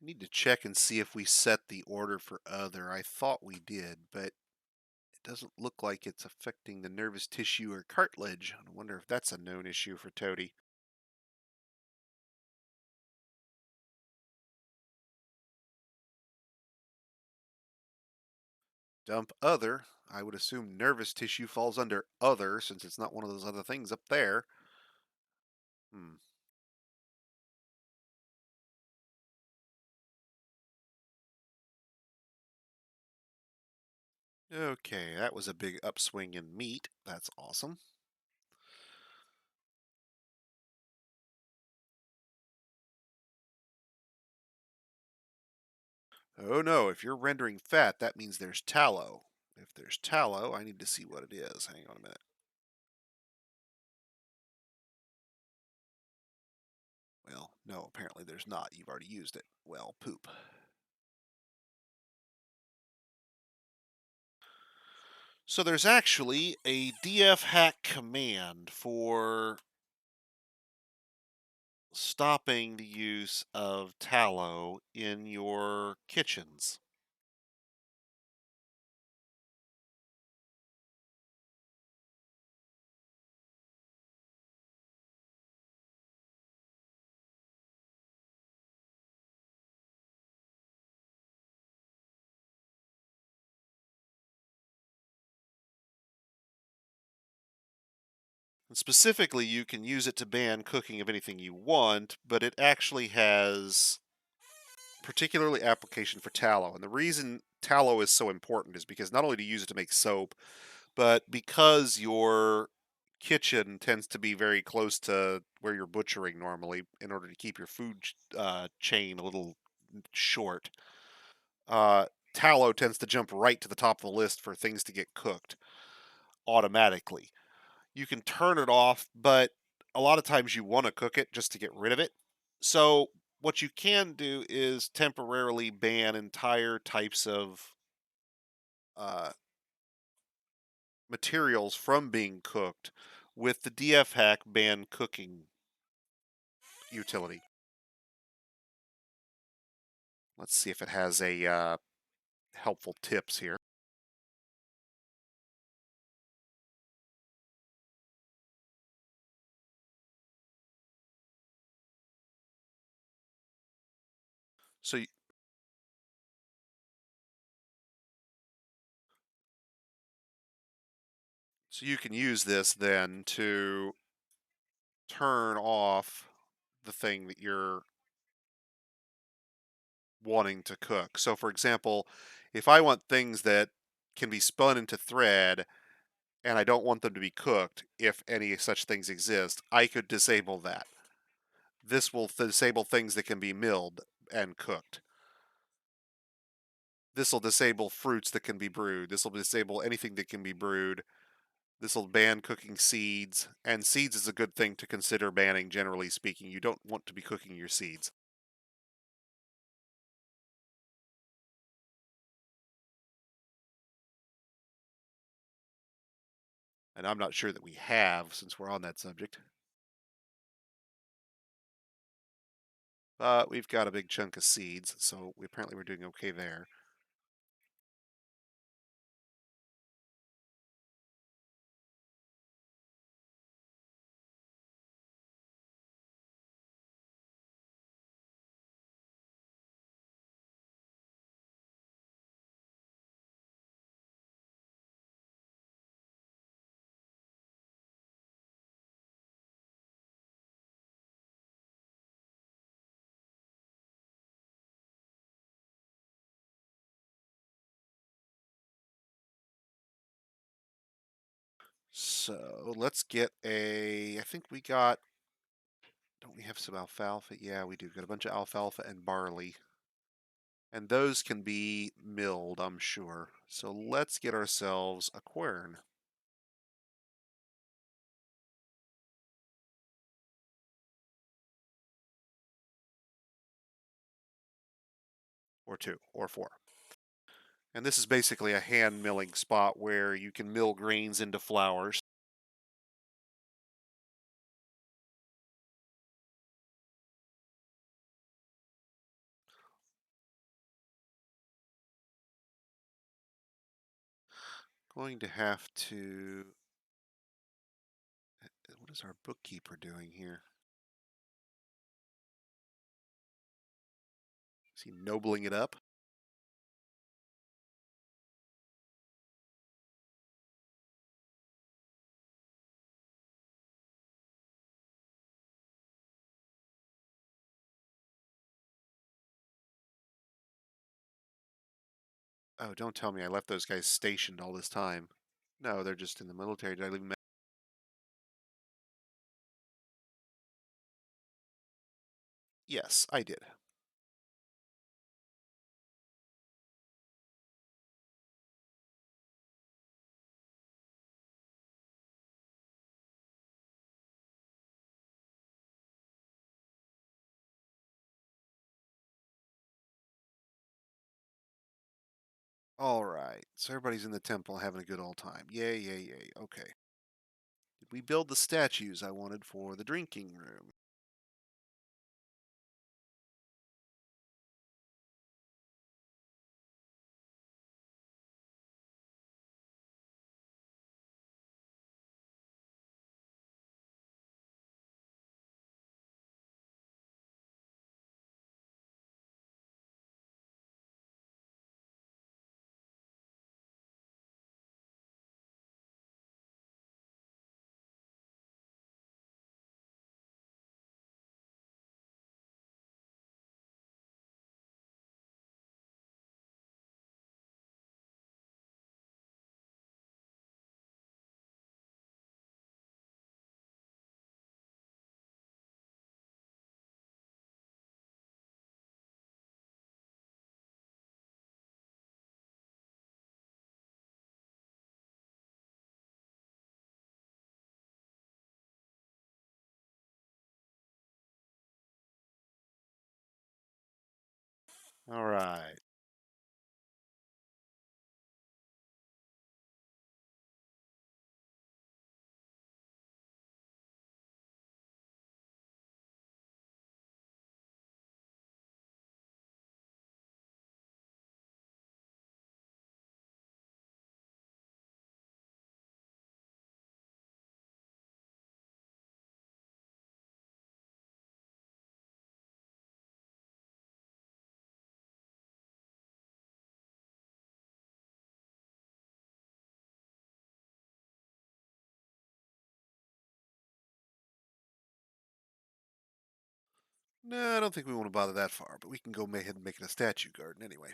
I need to check and see if we set the order for other. I thought we did, but it doesn't look like it's affecting the nervous tissue or cartilage. I wonder if that's a known issue for Toady. Dump other. I would assume nervous tissue falls under other since it's not one of those other things up there. Hmm. Okay, that was a big upswing in meat. That's awesome. Oh no, if you're rendering fat, that means there's tallow. If there's tallow, I need to see what it is. Hang on a minute. Well, no, apparently there's not. You've already used it. Well, poop. So there's actually a df hack command for stopping the use of tallow in your kitchens. And specifically, you can use it to ban cooking of anything you want, but it actually has particularly application for tallow. And the reason tallow is so important is because not only do you use it to make soap, but because your kitchen tends to be very close to where you're butchering normally in order to keep your food chain a little short, uh, tallow tends to jump right to the top of the list for things to get cooked automatically. You can turn it off, but a lot of times you want to cook it just to get rid of it. So, what you can do is temporarily ban entire types of uh, materials from being cooked with the DF hack ban cooking utility. Let's see if it has a helpful tips here. So, so you can use this then to turn off the thing that you're wanting to cook. So, for example, if I want things that can be spun into thread and I don't want them to be cooked, if any such things exist, I could disable that. This will disable things that can be milled and cooked. This will disable fruits that can be brewed. This will disable anything that can be brewed. This will ban cooking seeds, and seeds is a good thing to consider banning, generally speaking. You don't want to be cooking your seeds. And I'm not sure that we have, since we're on that subject. But we've got a big chunk of seeds, so apparently we're doing okay there. So let's get a. I think we got. Don't we have some alfalfa? Yeah, we do. Got a bunch of alfalfa and barley. And those can be milled, I'm sure. So let's get ourselves a quern. Or two, or four. And this is basically a hand milling spot where you can mill grains into flours. Going to have to. What is our bookkeeper doing here? Is he nobling it up? Oh, don't tell me I left those guys stationed all this time. No, they're just in the military. Did I leave them? Yes, I did. All right. So everybody's in the temple having a good old time. Yay, yay, yay. Okay. Did we build the statues I wanted for the drinking room? All right. No, I don't think we want to bother that far, but we can go ahead and make it a statue garden anyway.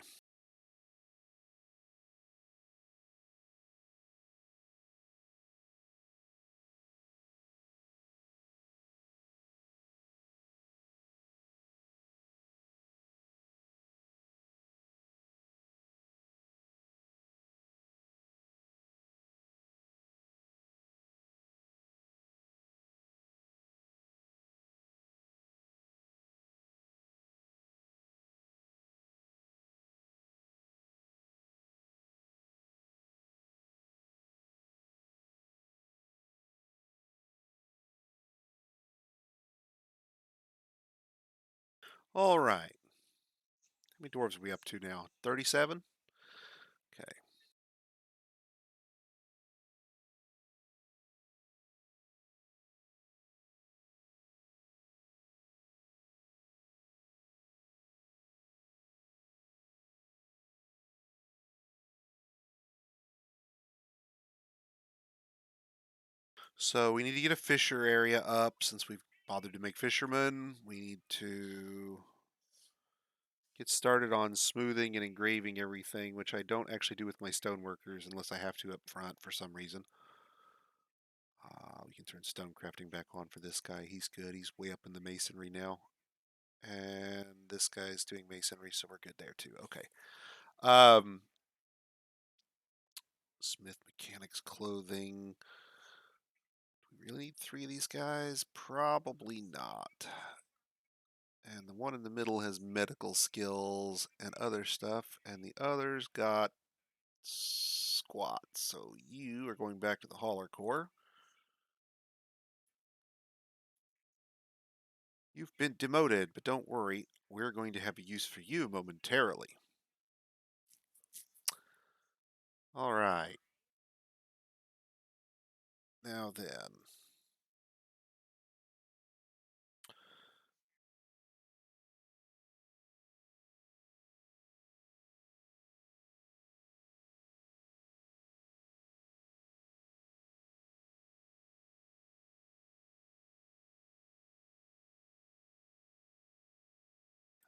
All right. How many dwarves are we up to now? 37? Okay. So we need to get a fisher area up since we've bothered to make fishermen. We need to get started on smoothing and engraving everything, which I don't actually do with my stoneworkers unless I have to up front for some reason. We can turn stone crafting back on for this guy. He's good. He's way up in the masonry now. And this guy's doing masonry, so we're good there too. Okay. Um, Smith mechanics clothing. Do we really need 3 of these guys? Probably not. And the one in the middle has medical skills and other stuff, and the others got squats. So you are going back to the hauler core. You've been demoted, but don't worry, we're going to have a use for you momentarily. All right. Now then.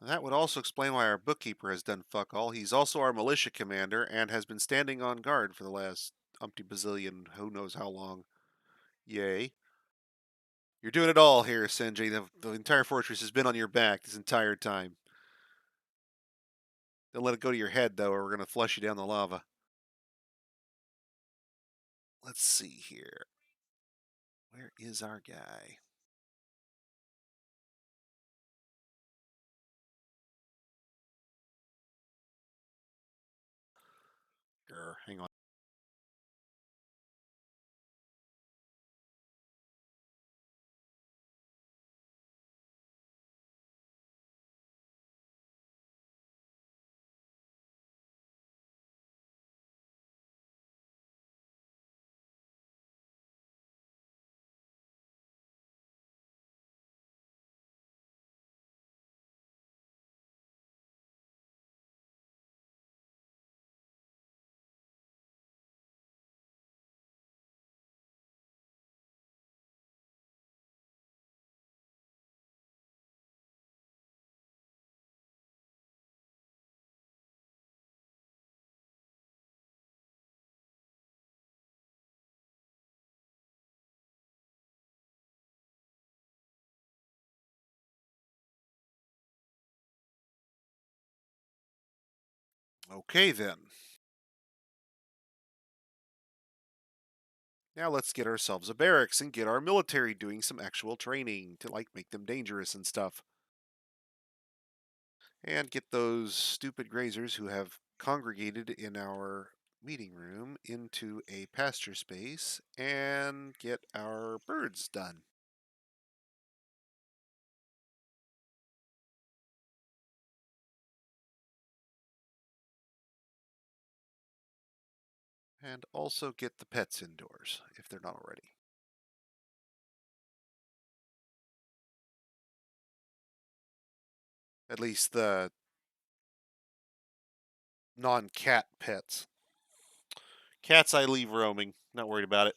That would also explain why our bookkeeper has done fuck all. He's also our militia commander and has been standing on guard for the last umpty bazillion, who knows how long. Yay. You're doing it all here, Senji. The entire fortress has been on your back this entire time. Don't let it go to your head, though, or we're going to flush you down the lava. Let's see here. Where is our guy? Hang on. Okay, then. Now let's get ourselves a barracks and get our military doing some actual training to, like, make them dangerous and stuff. And get those stupid grazers who have congregated in our meeting room into a pasture space and get our birds done. And also get the pets indoors if they're not already. At least the non cat pets. Cats I leave roaming. Not worried about it.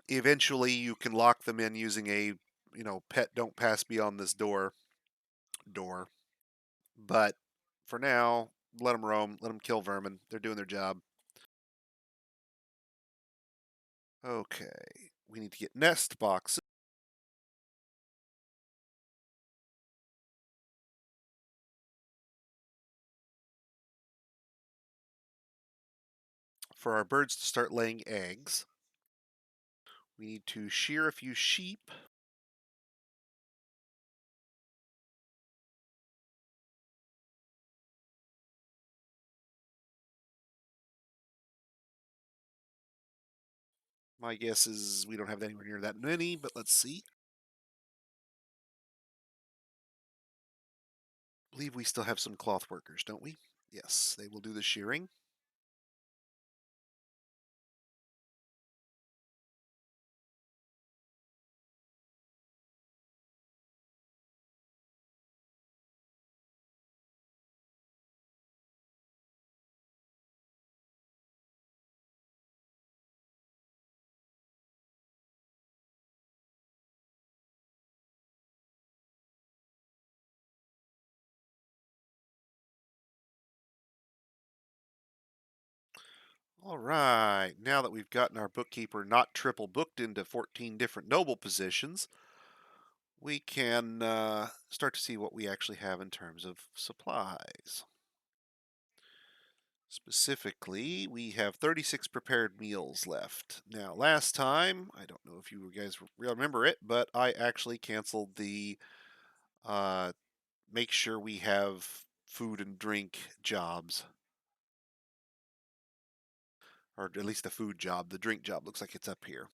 Eventually you can lock them in using a, pet don't pass beyond this door. But for now, let them roam, let them kill vermin. They're doing their job. Okay. We need to get nest boxes. For our birds to start laying eggs. We need to shear a few sheep. My guess is we don't have anywhere near that many, but let's see. I believe we still have some cloth workers, don't we? Yes, they will do the shearing. All right, now that we've gotten our bookkeeper not triple booked into 14 different noble positions, we can start to see what we actually have in terms of supplies. Specifically, we have 36 prepared meals left. Now, last time, I don't know if you guys remember it, but I actually canceled the uh, make sure we have food and drink jobs, or at least the food job. The drink job looks like it's up here.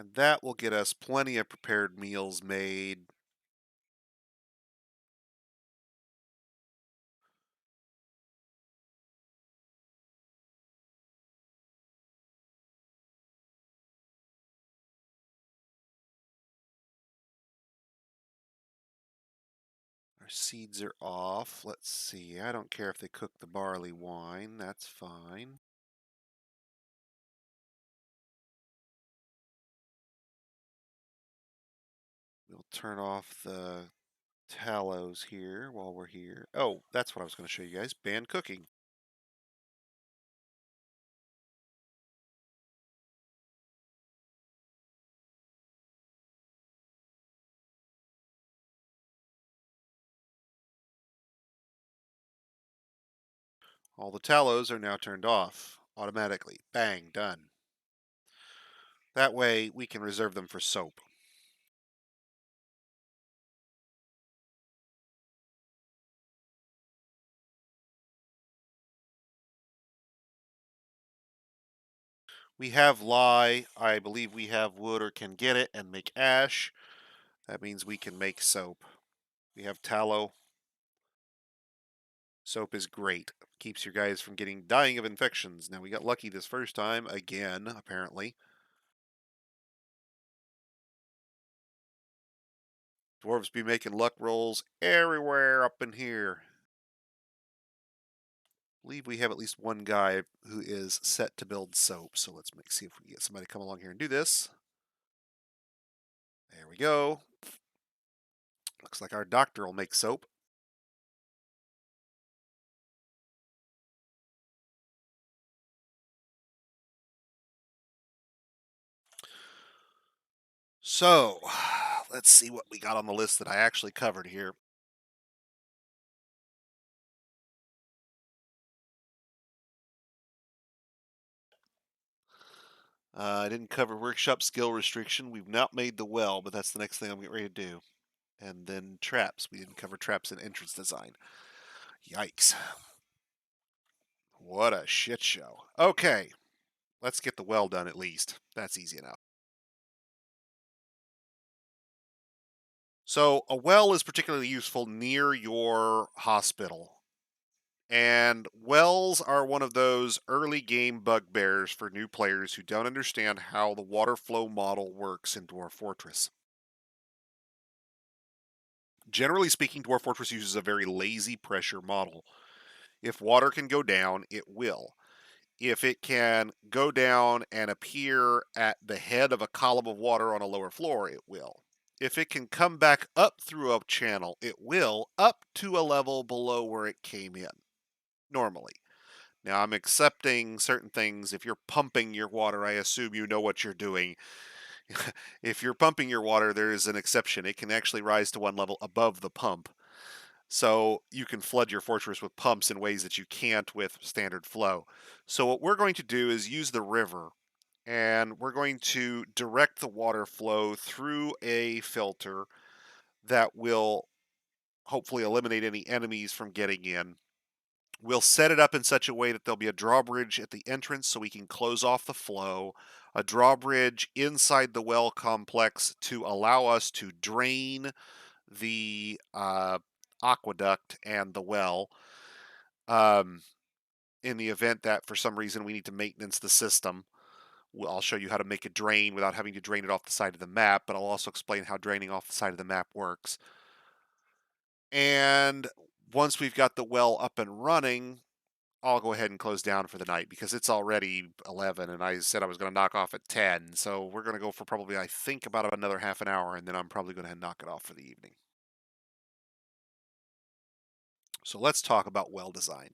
And that will get us plenty of prepared meals made. Our seeds are off. Let's see. I don't care if they cook the barley wine. That's fine. We'll turn off the tallows here while we're here. Oh, that's what I was going to show you guys. Ban cooking. All the tallows are now turned off automatically. Bang, done. That way we can reserve them for soap. We have lye. I believe we have wood or can get it and make ash. That means we can make soap. We have tallow. Soap is great. Keeps your guys from dying of infections. Now we got lucky this first time again, apparently. Dwarves be making luck rolls everywhere up in here. I believe we have at least one guy who is set to build soap. So let's see if we can get somebody to come along here and do this. There we go. Looks like our doctor will make soap. So let's see what we got on the list that I actually covered here. I didn't cover workshop skill restriction. We've not made the well, but that's the next thing I'm getting ready to do. And then traps. We didn't cover traps and entrance design. Yikes. What a shit show. Okay, let's get the well done at least. That's easy enough. So, a well is particularly useful near your hospital. And wells are one of those early game bugbears for new players who don't understand how the water flow model works in Dwarf Fortress. Generally speaking, Dwarf Fortress uses a very lazy pressure model. If water can go down, it will. If it can go down and appear at the head of a column of water on a lower floor, it will. If it can come back up through a channel, it will, up to a level below where it came in, normally. Now, I'm accepting certain things. If you're pumping your water, I assume you know what you're doing. If you're pumping your water, there is an exception. It can actually rise to one level above the pump. So you can flood your fortress with pumps in ways that you can't with standard flow. So what we're going to do is use the river, and we're going to direct the water flow through a filter that will hopefully eliminate any enemies from getting in. We'll set it up in such a way that there'll be a drawbridge at the entrance so we can close off the flow, a drawbridge inside the well complex to allow us to drain the aqueduct and the well, um, in the event that for some reason we need to maintenance the system. I'll show you how to make a drain without having to drain it off the side of the map, but I'll also explain how draining off the side of the map works. And once we've got the well up and running, I'll go ahead and close down for the night because it's already 11 and I said I was going to knock off at 10. So we're going to go for probably, I think, about another half an hour, and then I'm probably going to knock it off for the evening. So let's talk about well design.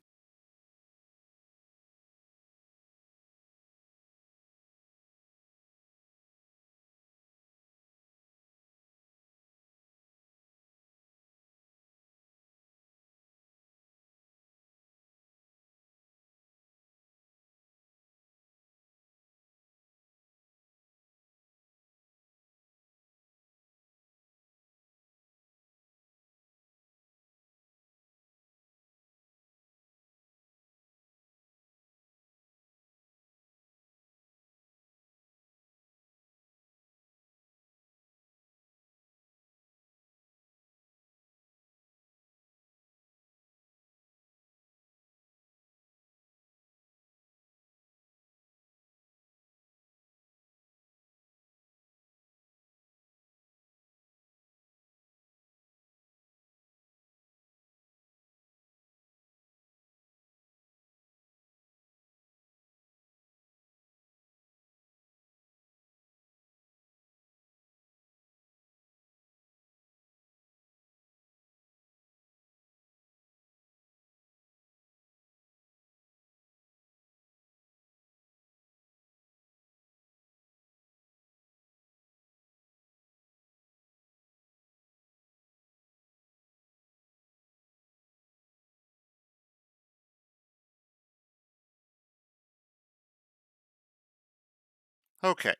Okay.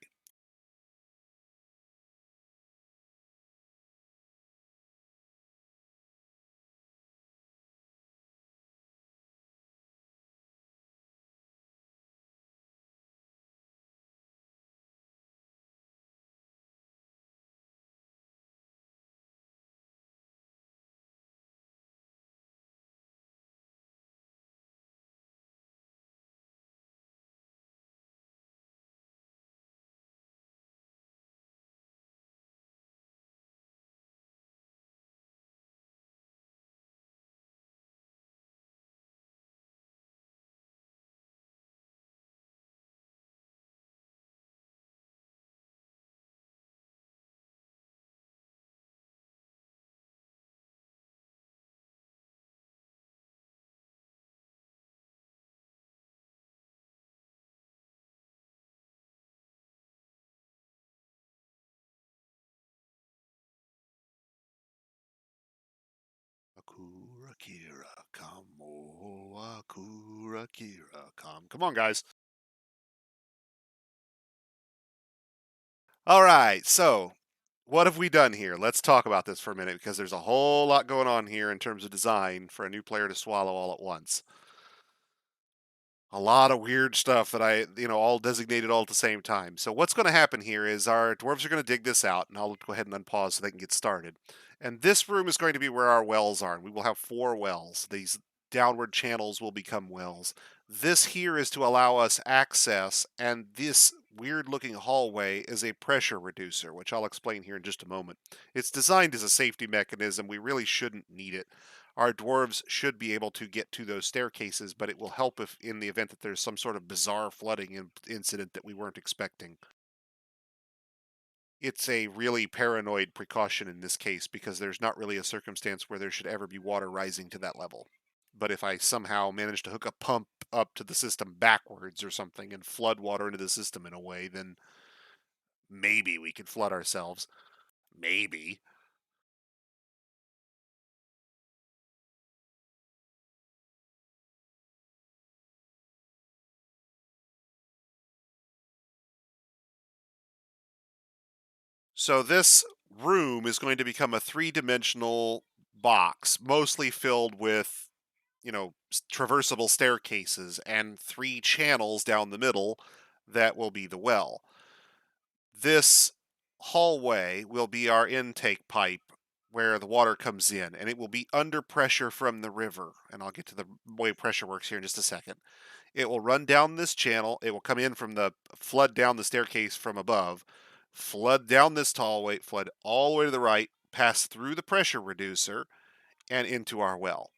Akura Kira, come, Akura Kira, come. Come on, guys. All right, so what have we done here? Let's talk about this for a minute because there's a whole lot going on here in terms of design for a new player to swallow all at once. A lot of weird stuff that all designated all at the same time. So what's going to happen here is our dwarves are going to dig this out, and I'll go ahead and unpause so they can get started. And this room is going to be where our wells are. And we will have 4 wells. These downward channels will become wells. This here is to allow us access, and this weird looking hallway is a pressure reducer, which I'll explain here in just a moment. It's designed as a safety mechanism. We really shouldn't need it. Our dwarves should be able to get to those staircases, but it will help if in the event that there's some sort of bizarre flooding incident that we weren't expecting. It's a really paranoid precaution in this case because there's not really a circumstance where there should ever be water rising to that level. But if I somehow manage to hook a pump up to the system backwards or something and flood water into the system in a way, then maybe we could flood ourselves. Maybe. So this room is going to become a three-dimensional box, mostly filled with, traversable staircases and 3 channels down the middle that will be the well. This hallway will be our intake pipe where the water comes in, and it will be under pressure from the river. And I'll get to the way pressure works here in just a second. It will run down this channel. It will come in from the flood down the staircase from above, flood down this hallway, flood all the way to the right, pass through the pressure reducer, and into our well.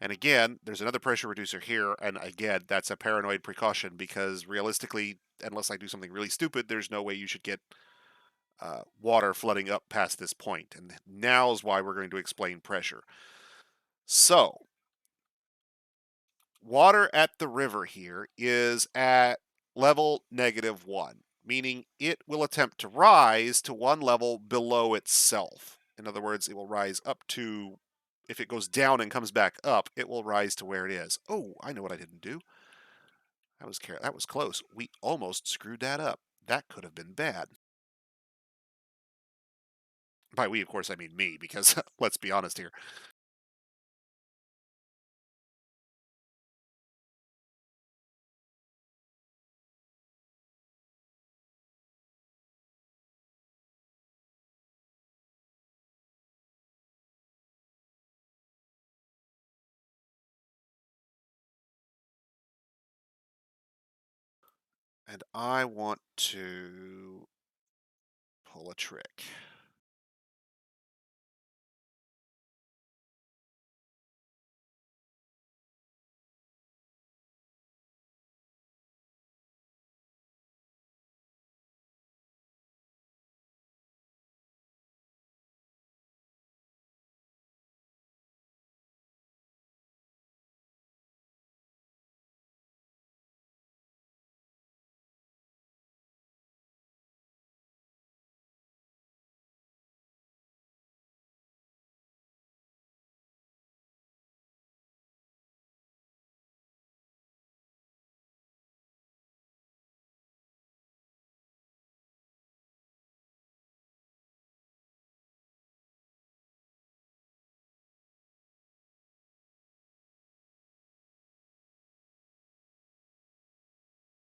And again, there's another pressure reducer here. And again, that's a paranoid precaution because realistically, unless I do something really stupid, there's no way you should get water flooding up past this point. And now is why we're going to explain pressure. So, water at the river here is at level -1, meaning it will attempt to rise to one level below itself. In other words, it will rise up to, if it goes down and comes back up, it will rise to where it is. Oh, I know what I didn't do. That was close. We almost screwed that up. That could have been bad. By we, of course, I mean me, because let's be honest here. And I want to pull a trick.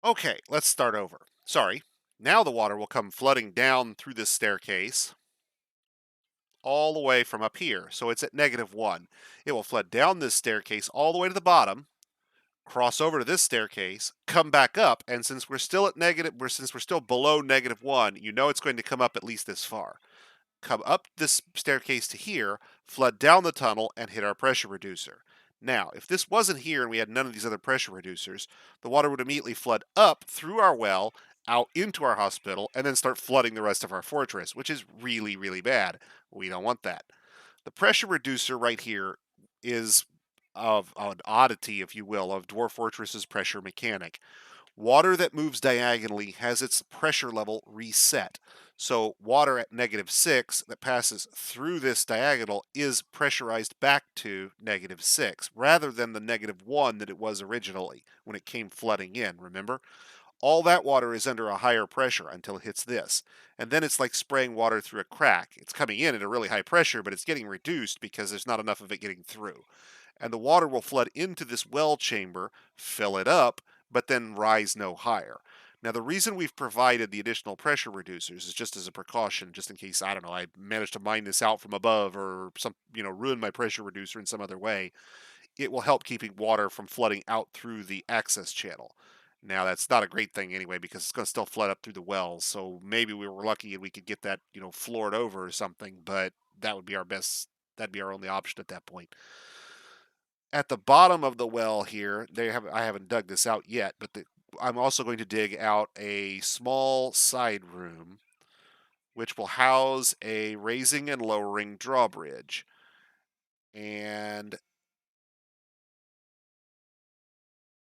Okay, let's start over. Sorry. Now the water will come flooding down through this staircase all the way from up here. So it's at -1. It will flood down this staircase all the way to the bottom, cross over to this staircase, come back up, and since we're still at since we're still below -1, you know it's going to come up at least this far. Come up this staircase to here, flood down the tunnel, and hit our pressure reducer. Now, if this wasn't here and we had none of these other pressure reducers, the water would immediately flood up through our well, out into our hospital, and then start flooding the rest of our fortress, which is really, really bad. We don't want that. The pressure reducer right here is of an oddity, if you will, of Dwarf Fortress's pressure mechanic. Water that moves diagonally has its pressure level reset. So water at -6 that passes through this diagonal is pressurized back to -6 rather than the -1 that it was originally when it came flooding in, remember? All that water is under a higher pressure until it hits this. And then it's like spraying water through a crack. It's coming in at a really high pressure, but it's getting reduced because there's not enough of it getting through. And the water will flood into this well chamber, fill it up, but then rise no higher. Now, the reason we've provided the additional pressure reducers is just as a precaution, just in case, I don't know, I managed to mine this out from above or ruin my pressure reducer in some other way. It will help keeping water from flooding out through the access channel. Now, that's not a great thing anyway because it's going to still flood up through the wells. So maybe we were lucky and we could get that, floored over or something, but that would be our best, that'd be our only option at that point. At the bottom of the well here, I haven't dug this out yet, but I'm also going to dig out a small side room which will house a raising and lowering drawbridge. And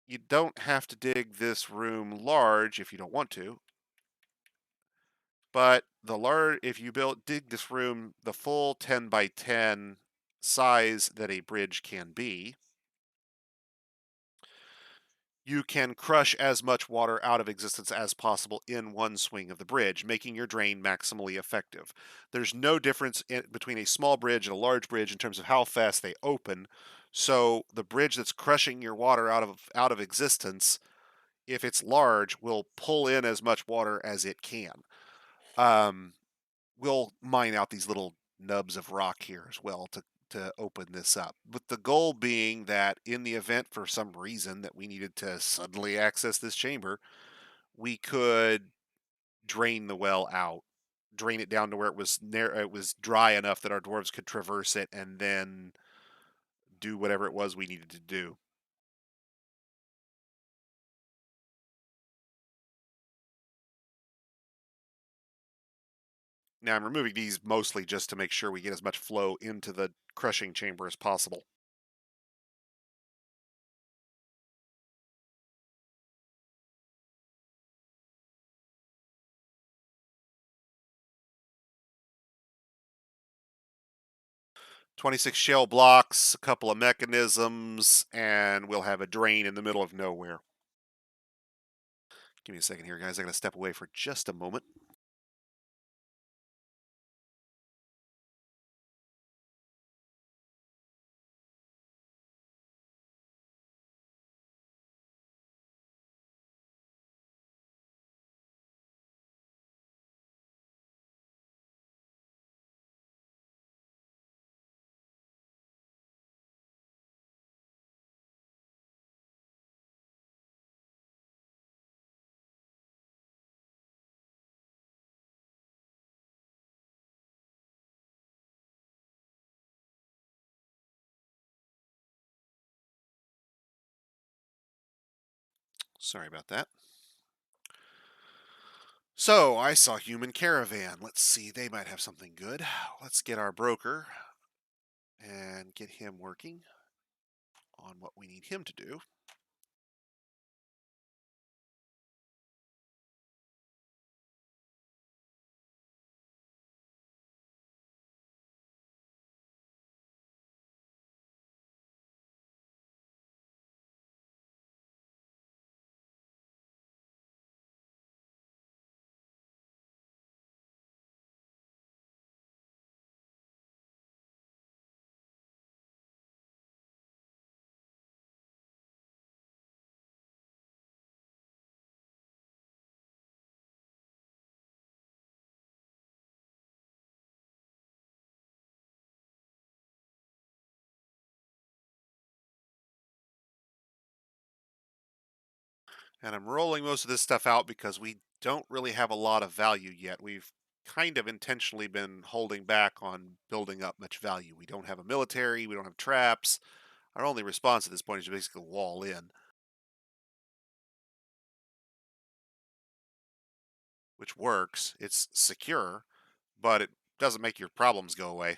you don't have to dig this room large if you don't want to, but if you dig this room the full 10 by 10 size that a bridge can be, you can crush as much water out of existence as possible in one swing of the bridge, making your drain maximally effective. There's no difference between a small bridge and a large bridge in terms of how fast they open. So the bridge that's crushing your water out of existence, if it's large, will pull in as much water as it can. We'll mine out these little nubs of rock here as well to to open this up. With the goal being that in the event for some reason that we needed to suddenly access this chamber, we could drain the well out, drain it down to where it was dry enough that our dwarves could traverse it and then do whatever it was we needed to do. Now I'm removing these mostly just to make sure we get as much flow into the crushing chamber as possible. 26 shell blocks, a couple of mechanisms, and we'll have a drain in the middle of nowhere. Give me a second here, guys. I gotta step away for just a moment. Sorry about that. So I saw human caravan. Let's see, they might have something good. Let's get our broker and get him working on what we need him to do. And I'm rolling most of this stuff out because we don't really have a lot of value yet. We've kind of intentionally been holding back on building up much value. We don't have a military, we don't have traps. Our only response at this point is to basically wall in, which works. It's secure, but it doesn't make your problems go away.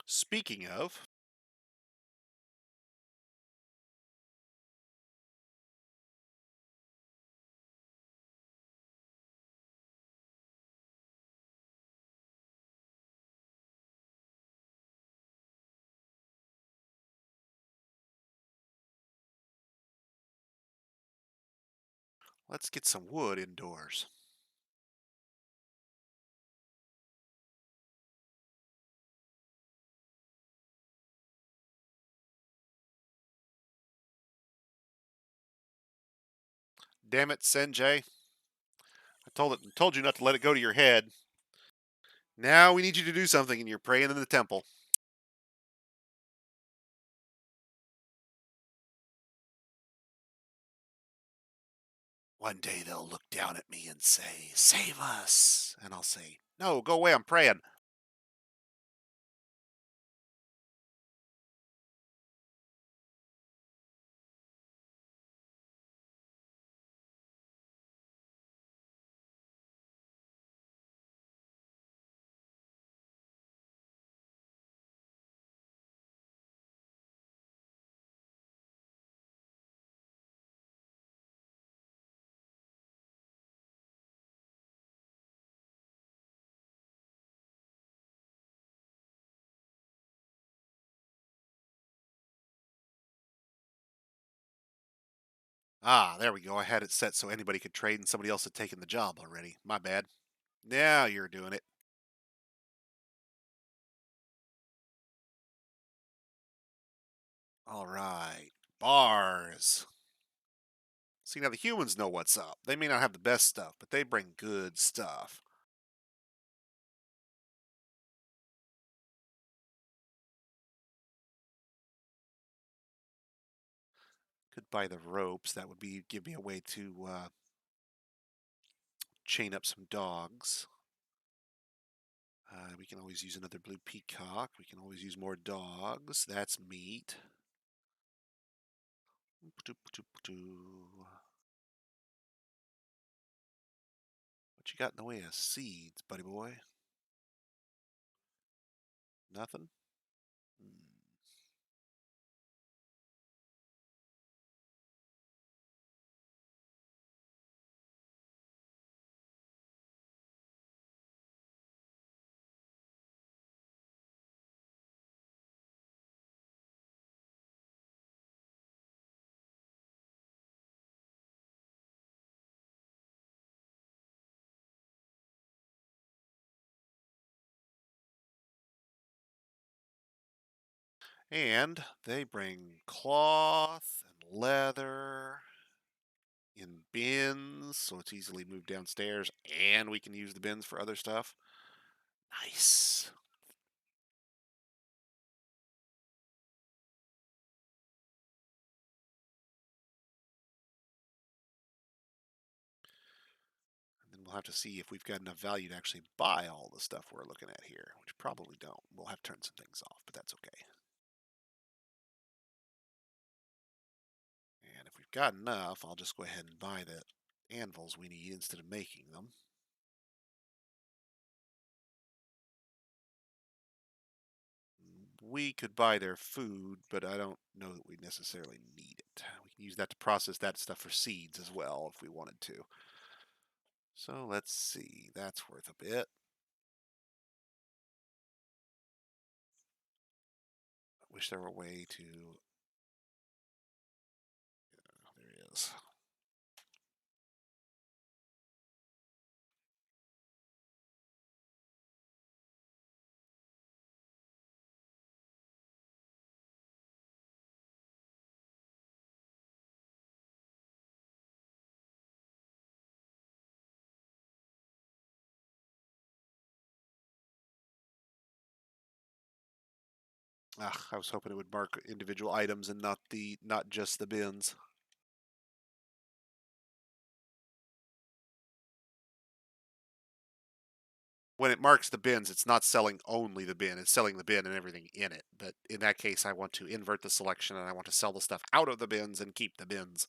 Speaking of, let's get some wood indoors. Damn it, Senjay. I told you not to let it go to your head. Now we need you to do something and you're praying in the temple. One day they'll look down at me and say, "Save us." And I'll say, "No, go away, I'm praying." Ah, there we go. I had it set so anybody could trade and somebody else had taken the job already. My bad. Now you're doing it. All right. Bars. See, now the humans know what's up. They may not have the best stuff, but they bring good stuff. Could buy the ropes. That would be give me a way to chain up some dogs. We can always use another blue peacock. We can always use more dogs. That's meat. What you got in the way of seeds, buddy boy? Nothing? Hmm. And they bring cloth and leather in bins, so it's easily moved downstairs, and we can use the bins for other stuff. Nice. And then we'll have to see if we've got enough value to actually buy all the stuff we're looking at here, which probably don't. We'll have to turn some things off, but that's okay. And if we've got enough, I'll just go ahead and buy the anvils we need instead of making them. We could buy their food, but I don't know that we necessarily need it. We can use that to process that stuff for seeds as well if we wanted to. So let's see. That's worth a bit. I wish there were a way to. There it is. Ah, I was hoping it would mark individual items and not just the bins. When it marks the bins, it's not selling only the bin, it's selling the bin and everything in it. But in that case, I want to invert the selection and I want to sell the stuff out of the bins and keep the bins.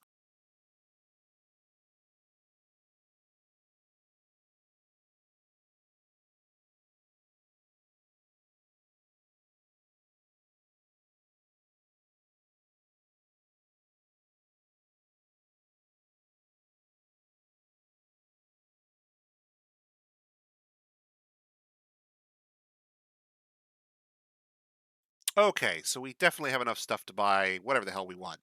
Okay, so we definitely have enough stuff to buy whatever the hell we want.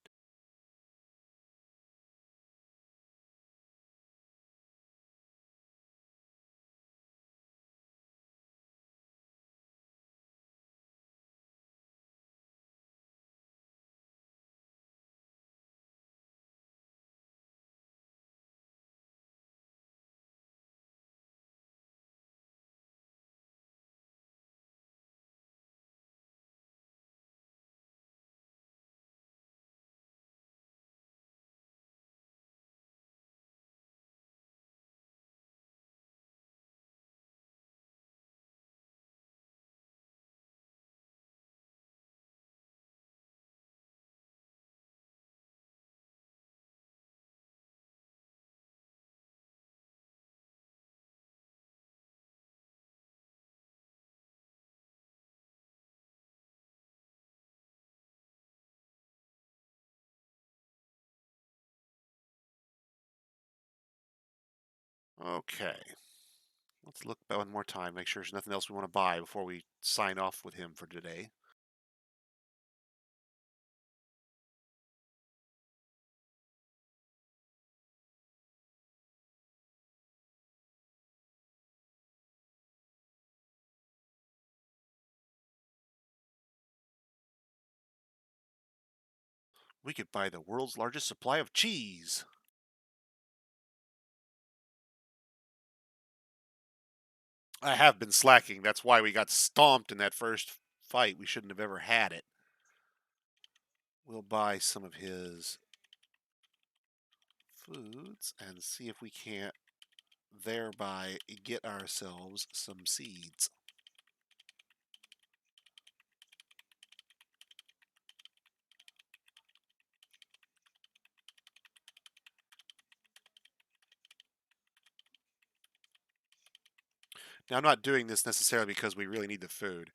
Okay. Let's look one more time, make sure there's nothing else we want to buy before we sign off with him for today. We could buy the world's largest supply of cheese. I have been slacking. That's why we got stomped in that first fight. We shouldn't have ever had it. We'll buy some of his foods and see if we can't thereby get ourselves some seeds. Now, I'm not doing this necessarily because we really need the food,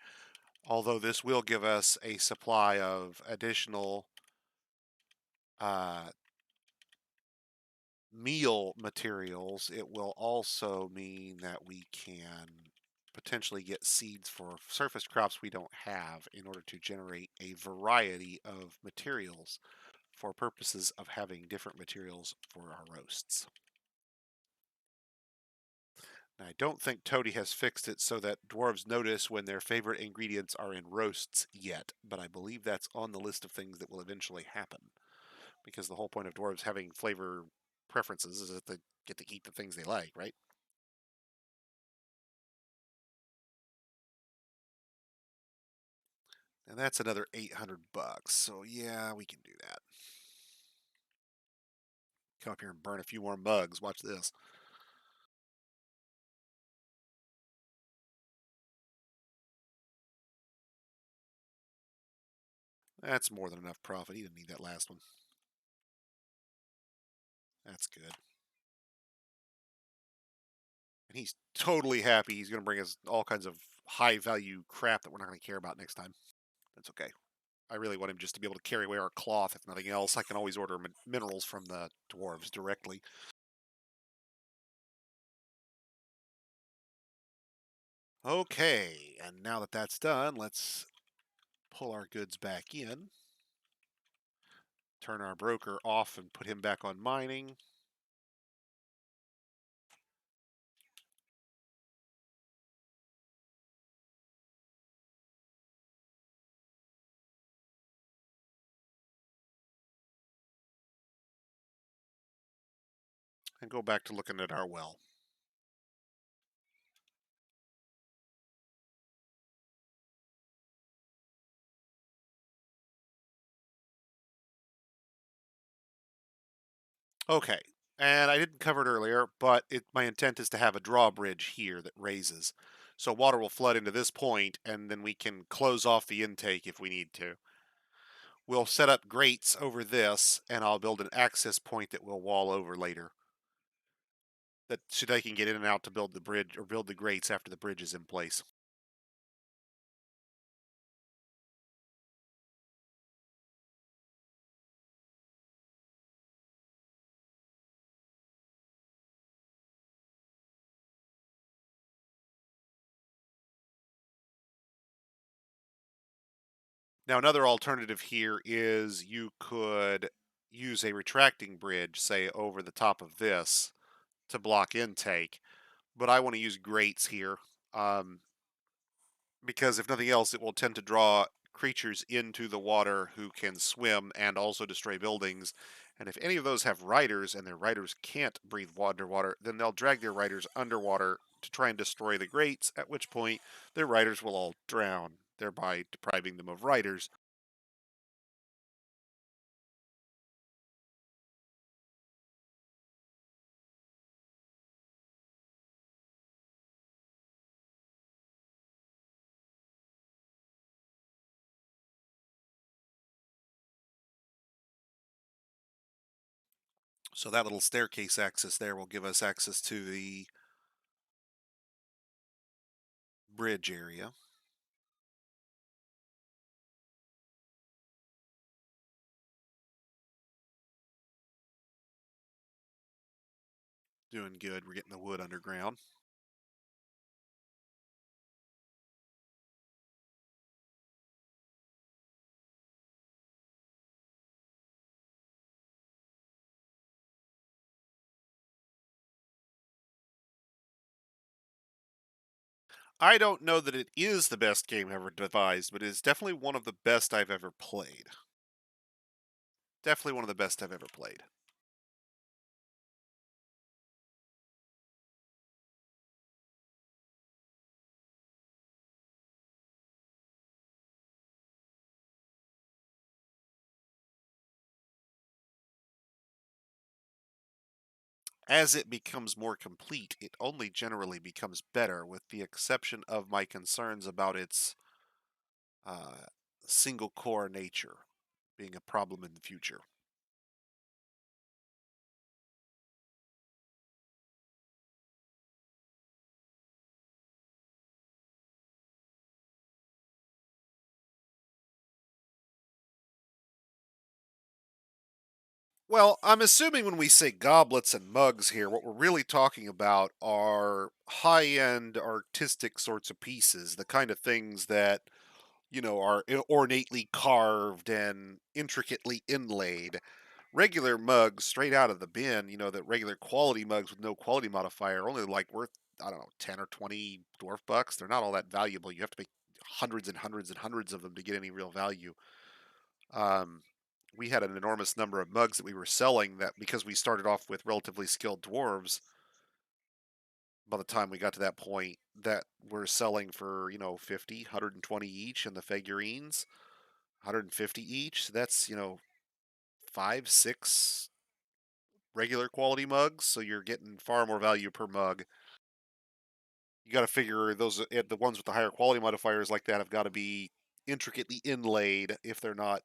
although this will give us a supply of additional uh, meal materials. It will also mean that we can potentially get seeds for surface crops we don't have in order to generate a variety of materials for purposes of having different materials for our roasts. I don't think Toady has fixed it so that dwarves notice when their favorite ingredients are in roasts yet, but I believe that's on the list of things that will eventually happen. Because the whole point of dwarves having flavor preferences is that they get to eat the things they like, right? And that's another 800 bucks. So yeah, we can do that. Come up here and burn a few more mugs. Watch this. That's more than enough profit. He didn't need that last one. That's good. And he's totally happy. He's going to bring us all kinds of high value crap that we're not going to care about next time. That's okay. I really want him just to be able to carry away our cloth, if nothing else. I can always order minerals from the dwarves directly. Okay, and now that that's done, let's pull our goods back in. Turn our broker off and put him back on mining. And go back to looking at our well. Okay, and I didn't cover it earlier, but my intent is to have a drawbridge here that raises. So water will flood into this point, and then we can close off the intake if we need to. We'll set up grates over this, and I'll build an access point that we'll wall over later. That so they can get in and out to build the bridge or build the grates after the bridge is in place. Now, another alternative here is you could use a retracting bridge, say over the top of this, to block intake. But I want to use grates here because, if nothing else, it will tend to draw creatures into the water who can swim and also destroy buildings. And if any of those have riders and their riders can't breathe underwater, then they'll drag their riders underwater to try and destroy the grates, at which point their riders will all drown, thereby depriving them of riders. So that little staircase access there will give us access to the bridge area. Doing good. We're getting the wood underground. I don't know that it is the best game ever devised, but it is definitely one of the best I've ever played. Definitely one of the best I've ever played. As it becomes more complete, it only generally becomes better, with the exception of my concerns about its uh, single core nature being a problem in the future. Well, I'm assuming when we say goblets and mugs here, what we're really talking about are high end artistic sorts of pieces, the kind of things that, are ornately carved and intricately inlaid. Regular mugs straight out of the bin, that regular quality mugs with no quality modifier are only like worth, I don't know, 10 or 20 dwarf bucks. They're not all that valuable. You have to make hundreds and hundreds and hundreds of them to get any real value. Um, we had an enormous number of mugs that we were selling that because we started off with relatively skilled dwarves, by the time we got to that point, that we're selling for, 50, 120 each, and the figurines, 150 each. So that's, five, six regular quality mugs. So you're getting far more value per mug. You got to figure the ones with the higher quality modifiers like that have got to be intricately inlaid if they're not,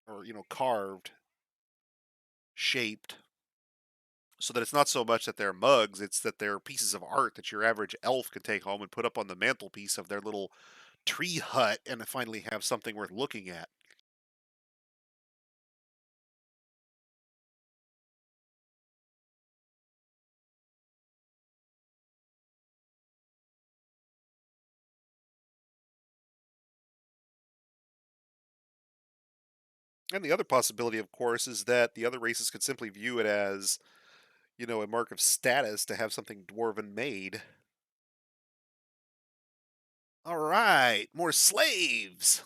or, carved, shaped, so that it's not so much that they're mugs, it's that they're pieces of art that your average elf could take home and put up on the mantelpiece of their little tree hut and finally have something worth looking at. And the other possibility, of course, is that the other races could simply view it as, a mark of status to have something dwarven made. All right, more slaves.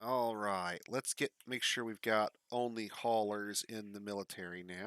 All right, let's make sure we've got only haulers in the military now.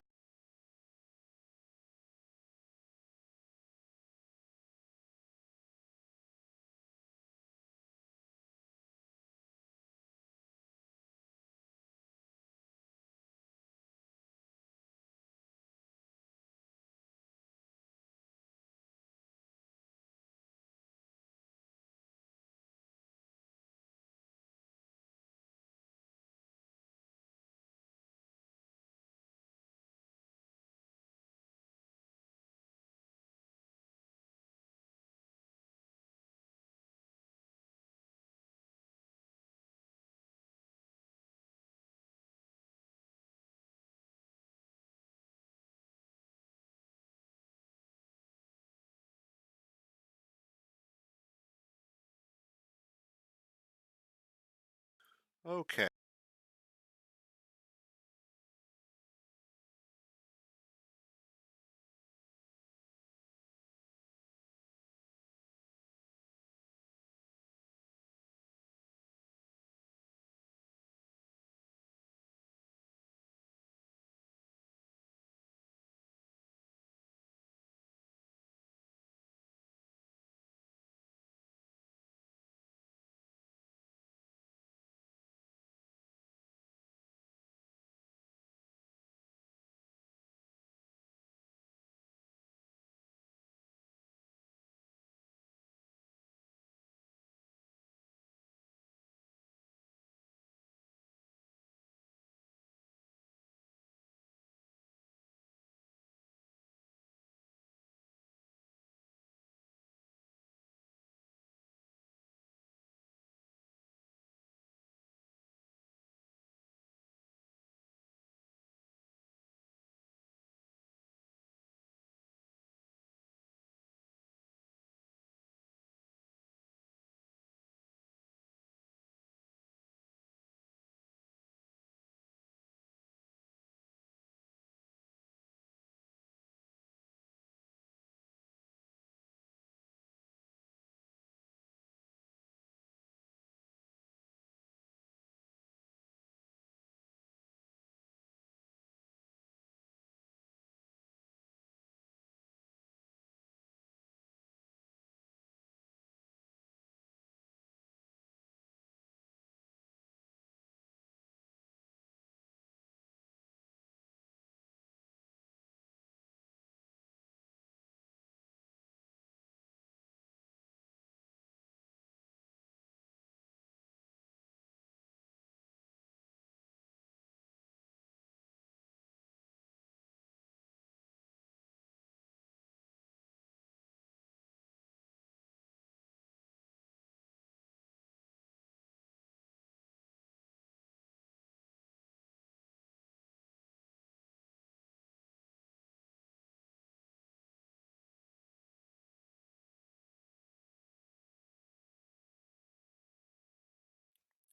Okay.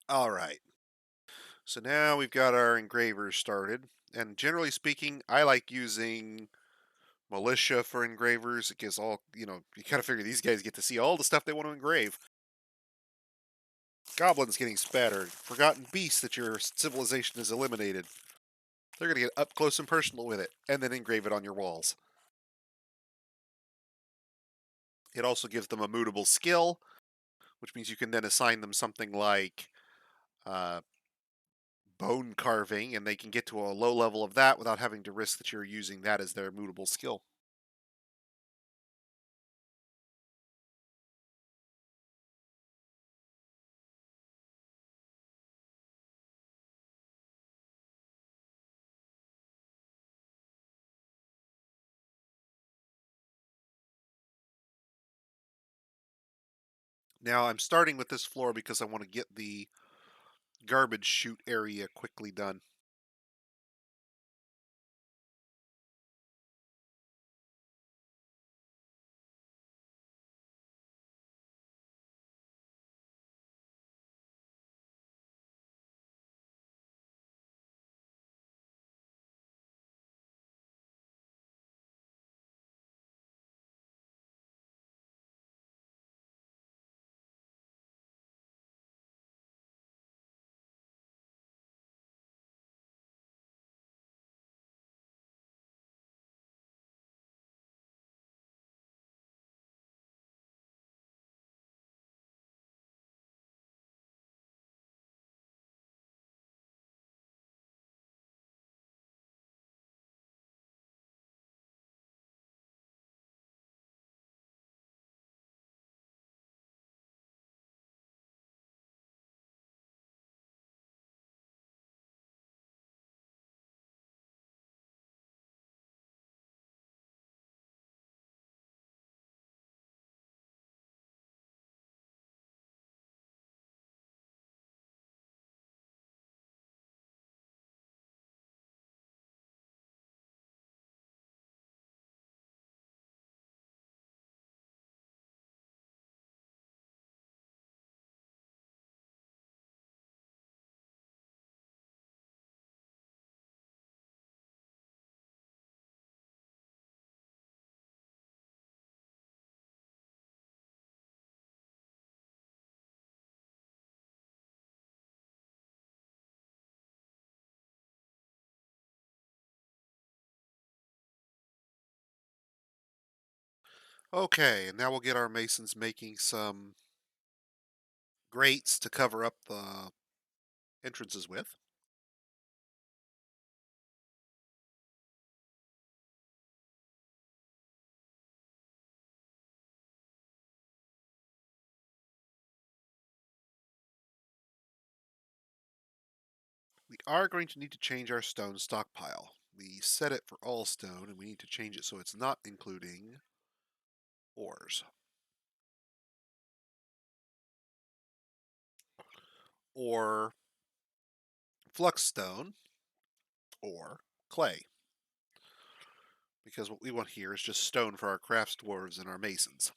All right. So now we've got our engravers started. And generally speaking, I like using militia for engravers. It gives all, you kind of figure these guys get to see all the stuff they want to engrave. Goblins getting spattered. Forgotten beasts that your civilization has eliminated. They're going to get up close and personal with it and then engrave it on your walls. It also gives them a mutable skill, which means you can then assign them something like uh, bone carving, and they can get to a low level of that without having to risk that you're using that as their mutable skill. Now I'm starting with this floor because I want to get the garbage chute area quickly done. Okay, and now we'll get our masons making some grates to cover up the entrances with. We are going to need to change our stone stockpile. We set it for all stone, and we need to change it so it's not including ores, or flux stone, or clay. Because what we want here is just stone for our crafts dwarves and our masons.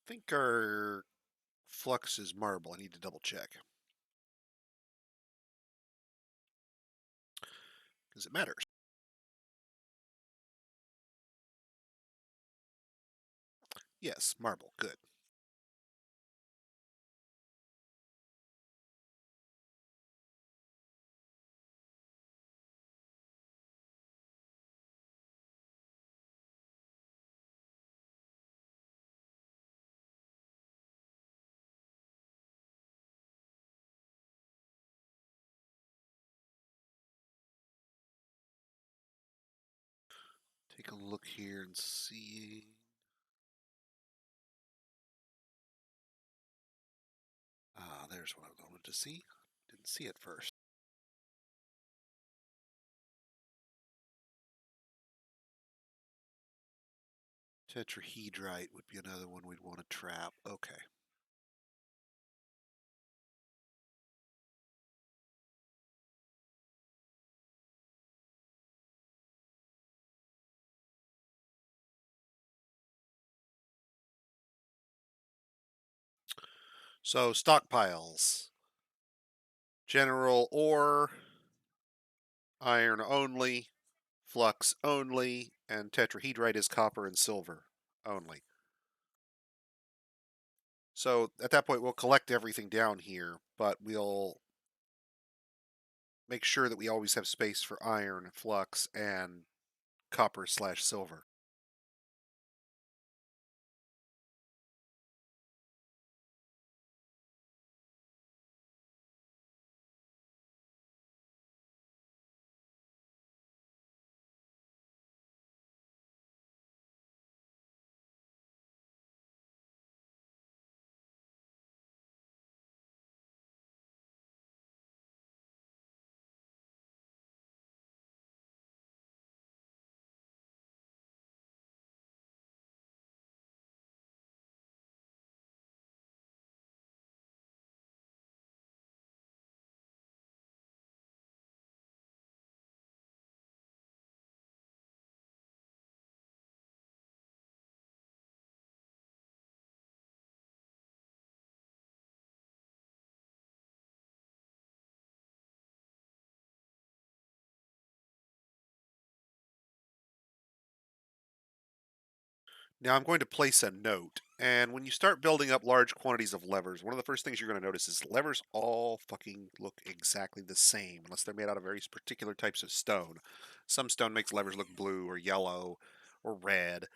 think our flux is marble. I need to double check. Because it matters. Yes, marble. Good. Take a look here and see. Ah, there's what I wanted to see. Didn't see it first. Tetrahedrite would be another one we'd want to trap. Okay. So stockpiles. General ore, iron only, flux only, and tetrahedrite is copper and silver only. So at that point, we'll collect everything down here, but we'll make sure that we always have space for iron, flux, and copper/silver. Now I'm going to place a note, and when you start building up large quantities of levers, one of the first things you're going to notice is levers all fucking look exactly the same, unless they're made out of very particular types of stone. Some stone makes levers look blue or yellow or red,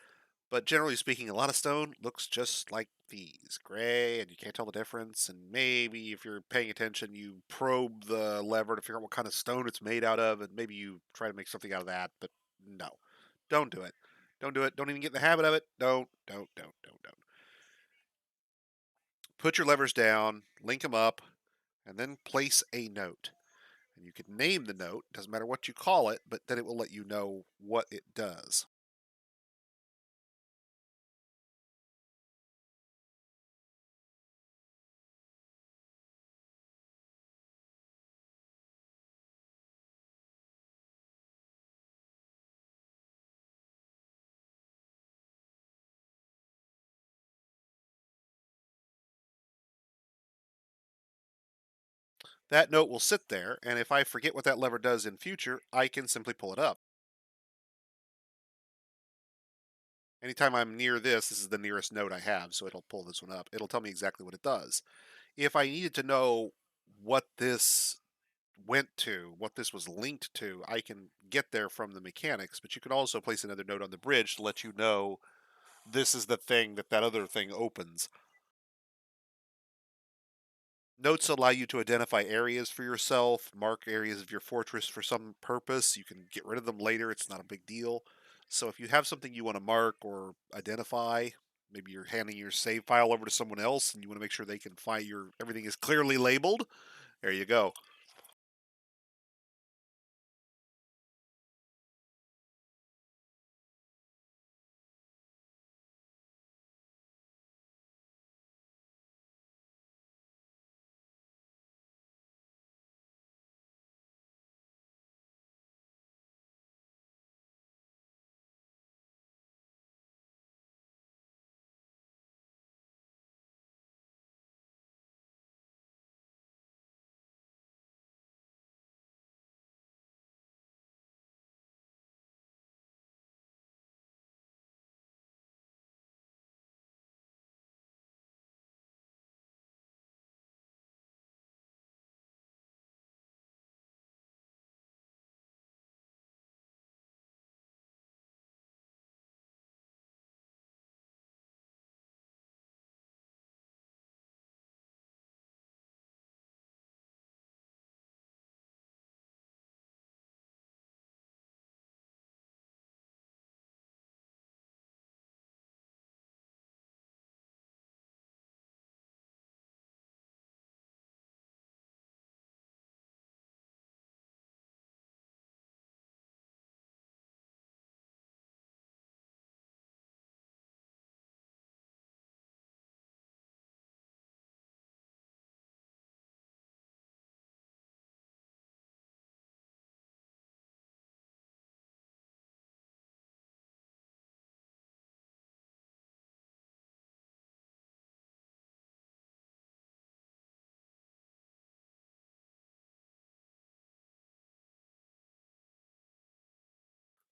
but generally speaking, a lot of stone looks just like these, gray, and you can't tell the difference. And maybe if you're paying attention, you probe the lever to figure out what kind of stone it's made out of, and maybe you try to make something out of that. But no, don't do it. Don't do it. Don't even get in the habit of it. Don't. Put your levers down, link them up, and then place a note. And you can name the note. Doesn't matter what you call it, but then it will let you know what it does. That note will sit there, and if I forget what that lever does in future, I can simply pull it up. Anytime I'm near this is the nearest note I have, so it'll pull this one up. It'll tell me exactly what it does. If I needed to know what this went to, what this was linked to, I can get there from the mechanics, but you can also place another note on the bridge to let you know this is the thing that that other thing opens. Notes allow you to identify areas for yourself, mark areas of your fortress for some purpose. You can get rid of them later, it's not a big deal. So if you have something you want to mark or identify, maybe you're handing your save file over to someone else and you want to make sure they can find your everything is clearly labeled, there you go.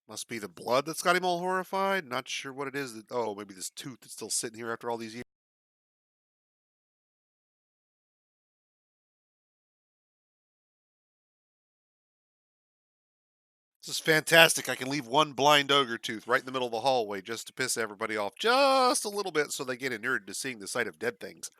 Must be the blood that's got him all horrified. Not sure what it is. Oh, maybe this tooth that's still sitting here after all these years. This is fantastic. I can leave one blind ogre tooth right in the middle of the hallway just to piss everybody off just a little bit so they get inured to seeing the sight of dead things.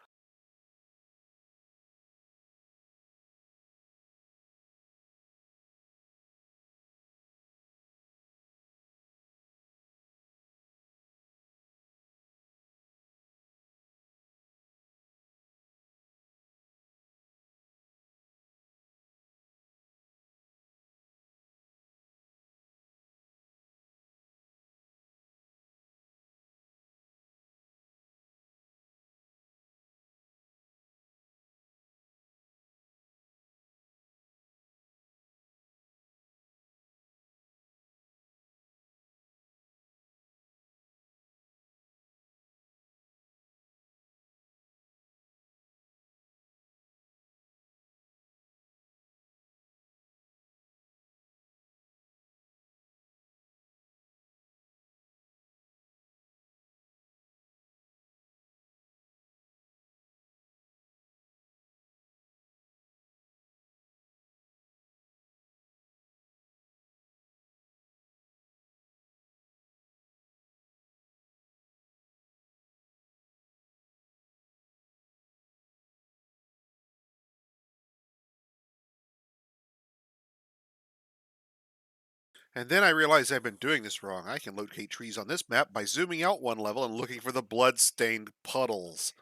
And then I realize I've been doing this wrong. I can locate trees on this map by zooming out one level and looking for the blood-stained puddles.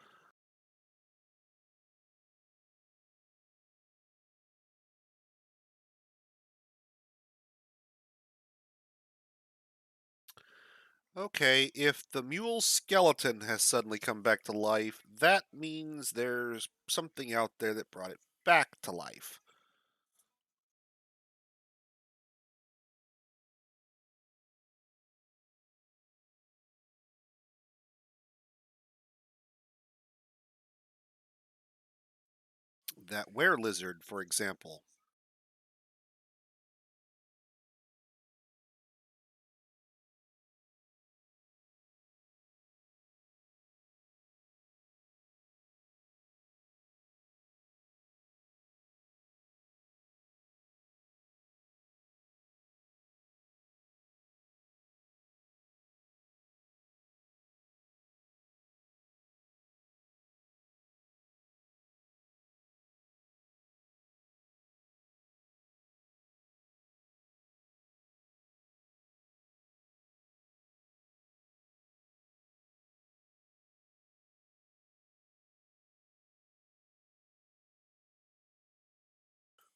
Okay, if the mule's skeleton has suddenly come back to life, that means there's something out there that brought it back to life. That were lizard, for example.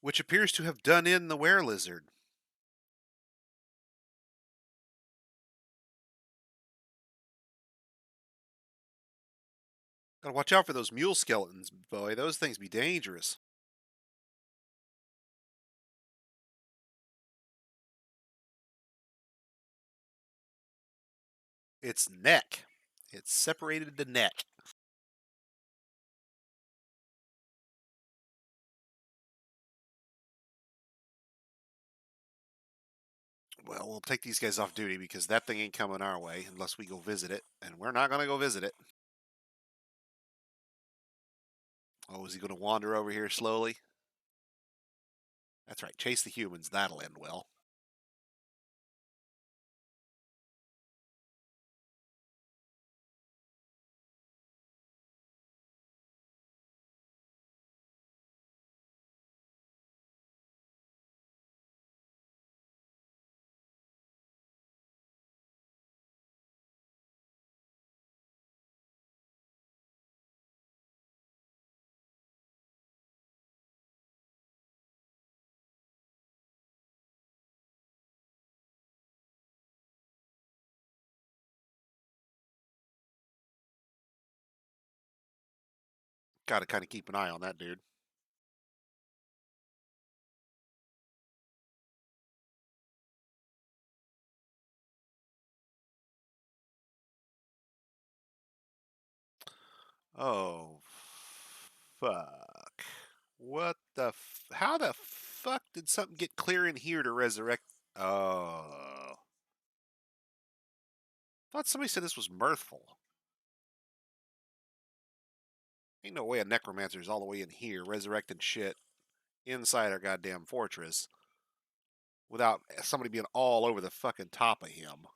Which appears to have done in the were lizard. Gotta watch out for those mule skeletons, boy. Those things be dangerous. Its neck. It's separated the neck. Well, we'll take these guys off duty because that thing ain't coming our way unless we go visit it, and we're not going to go visit it. Oh, is he going to wander over here slowly? That's right. Chase the humans. That'll end well. Got to kind of keep an eye on that dude. Oh, fuck. What the? How the fuck did something get clear in here to resurrect? Oh. Thought somebody said this was mirthful. Ain't no way a necromancer's all the way in here resurrecting shit inside our goddamn fortress without somebody being all over the fucking top of him.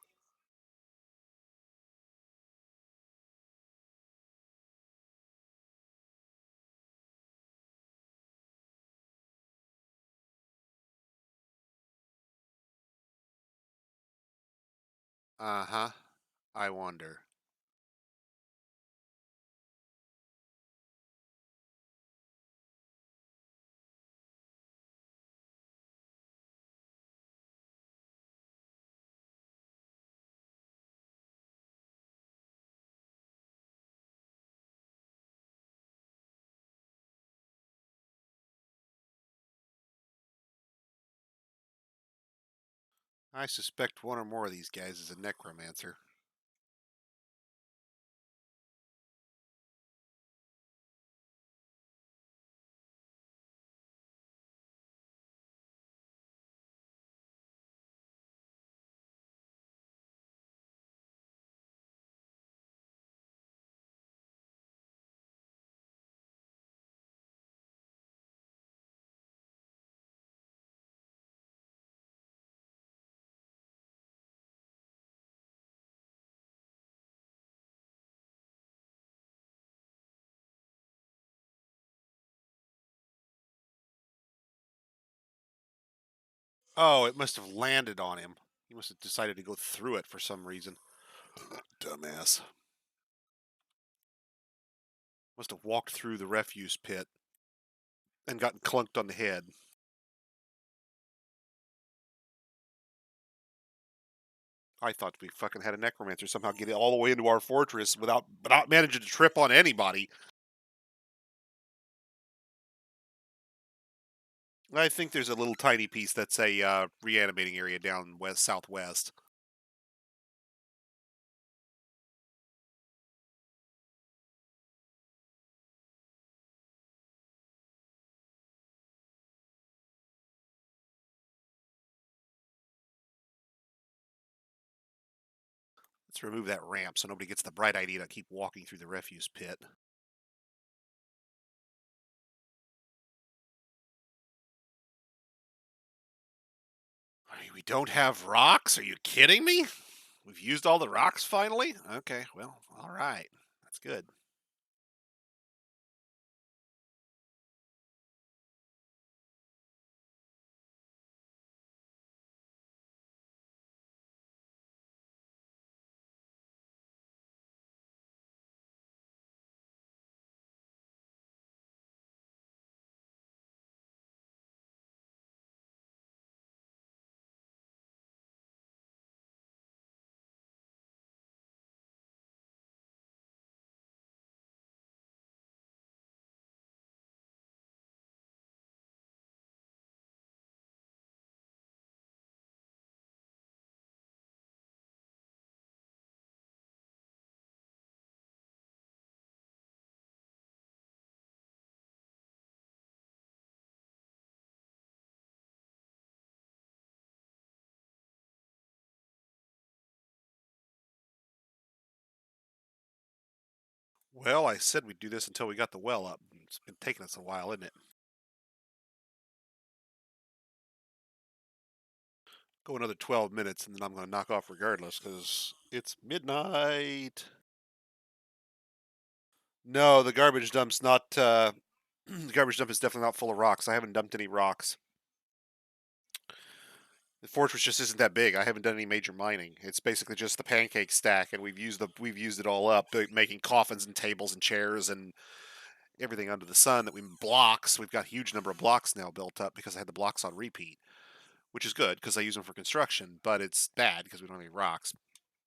Uh huh. I wonder. I suspect one or more of these guys is a necromancer. Oh, it must have landed on him. He must have decided to go through it for some reason. Dumbass. Must have walked through the refuse pit and gotten clunked on the head. I thought we fucking had a necromancer somehow get it all the way into our fortress without managing to trip on anybody. I think there's a little tiny piece that's a reanimating area down west southwest. Let's remove that ramp so nobody gets the bright idea to keep walking through the refuse pit. We don't have rocks? Are you kidding me? We've used all the rocks finally? Okay, well, all right. That's good. Well, I said we'd do this until we got the well up. It's been taking us a while, isn't it? Go another 12 minutes and then I'm going to knock off regardless because it's midnight. No, the garbage dump's not. The garbage dump is definitely not full of rocks. I haven't dumped any rocks. The fortress just isn't that big. I haven't done any major mining. It's basically just the pancake stack, and we've used it all up, making coffins and tables and chairs and everything under the sun that we blocks. We've got a huge number of blocks now built up because I had the blocks on repeat, which is good because I use them for construction. But it's bad because we don't have any rocks.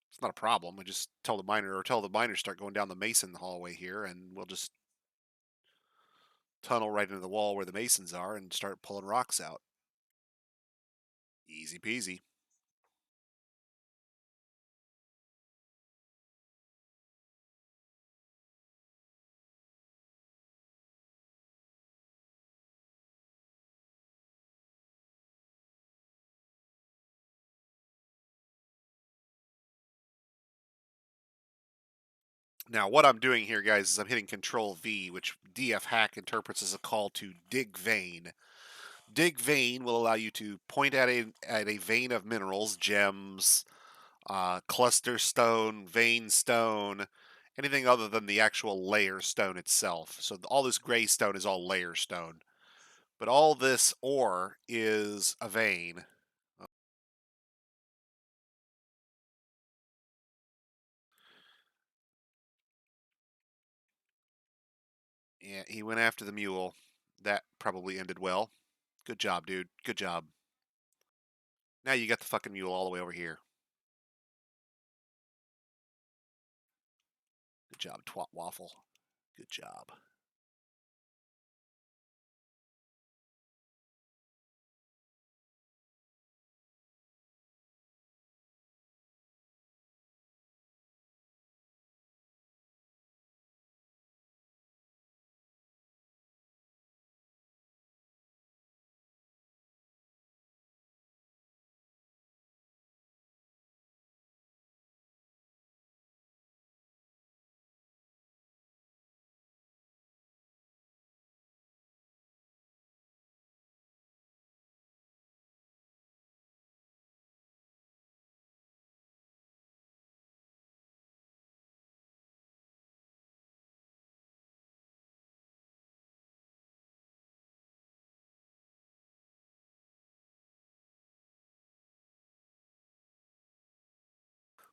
It's not a problem. I just tell the miners start going down the mason hallway here, and we'll just tunnel right into the wall where the masons are and start pulling rocks out. Easy peasy. Now, what I'm doing here, guys, is I'm hitting Control V, which DF Hack interprets as a call to dig vein. Dig vein will allow you to point at a vein of minerals, gems, cluster stone, vein stone, anything other than the actual layer stone itself. So all this gray stone is all layer stone, but all this ore is a vein. Yeah, he went after the mule. That probably ended well. Good job, dude. Good job. Now you got the fucking mule all the way over here. Good job, twat waffle. Good job.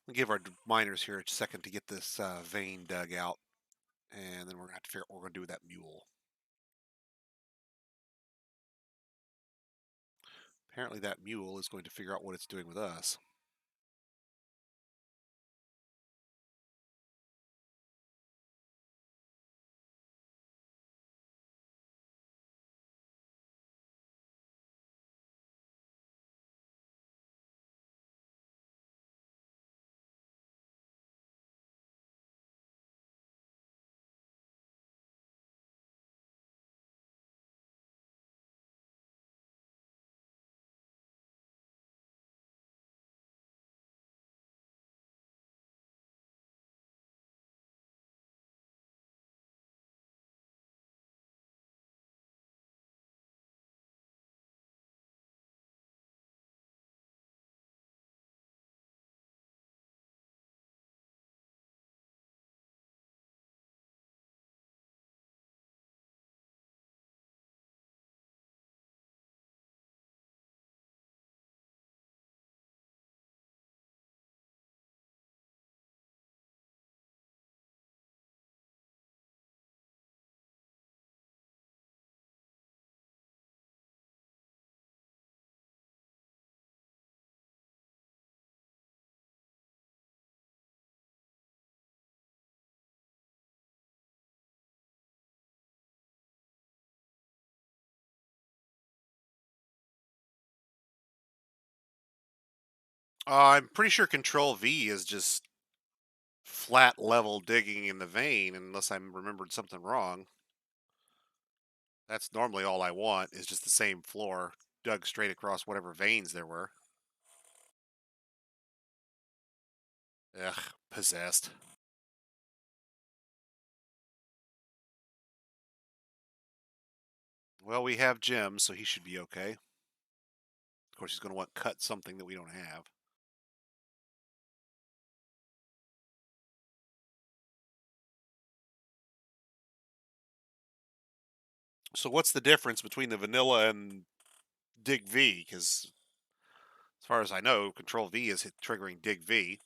We'll give our miners here a second to get this vein dug out, and then we're gonna have to figure out what we're gonna do with that mule. Apparently, that mule is going to figure out what it's doing with us. I'm pretty sure Control V is just flat level digging in the vein, unless I remembered something wrong. That's normally all I want is just the same floor dug straight across whatever veins there were. Ugh, possessed. Well, we have gems, so he should be okay. Of course, he's going to want to cut something that we don't have. So, what's the difference between the vanilla and Dig V? Because as far as I know, Control V is triggering Dig V.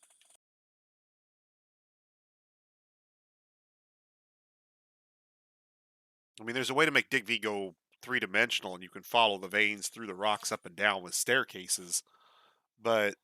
I mean, there's a way to make Dig V go three-dimensional, and you can follow the veins through the rocks up and down with staircases. But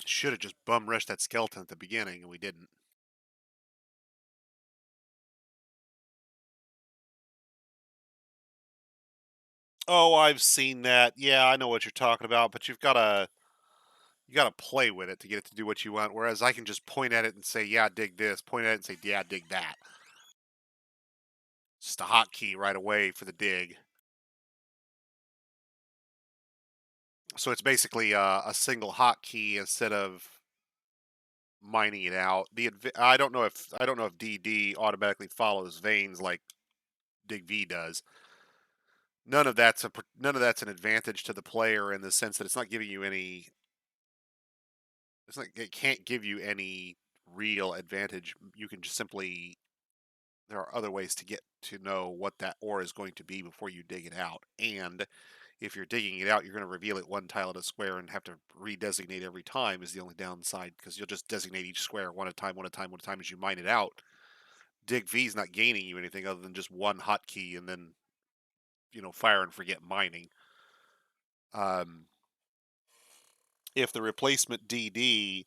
Should have just bum rushed that skeleton at the beginning, and we didn't. Oh, I've seen that. Yeah, I know what you're talking about, but you gotta play with it to get it to do what you want. Whereas I can just point at it and say, "Yeah, dig this." Point at it and say, "Yeah, dig that." Just a hotkey right away for the dig. So it's basically a single hotkey instead of mining it out. I don't know if DD automatically follows veins like Dig V does. None of that's an advantage to the player in the sense that it's not giving you any. It can't give you any real advantage. You can just simply there are other ways to get to know what that ore is going to be before you dig it out. And if you're digging it out, you're going to reveal it one tile at a square and have to redesignate every time is the only downside because you'll just designate each square one at a time, one at a time, one at a time as you mine it out. Dig V is not gaining you anything other than just one hotkey and then fire and forget mining. Um, if the replacement DD,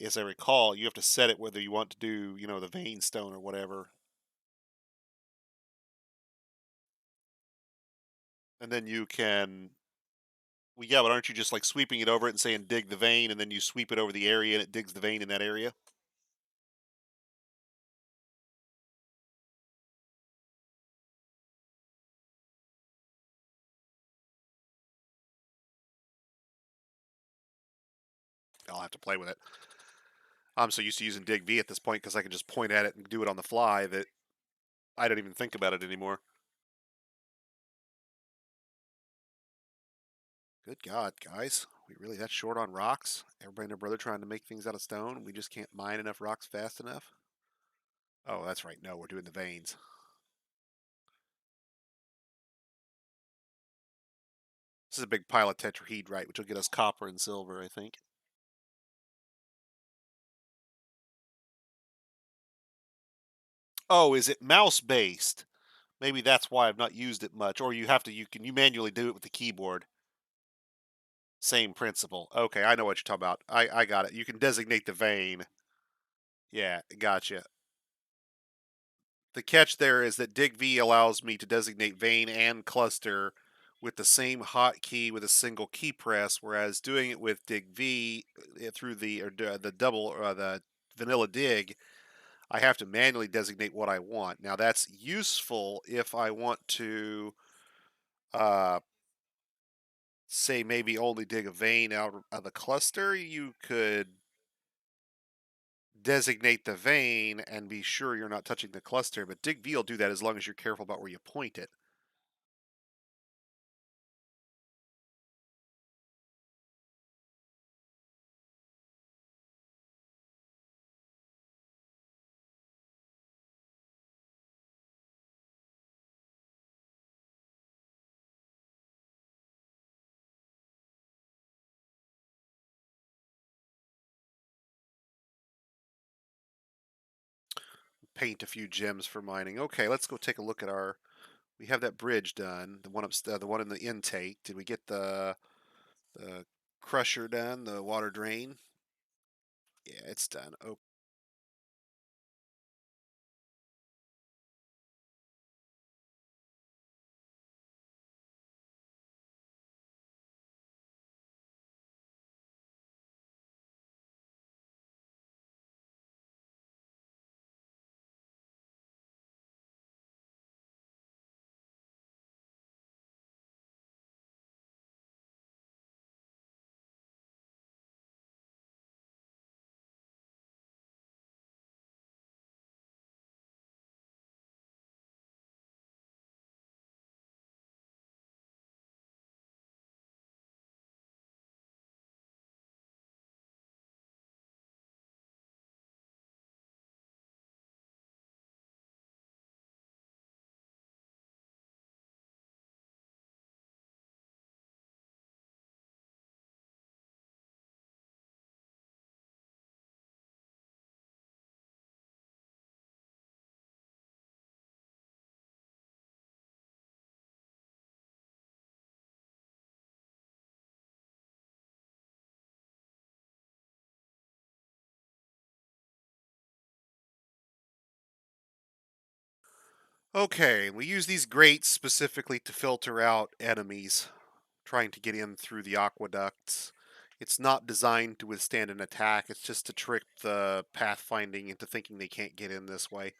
as I recall, you have to set it whether you want to do the vein stone or whatever, and then you can. Well, yeah, but aren't you just like sweeping it over it and saying dig the vein, and then you sweep it over the area and it digs the vein in that area? I'll have to play with it. I'm so used to using dig V at this point because I can just point at it and do it on the fly that I don't even think about it anymore. Good God, guys. We really that short on rocks? Everybody and their brother trying to make things out of stone. We just can't mine enough rocks fast enough? Oh, that's right. No, we're doing the veins. This is a big pile of tetrahedrite, which will get us copper and silver, I think. Oh, is it mouse based? Maybe that's why I've not used it much. Or you manually do it with the keyboard. Same principle. Okay, I know what you're talking about. I got it. You can designate the vein. Yeah, gotcha. The catch there is that Dig V allows me to designate vein and cluster with the same hotkey with a single key press, whereas doing it with Dig V through the double or the vanilla dig, I have to manually designate what I want. Now that's useful if I want to uh, say maybe only dig a vein out of the cluster. You could designate the vein and be sure you're not touching the cluster, but Dig V will do that as long as you're careful about where you point it. Paint a few gems for mining. Okay, let's go take a look at our. We have that bridge done. The one in the intake. Did we get the crusher done? The water drain. Yeah, it's done. Oh, Okay, we use these grates specifically to filter out enemies trying to get in through the aqueducts. It's not designed to withstand an attack, it's just to trick the pathfinding into thinking they can't get in this way.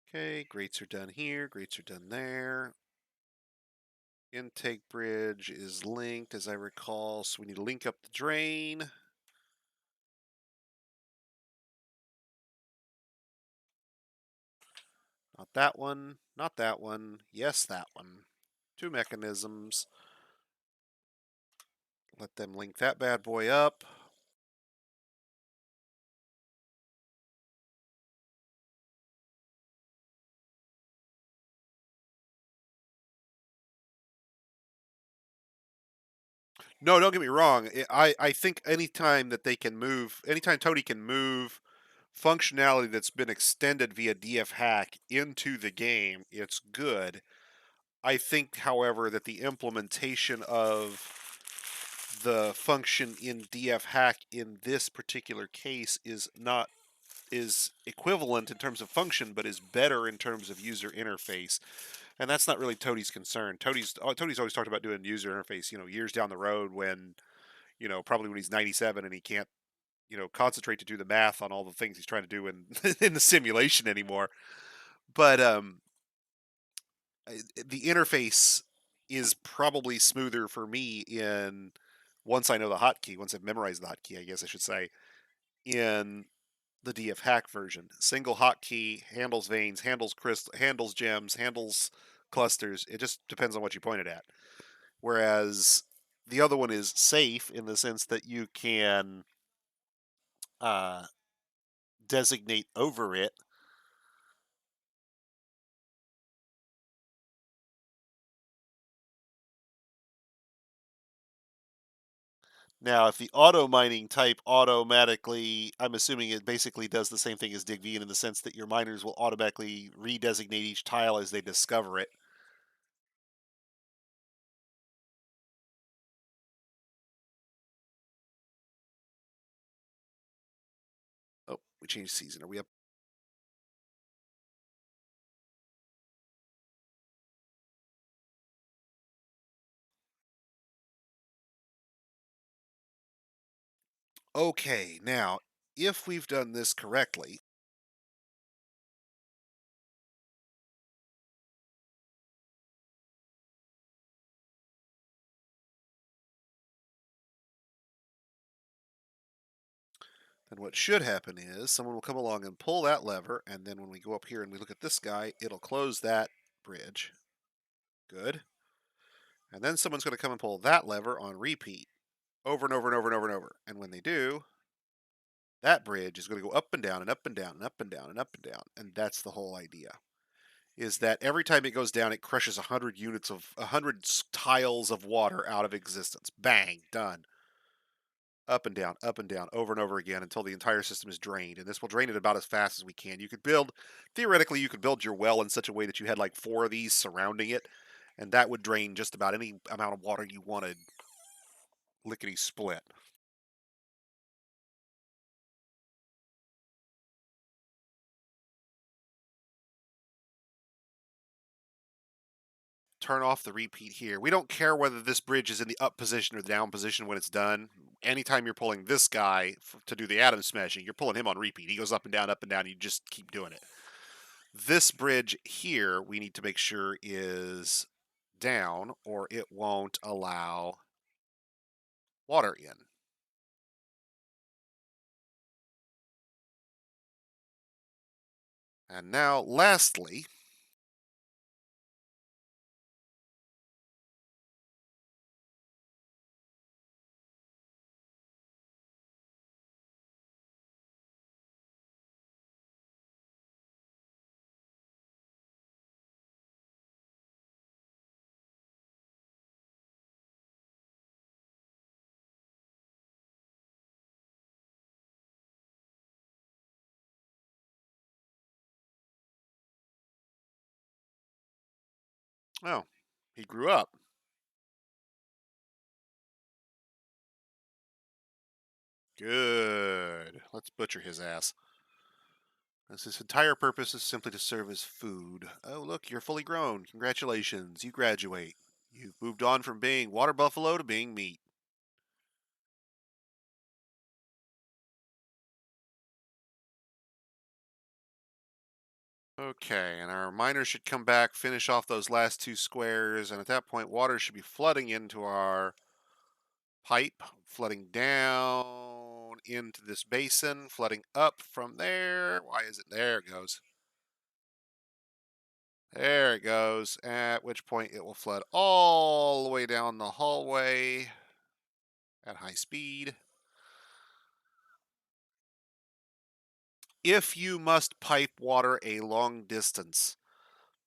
Okay, grates are done here, grates are done there. Intake bridge is linked, as I recall, so we need to link up the drain. Not that one, not that one. Yes, that one. Two mechanisms. Let them link that bad boy up. No, don't get me wrong. I think anytime that they can move, anytime Tony can move functionality that's been extended via DF hack into the game, it's good. I think, however, that the implementation of the function in DF hack in this particular case is equivalent in terms of function, but is better in terms of user interface. And that's not really Toadie's concern. Toadie's always talked about doing user interface, years down the road when, probably when he's 97 and he can't, concentrate to do the math on all the things he's trying to do in in the simulation anymore. But the interface is probably smoother for me in once I know the hotkey, once I've memorized the hotkey, I guess I should say, in the DF hack version. Single hotkey handles veins, handles crystal, handles gems, handles clusters. It just depends on what you point it at. Whereas the other one is safe in the sense that you can uh, designate over it. Now, if the auto mining type automatically, I'm assuming it basically does the same thing as DigV in the sense that your miners will automatically redesignate each tile as they discover it. Oh, we changed season. Are we up? Okay, now, if we've done this correctly, then what should happen is someone will come along and pull that lever, and then when we go up here and we look at this guy, it'll close that bridge. Good. And then someone's going to come and pull that lever on repeat over and over and over and over and over. And when they do, that bridge is going to go up and down and up and down and up and down and up and down. And that's the whole idea. Is that every time it goes down, it crushes 100 tiles of water out of existence. Bang, done. Up and down, over and over again until the entire system is drained. And this will drain it about as fast as we can. You could build, theoretically, you could build your well in such a way that you had like 4 of these surrounding it, and that would drain just about any amount of water you wanted, lickety split. Turn off the repeat here. We don't care whether this bridge is in the up position or the down position when it's done. Anytime you're pulling this guy to do the atom smashing, you're pulling him on repeat. He goes up and down, and you just keep doing it. This bridge here, we need to make sure is down or it won't allow water in. And now, lastly, oh, he grew up. Good. Let's butcher his ass. As his entire purpose is simply to serve as food. Oh, look, you're fully grown. Congratulations, you graduate. You've moved on from being water buffalo to being meat. Okay, and our miner should come back, finish off those last two squares, and at that point, water should be flooding into our pipe, flooding down into this basin, flooding up from there. Why is it? There it goes. There it goes. At which point it will flood all the way down the hallway at high speed. If you must pipe water a long distance,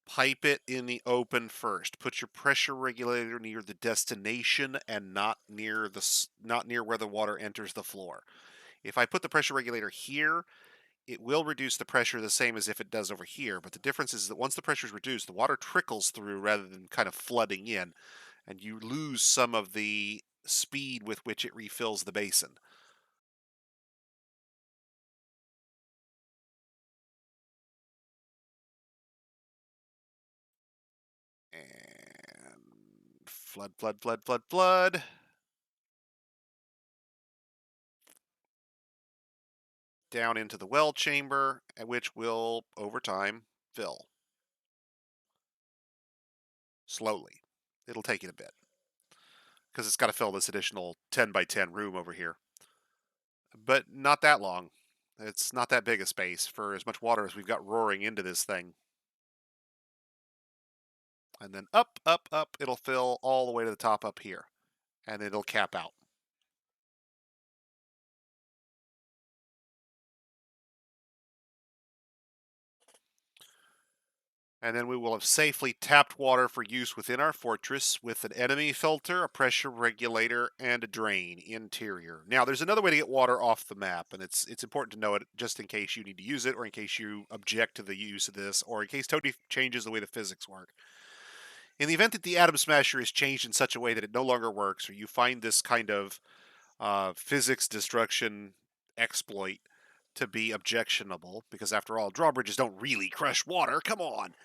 pipe it in the open first. Put your pressure regulator near the destination and not near where the water enters the floor. If I put the pressure regulator here, it will reduce the pressure the same as if it does over here. But the difference is that once the pressure is reduced, the water trickles through rather than kind of flooding in, and you lose some of the speed with which it refills the basin. And flood, flood, flood, flood, flood. Down into the well chamber, which will, over time, fill slowly. It'll take it a bit because it's got to fill this additional 10 by 10 room over here. But not that long. It's not that big a space for as much water as we've got roaring into this thing. And then up, up, up, it'll fill all the way to the top up here. And it'll cap out. And then we will have safely tapped water for use within our fortress with an enemy filter, a pressure regulator, and a drain interior. Now, there's another way to get water off the map, and it's important to know it just in case you need to use it, or in case you object to the use of this, or in case Toady changes the way the physics work. In the event that the Atom Smasher is changed in such a way that it no longer works, or you find this kind of physics destruction exploit to be objectionable, because after all, drawbridges don't really crush water, come on!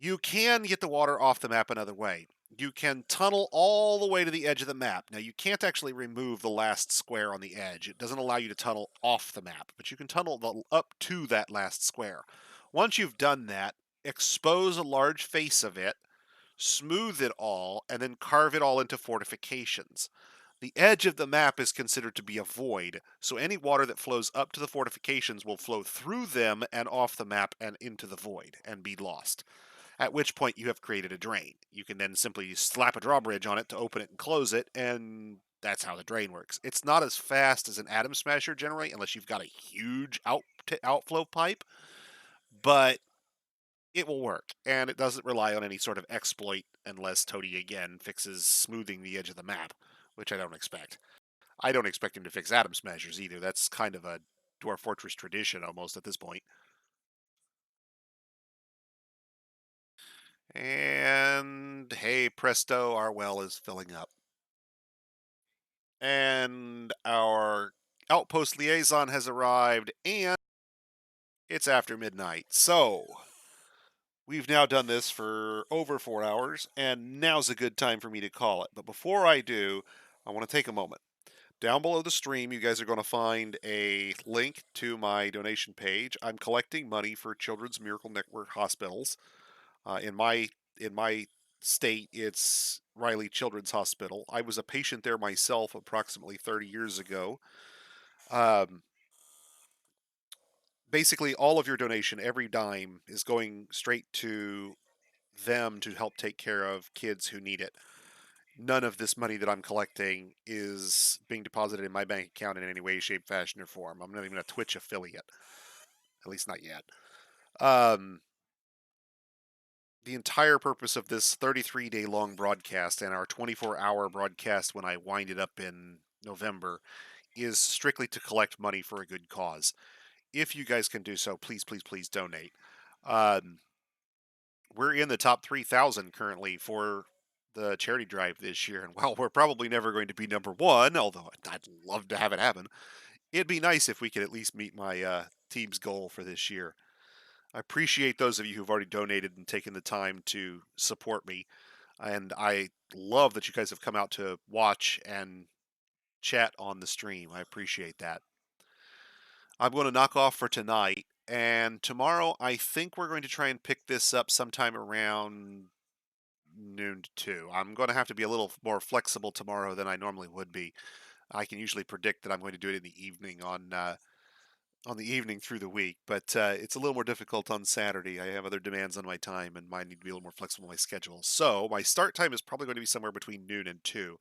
You can get the water off the map another way. You can tunnel all the way to the edge of the map. Now, you can't actually remove the last square on the edge. It doesn't allow you to tunnel off the map, but you can tunnel up to that last square. Once you've done that, expose a large face of it, smooth it all, and then carve it all into fortifications. The edge of the map is considered to be a void, so any water that flows up to the fortifications will flow through them and off the map and into the void and be lost. At which point you have created a drain. You can then simply slap a drawbridge on it to open it and close it, and that's how the drain works. It's not as fast as an atom smasher generally, unless you've got a huge outflow pipe, but it will work, and it doesn't rely on any sort of exploit unless Toady again fixes smoothing the edge of the map, which I don't expect. I don't expect him to fix atom smashers either. That's kind of a Dwarf Fortress tradition almost at this point. And hey, presto, our well is filling up. And our outpost liaison has arrived, and it's after midnight. So, we've now done this for over 4 hours, and now's a good time for me to call it. But before I do, I want to take a moment. Down below the stream, you guys are going to find a link to my donation page. I'm collecting money for Children's Miracle Network hospitals. In my state, it's Riley Children's Hospital. I was a patient there myself approximately 30 years ago. Um, Basically, all of your donation, every dime, is going straight to them to help take care of kids who need it. None of this money that I'm collecting is being deposited in my bank account in any way, shape, fashion, or form. I'm not even a Twitch affiliate, at least not yet. Um, the entire purpose of this 33-day long broadcast and our 24-hour broadcast when I wind it up in November is strictly to collect money for a good cause. If you guys can do so, please, please, please donate. Um, we're in the top 3,000 currently for the charity drive this year. And while we're probably never going to be number one, although I'd love to have it happen, it'd be nice if we could at least meet my team's goal for this year. I appreciate those of you who've already donated and taken the time to support me. And I love that you guys have come out to watch and chat on the stream. I appreciate that. I'm going to knock off for tonight. And tomorrow, I think we're going to try and pick this up sometime around noon to 2. I'm going to have to be a little more flexible tomorrow than I normally would be. I can usually predict that I'm going to do it in the evening on the evening through the week, but it's a little more difficult on Saturday. I have other demands on my time, and mine need to be a little more flexible in my schedule. So my start time is probably going to be somewhere between noon and 2.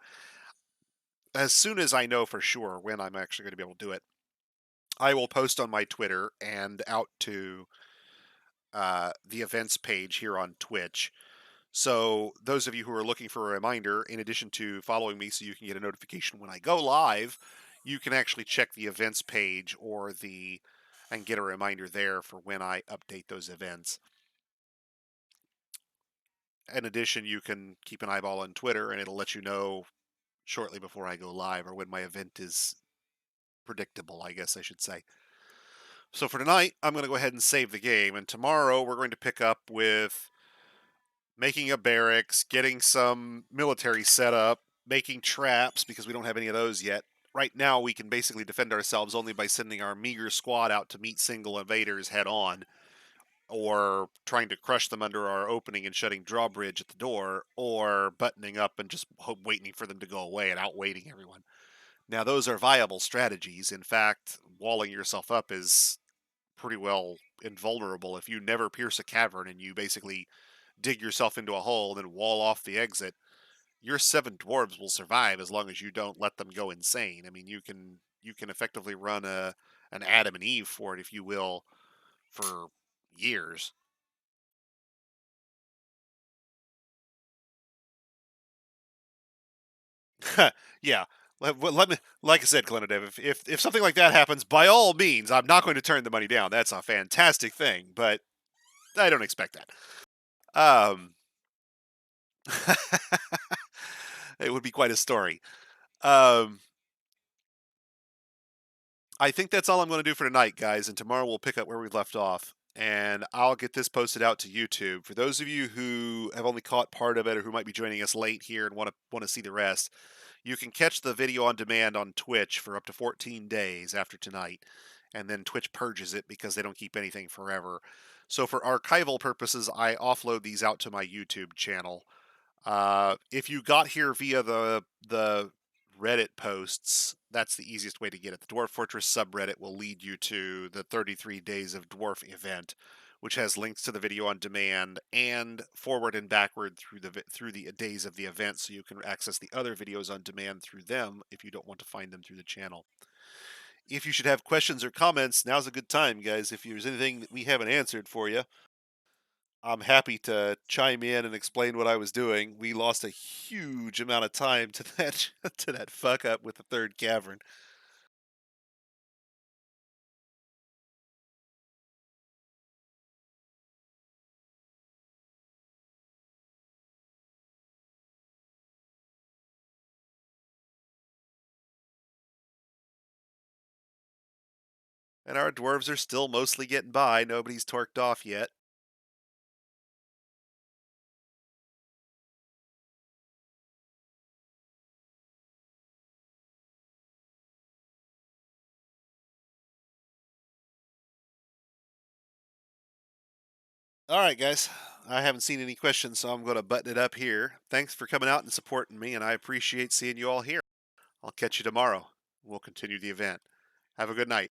As soon as I know for sure when I'm actually going to be able to do it, I will post on my Twitter and out to the events page here on Twitch. So those of you who are looking for a reminder, in addition to following me so you can get a notification when I go live, you can actually check the events page and get a reminder there for when I update those events. In addition, you can keep an eyeball on Twitter and it'll let you know shortly before I go live or when my event is predictable, I guess I should say. So for tonight, I'm going to go ahead and save the game. And tomorrow, we're going to pick up with making a barracks, getting some military set up, making traps because we don't have any of those yet. Right now, we can basically defend ourselves only by sending our meager squad out to meet single invaders head on, or trying to crush them under our opening and shutting drawbridge at the door, or buttoning up and just waiting for them to go away and outwaiting everyone. Now, those are viable strategies. In fact, walling yourself up is pretty well invulnerable. If you never pierce a cavern and you basically dig yourself into a hole and then wall off the exit, your 7 dwarves will survive as long as you don't let them go insane. I mean, you can effectively run an Adam and Eve for it, if you will, for years. Yeah. Let me, like I said, Clenadev, if something like that happens, by all means, I'm not going to turn the money down. That's a fantastic thing, but I don't expect that. It would be quite a story. Um, I think that's all I'm going to do for tonight, guys. And tomorrow we'll pick up where we left off. And I'll get this posted out to YouTube. For those of you who have only caught part of it or who might be joining us late here and want to see the rest, you can catch the video on demand on Twitch for up to 14 days after tonight. And then Twitch purges it because they don't keep anything forever. So for archival purposes, I offload these out to my YouTube channel. If you got here via the Reddit posts, that's the easiest way to get it. The Dwarf Fortress subreddit will lead you to the 33 Days of Dwarf event, which has links to the video on demand and forward and backward through the days of the event, so you can access the other videos on demand through them if you don't want to find them through the channel. If you should have questions or comments, now's a good time, guys. If there's anything that we haven't answered for you, I'm happy to chime in and explain what I was doing. We lost a huge amount of time to that to that fuck up with the third cavern. And our dwarves are still mostly getting by. Nobody's torqued off yet. All right, guys. I haven't seen any questions, so I'm going to button it up here. Thanks for coming out and supporting me, and I appreciate seeing you all here. I'll catch you tomorrow. We'll continue the event. Have a good night.